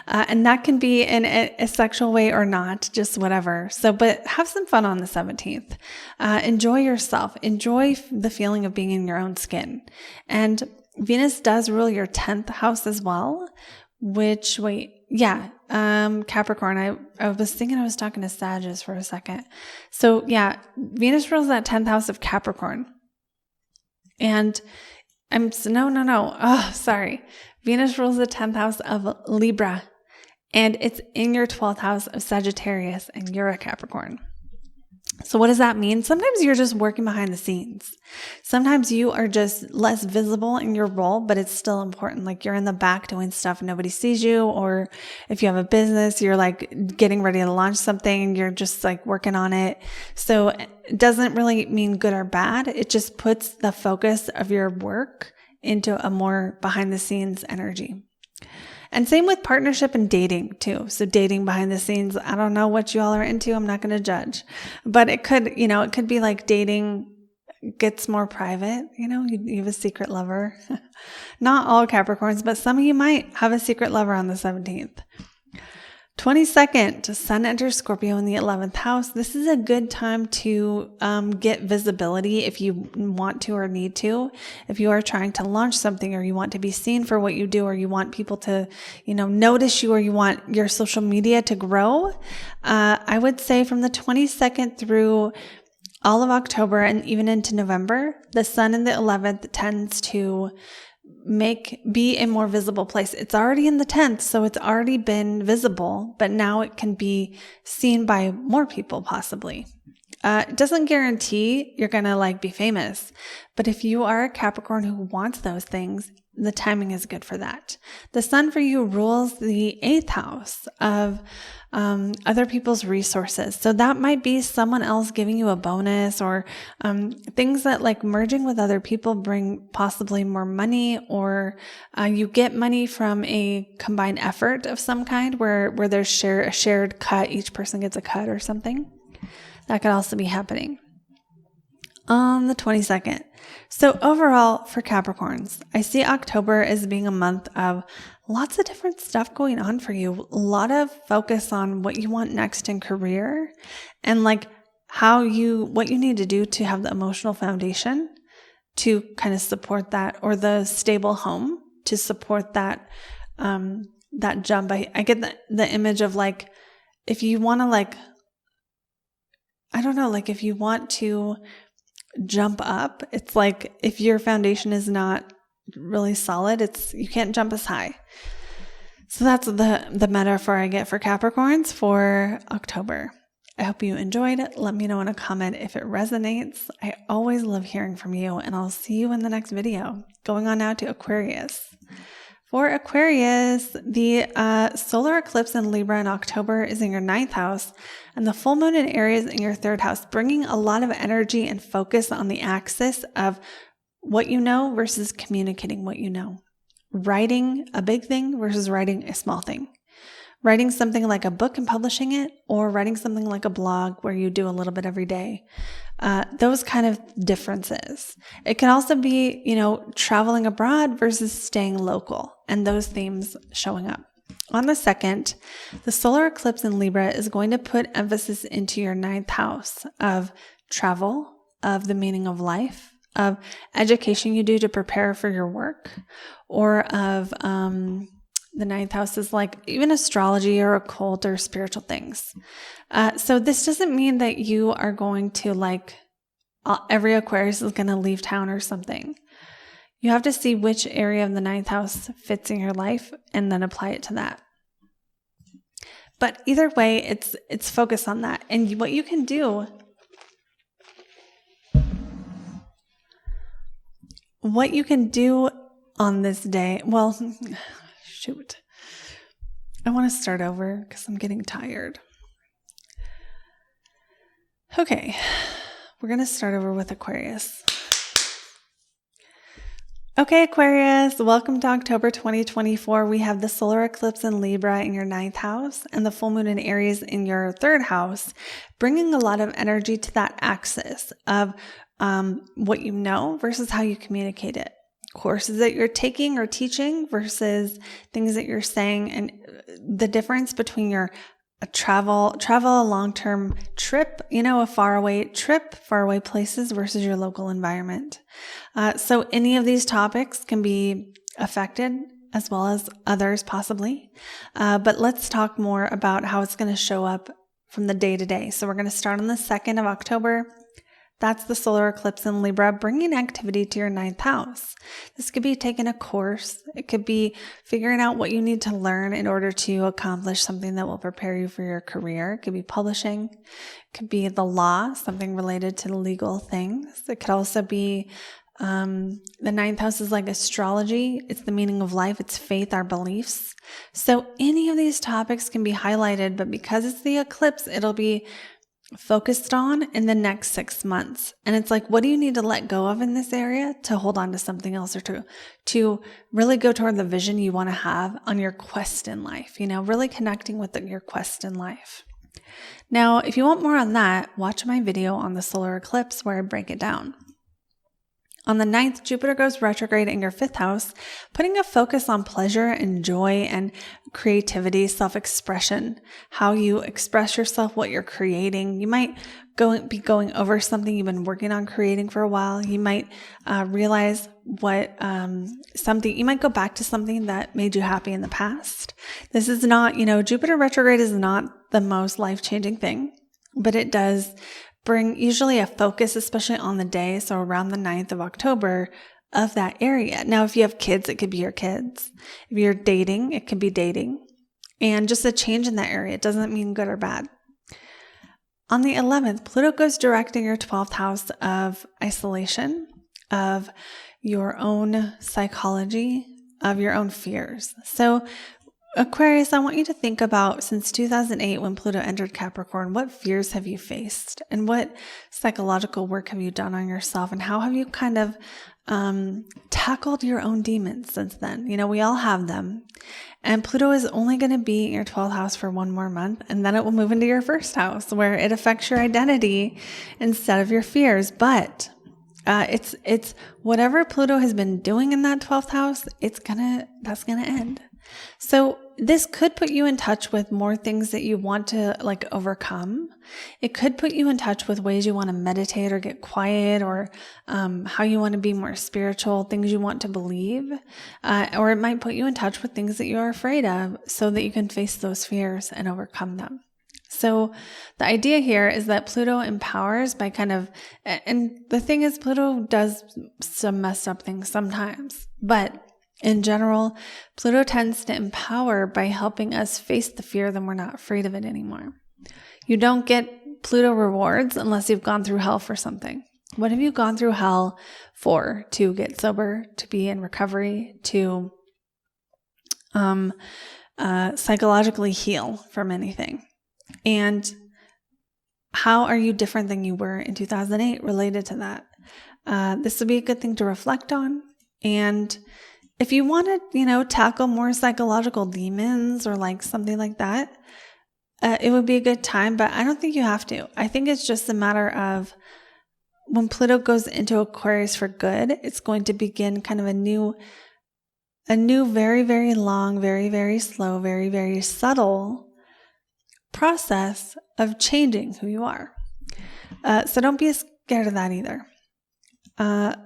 and that can be in a sexual way or not, just whatever. So, but have some fun on the 17th. Enjoy yourself. Enjoy the feeling of being in your own skin. And Venus does rule your 10th house as well, Capricorn. I was thinking I was talking to Sagittarius for a second. So yeah, Venus rules that 10th house of Capricorn. And Venus rules the 10th house of Libra, and it's in your 12th house of Sagittarius, and you're a Capricorn. So what does that mean? Sometimes you're just working behind the scenes. Sometimes you are just less visible in your role, but it's still important. Like you're in the back doing stuff and nobody sees you. Or if you have a business, you're like getting ready to launch something. You're just like working on it. So it doesn't really mean good or bad. It just puts the focus of your work into a more behind the scenes energy. And same with partnership and dating too. So dating behind the scenes, I don't know what you all are into. I'm not going to judge, but it could be like dating gets more private. You have a secret lover. Not all Capricorns, but some of you might have a secret lover on the 17th. 22nd, Sun enters Scorpio in the 11th house. This is a good time to get visibility if you want to or need to. If you are trying to launch something, or you want to be seen for what you do, or you want people to, notice you, or you want your social media to grow, I would say from the 22nd through all of October and even into November, the Sun in the 11th tends to be a more visible place. It's already in the 10th, so it's already been visible, but now it can be seen by more people possibly. It doesn't guarantee you're going to be famous, but if you are a Capricorn who wants those things, the timing is good for that. The Sun for you rules the 8th house of other people's resources. So that might be someone else giving you a bonus, or things that merging with other people bring possibly more money, or you get money from a combined effort of some kind where there's a shared cut. Each person gets a cut or something. That could also be happening on the 22nd. So overall for Capricorns, I see October as being a month of lots of different stuff going on for you. A lot of focus on what you want next in career, and what you need to do to have the emotional foundation to kind of support that, or the stable home to support that, that jump. I get the image of if you want to if you want to jump up, it's if your foundation is not really solid, you can't jump as high. So that's the metaphor I get for Capricorns for October. I hope you enjoyed it. Let me know in a comment if it resonates. I always love hearing from you, and I'll see you in the next video. Going on now to Aquarius. For Aquarius, the solar eclipse in Libra in October is in your 9th house, and the full moon in Aries in your 3rd house, bringing a lot of energy and focus on the axis of what you know versus communicating what you know. Writing a big thing versus writing a small thing. Writing something like a book and publishing it, or writing something like a blog where you do a little bit every day. Those kind of differences. It can also be, traveling abroad versus staying local, and those themes showing up. On the 2nd, the solar eclipse in Libra is going to put emphasis into your 9th house of travel, of the meaning of life, of education you do to prepare for your work, or of the 9th house is even astrology or occult or spiritual things. So this doesn't mean that you are going to every Aquarius is going to leave town or something. You have to see which area of the 9th house fits in your life and then apply it to that. But either way, it's focused on that. And what you can do on this day, shoot. I want to start over because I'm getting tired. Okay, we're going to start over with Aquarius. Okay, Aquarius, welcome to October 2024. We have the solar eclipse in Libra in your 9th house and the full moon in Aries in your 3rd house, bringing a lot of energy to that axis of what you know versus how you communicate it. courses that you're taking or teaching versus things that you're saying, and the difference between your a long-term trip, a faraway trip, faraway places versus your local environment. So any of these topics can be affected as well as others possibly. But let's talk more about how it's going to show up from the day to day. So we're going to start on the 2nd of October. That's the solar eclipse in Libra, bringing activity to your 9th house. This could be taking a course. It could be figuring out what you need to learn in order to accomplish something that will prepare you for your career. It could be publishing. It could be the law, something related to legal things. It could also be the 9th house is like astrology. It's the meaning of life. It's faith, our beliefs. So any of these topics can be highlighted, but because it's the eclipse, it'll be focused on in the next 6 months. And it's like, what do you need to let go of in this area to hold on to something else, or to really go toward the vision you want to have on your quest in life, really connecting with your quest in life. Now, if you want more on that, watch my video on the solar eclipse where I break it down. On the 9th, Jupiter goes retrograde in your 5th house, putting a focus on pleasure and joy and creativity, self-expression, how you express yourself, what you're creating. You might be going over something you've been working on creating for a while. You might realize you might go back to something that made you happy in the past. This is not, Jupiter retrograde is not the most life-changing thing, but it does bring usually a focus, especially on the day, so around the 9th of October, of that area. Now, if you have kids, it could be your kids. If you're dating, it could be dating. And just a change in that area. It doesn't mean good or bad. On the 11th, Pluto goes direct in your 12th house of isolation, of your own psychology, of your own fears. So Aquarius, I want you to think about, since 2008 when Pluto entered Capricorn, what fears have you faced and what psychological work have you done on yourself, and how have you kind of tackled your own demons since then? We all have them, and Pluto is only going to be in your 12th house for 1 more month, and then it will move into your 1st house where it affects your identity instead of your fears. But it's whatever Pluto has been doing in that 12th house, that's gonna end. So this could put you in touch with more things that you want to overcome. It could put you in touch with ways you want to meditate or get quiet, or how you want to be more spiritual, things you want to believe. Or it might put you in touch with things that you're afraid of so that you can face those fears and overcome them. So the idea here is that Pluto empowers by and the thing is, Pluto does some messed up things sometimes, but in general, Pluto tends to empower by helping us face the fear, then we're not afraid of it anymore. You don't get Pluto rewards unless you've gone through hell for something. What have you gone through hell for? To get sober, to be in recovery, to psychologically heal from anything. And how are you different than you were in 2008 related to that? This would be a good thing to reflect on. And if you want to, tackle more psychological demons or something like that, it would be a good time, but I don't think you have to. I think it's just a matter of when Pluto goes into Aquarius for good, it's going to begin kind of a new very, very long, very, very slow, very, very subtle process of changing who you are. So don't be scared of that either.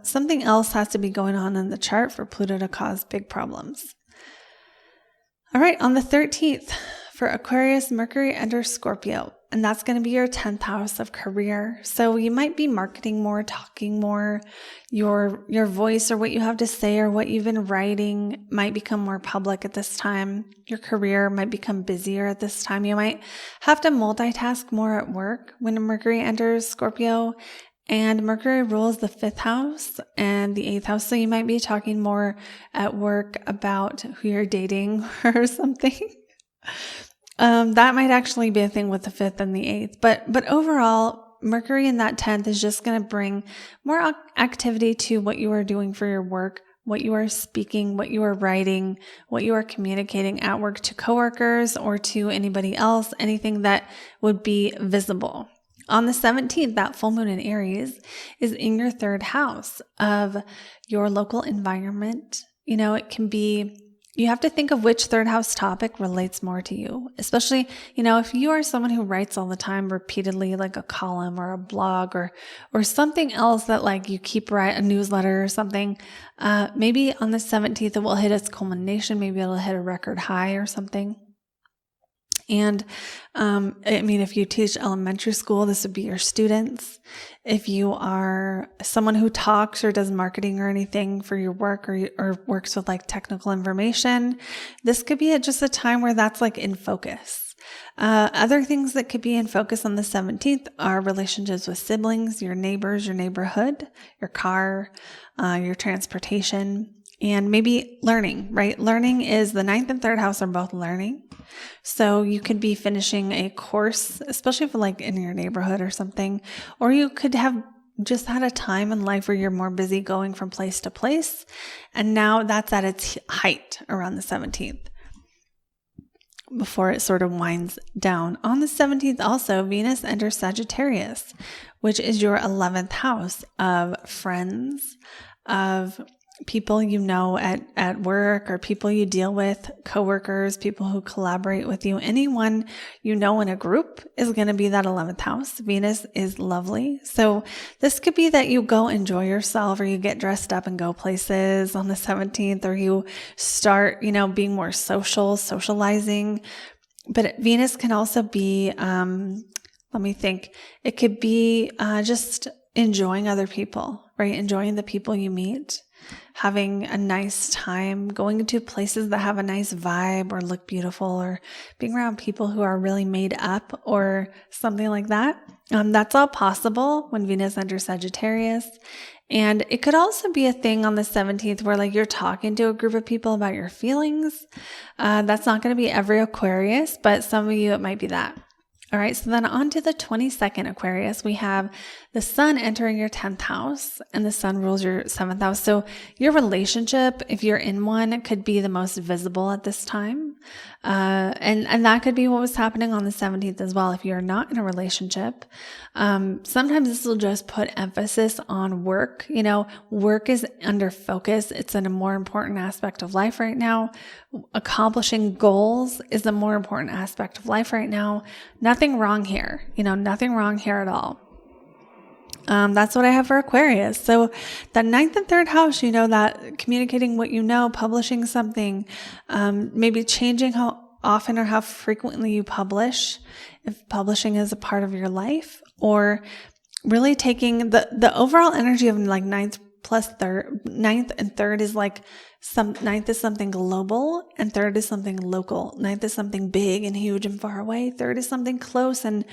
Something else has to be going on in the chart for Pluto to cause big problems. All right, on the 13th, for Aquarius, Mercury enters Scorpio, and that's going to be your 10th house of career. So you might be marketing more, talking more. Your voice or what you have to say or what you've been writing might become more public at this time. Your career might become busier at this time. You might have to multitask more at work when Mercury enters Scorpio. And Mercury rules the 5th house and the 8th house. So you might be talking more at work about who you're dating or something. That might actually be a thing with the 5th and the 8th. But overall, Mercury in that 10th is just going to bring more activity to what you are doing for your work, what you are speaking, what you are writing, what you are communicating at work to coworkers or to anybody else, anything that would be visible. On the 17th, that full moon in Aries is in your third house of your local environment. It can be, you have to think of which third house topic relates more to you, especially, if you are someone who writes all the time repeatedly, like a column or a blog or something else that like you keep a newsletter or something, maybe on the 17th, it will hit its culmination. Maybe it'll hit a record high or something. And, if you teach elementary school, this would be your students. If you are someone who talks or does marketing or anything for your work or works with like technical information, this could be just a time where that's like in focus. Other things that could be in focus on the 17th are relationships with siblings, your neighbors, your neighborhood, your car, your transportation, and maybe learning, right? Learning is the 9th and 3rd house are both learning. So you could be finishing a course, especially if like in your neighborhood or something, or you could have just had a time in life where you're more busy going from place to place. And now that's at its height around the 17th before it sort of winds down. On the 17th also, Venus enters Sagittarius, which is your 11th house of friends, of people you know at work or people you deal with, coworkers, people who collaborate with you, anyone you know in a group is going to be that 11th house. Venus is lovely. So this could be that you go enjoy yourself or you get dressed up and go places on the 17th, or you start, being more socializing. But Venus can also be, let me think, it could be just enjoying other people, right? Enjoying the people you meet, having a nice time, going to places that have a nice vibe or look beautiful, or being around people who are really made up or something like that. That's all possible when Venus enters Sagittarius. And it could also be a thing on the 17th where like you're talking to a group of people about your feelings. That's not going to be every Aquarius, but some of you, it might be that. All right, so then on to the 22nd Aquarius, we have the sun entering your 10th house, and the sun rules your 7th house. So your relationship, if you're in one, could be the most visible at this time. And that could be what was happening on the 17th as well. If you're not in a relationship, sometimes this will just put emphasis on work. Work is under focus. It's a more important aspect of life right now. Accomplishing goals is a more important aspect of life right now. Nothing wrong here, nothing wrong here at all. That's what I have for Aquarius. So the 9th and 3rd house, that communicating what publishing something, maybe changing how often or how frequently you publish, if publishing is a part of your life, or really taking the overall energy of like 9th plus 3rd. 9th and 3rd is like 9th is something global and 3rd is something local. 9th is something big and huge and far away. 3rd is something close and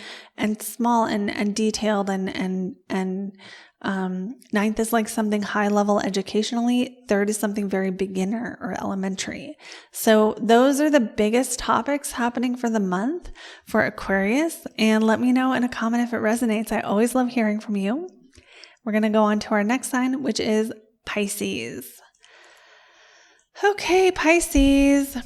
small and detailed and 9th is like something high level educationally. 3rd is something very beginner or elementary. So those are the biggest topics happening for the month for Aquarius. And let me know in a comment if it resonates. I always love hearing from you. We're going to go on to our next sign, which is Pisces. Okay, Pisces.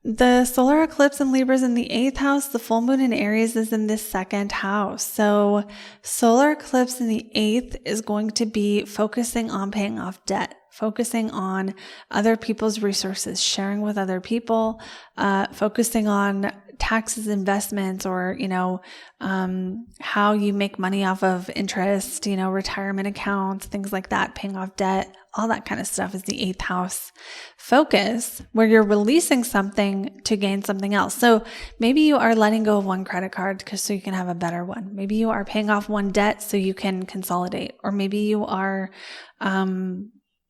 The solar eclipse in Libra is in the 8th house. The full moon in Aries is in the 2nd house. So solar eclipse in the 8th is going to be focusing on paying off debt, focusing on other people's resources, sharing with other people, focusing on taxes, investments, or, how you make money off of interest, retirement accounts, things like that, paying off debt, all that kind of stuff is the 8th house focus, where you're releasing something to gain something else. So maybe you are letting go of one credit card so you can have a better one. Maybe you are paying off one debt so you can consolidate, or maybe you are,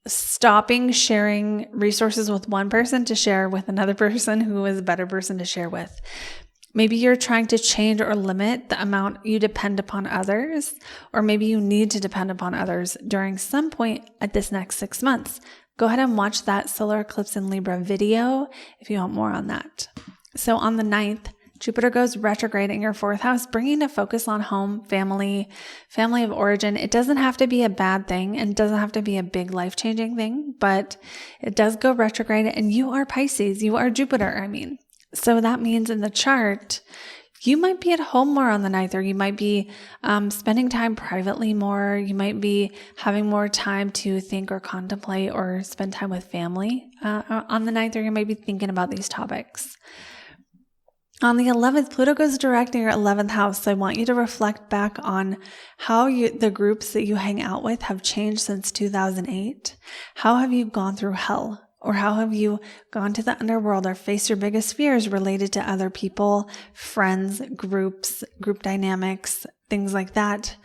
stopping sharing resources with one person to share with another person who is a better person to share with. Maybe you're trying to change or limit the amount you depend upon others, or maybe you need to depend upon others during some point at this next 6 months. Go ahead and watch that solar eclipse in Libra video if you want more on that. So on the 9th, Jupiter goes retrograde in your 4th house, bringing a focus on home, family of origin. It doesn't have to be a bad thing and it doesn't have to be a big life-changing thing, but it does go retrograde, and you are Pisces. You are Jupiter, So that means in the chart, you might be at home more on the 9th, or you might be spending time privately more. You might be having more time to think or contemplate or spend time with family on the 9th, or you might be thinking about these topics. On the 11th, Pluto goes direct in your 11th house. So I want you to reflect back on how the groups that you hang out with have changed since 2008. How have you gone through hell? Or how have you gone to the underworld or faced your biggest fears related to other people, friends, groups, group dynamics, things like that?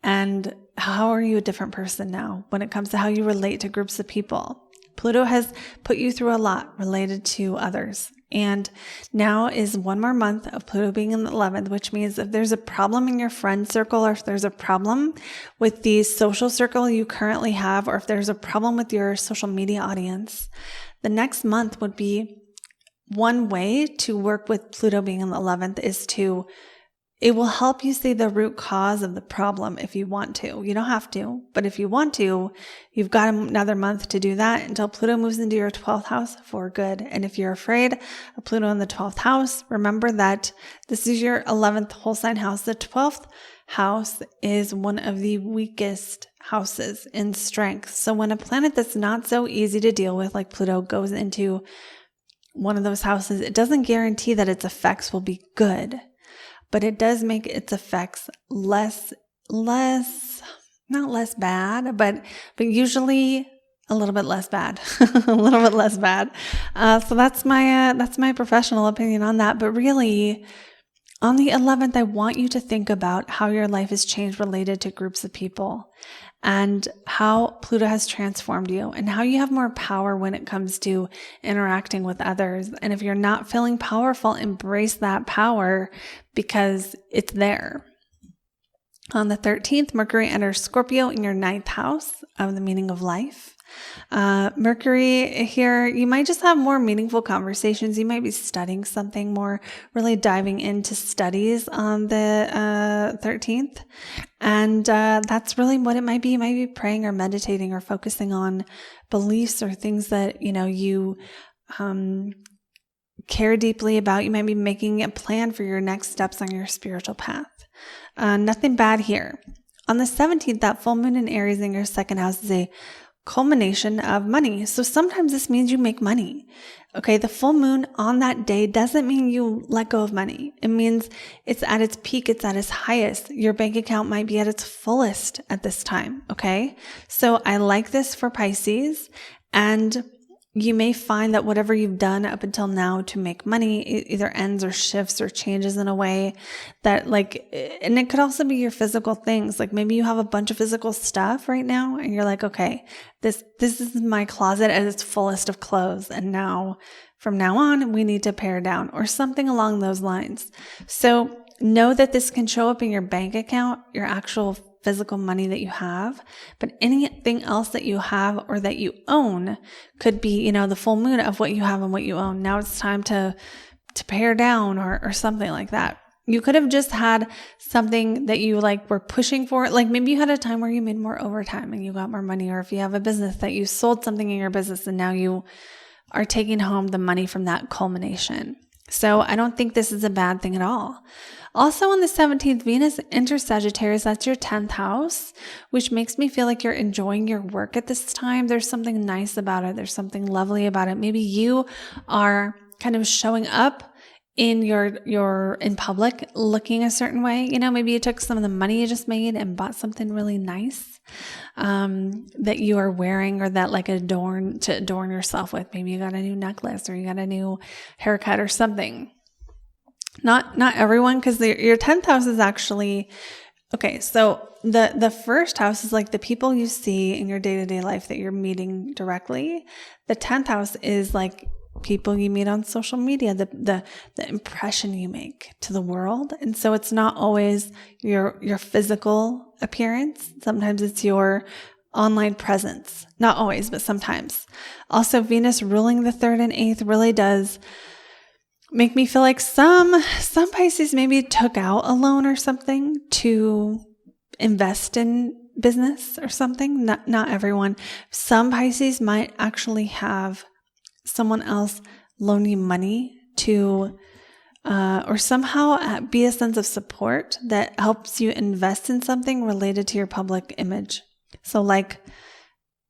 And how are you a different person now when it comes to how you relate to groups of people? Pluto has put you through a lot related to others. And now is one more month of Pluto being in the 11th, which means if there's a problem in your friend circle, or if there's a problem with the social circle you currently have, or if there's a problem with your social media audience, the next month would be one way to work with Pluto being in the 11th is it will help you see the root cause of the problem if you want to. You don't have to, but if you want to, you've got another month to do that until Pluto moves into your 12th house for good. And if you're afraid of Pluto in the 12th house, remember that this is your 11th whole sign house. The 12th house is one of the weakest houses in strength. So when a planet that's not so easy to deal with, like Pluto, goes into one of those houses, it doesn't guarantee that its effects will be good. But it does make its effects not less bad, but usually a little bit less bad, a little bit less bad. So that's my professional opinion on that. But really, on the 11th, I want you to think about how your life has changed related to groups of people, and how Pluto has transformed you, and how you have more power when it comes to interacting with others. And if you're not feeling powerful, embrace that power because it's there. On the 13th, Mercury enters Scorpio in your 9th house of the meaning of life. Mercury here, you might just have more meaningful conversations. You might be studying something more, really diving into studies on the 13th. And that's really what it might be. You might be praying or meditating or focusing on beliefs or things that, you care deeply about. You might be making a plan for your next steps on your spiritual path. Nothing bad here. On the 17th, that full moon in Aries in your 2nd house is a culmination of money. So sometimes this means you make money. Okay, the full moon on that day doesn't mean you let go of money. It means it's at its peak, it's at its highest. Your bank account might be at its fullest at this time. Okay, so I like this for Pisces, and you may find that whatever you've done up until now to make money either ends or shifts or changes in a way that and it could also be your physical things. Like maybe you have a bunch of physical stuff right now and you're like, okay, this is my closet at its fullest of clothes. And now from now on, we need to pare down or something along those lines. So know that this can show up in your bank account, your actual physical money that you have, but anything else that you have or that you own could be, the full moon of what you have and what you own. Now it's time to pare down or something like that. You could have just had something that you were pushing for. Like maybe you had a time where you made more overtime and you got more money, or if you have a business that you sold something in your business and now you are taking home the money from that culmination. So I don't think this is a bad thing at all. Also on the 17th, Venus enters Sagittarius. That's your 10th house, which makes me feel like you're enjoying your work at this time. There's something nice about it. There's something lovely about it. Maybe you are kind of showing up in in public looking a certain way. Maybe you took some of the money you just made and bought something really nice that you are wearing, or that to adorn yourself with. Maybe you got a new necklace, or you got a new haircut or something. Not everyone, because your 10th house is actually, okay, so the first house is like the people you see in your day-to-day life that you're meeting directly. The 10th house is like people you meet on social media, the impression you make to the world. And so it's not always your physical appearance. Sometimes it's your online presence. Not always, but sometimes. Also, Venus ruling the 3rd and 8th really does make me feel like some Pisces maybe took out a loan or something to invest in business or something. Not everyone. Some Pisces might actually have someone else loan you money to or somehow be a sense of support that helps you invest in something related to your public image. So like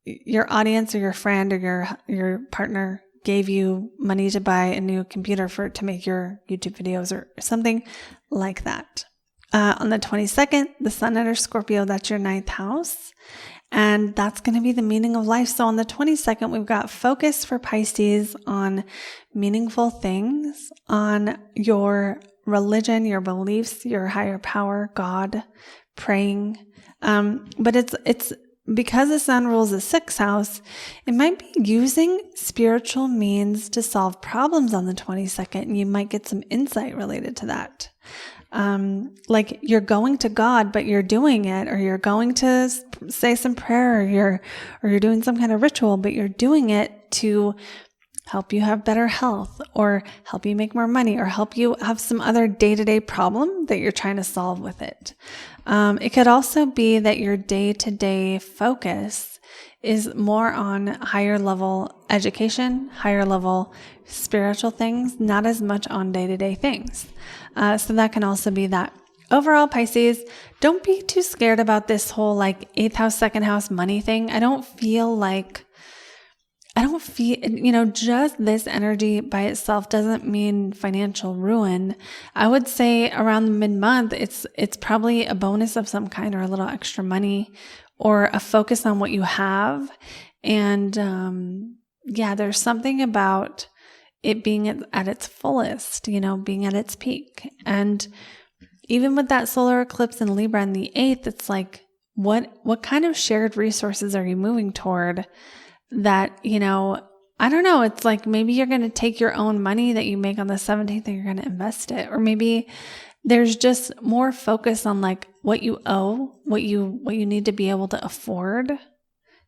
your audience or your friend or your partner gave you money to buy a new computer to make your YouTube videos or something like that. On the 22nd, the sun under Scorpio, that's your 9th house. And that's going to be the meaning of life. So on the 22nd, we've got focus for Pisces on meaningful things, on your religion, your beliefs, your higher power, God, praying. But it's because the sun rules the 6th house, it might be using spiritual means to solve problems on the 22nd. And you might get some insight related to that. Like you're going to God, but you're doing it, or you're going to say some prayer, or you're doing some kind of ritual, but you're doing it to help you have better health, or help you make more money, or help you have some other day-to-day problem that you're trying to solve with it. It could also be that your day-to-day focus is more on higher level education, higher level spiritual things, not as much on day-to-day things. So that can also be that. Overall, Pisces, don't be too scared about this whole like 8th house, 2nd house money thing. I don't feel, just this energy by itself doesn't mean financial ruin. I would say around the mid-month, it's probably a bonus of some kind, or a little extra money, or a focus on what you have. And there's something about it being at its fullest, being at its peak. And even with that solar eclipse in Libra in the 8th, it's like, what kind of shared resources are you moving toward that, I don't know. It's like maybe you're going to take your own money that you make on the 17th and you're going to invest it. Or maybe there's just more focus on like what you owe, what you need to be able to afford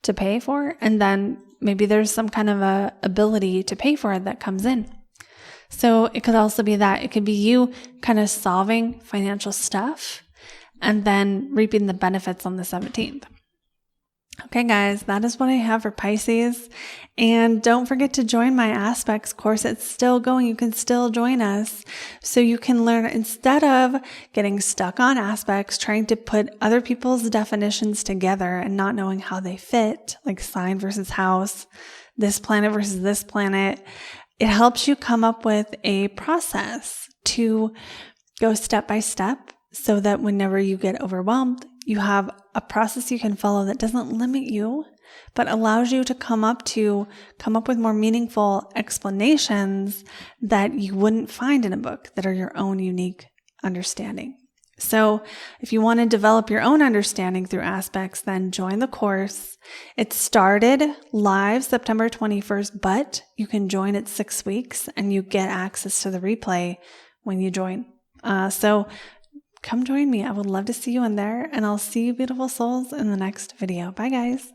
to pay for. And then maybe there's some kind of a ability to pay for it that comes in. So it could also be that it could be you kind of solving financial stuff and then reaping the benefits on the 17th. Okay, guys, that is what I have for Pisces. And don't forget to join my aspects course. It's still going. You can still join us so you can learn, instead of getting stuck on aspects, trying to put other people's definitions together and not knowing how they fit, like sign versus house, this planet versus this planet. It helps you come up with a process to go step by step so that whenever you get overwhelmed, you have a process you can follow that doesn't limit you, but allows you to come up with more meaningful explanations that you wouldn't find in a book, that are your own unique understanding. So if you want to develop your own understanding through aspects, then join the course. It started live September 21st, but you can join it 6 weeks and you get access to the replay when you join. So come join me. I would love to see you in there, and I'll see you beautiful souls in the next video. Bye, guys.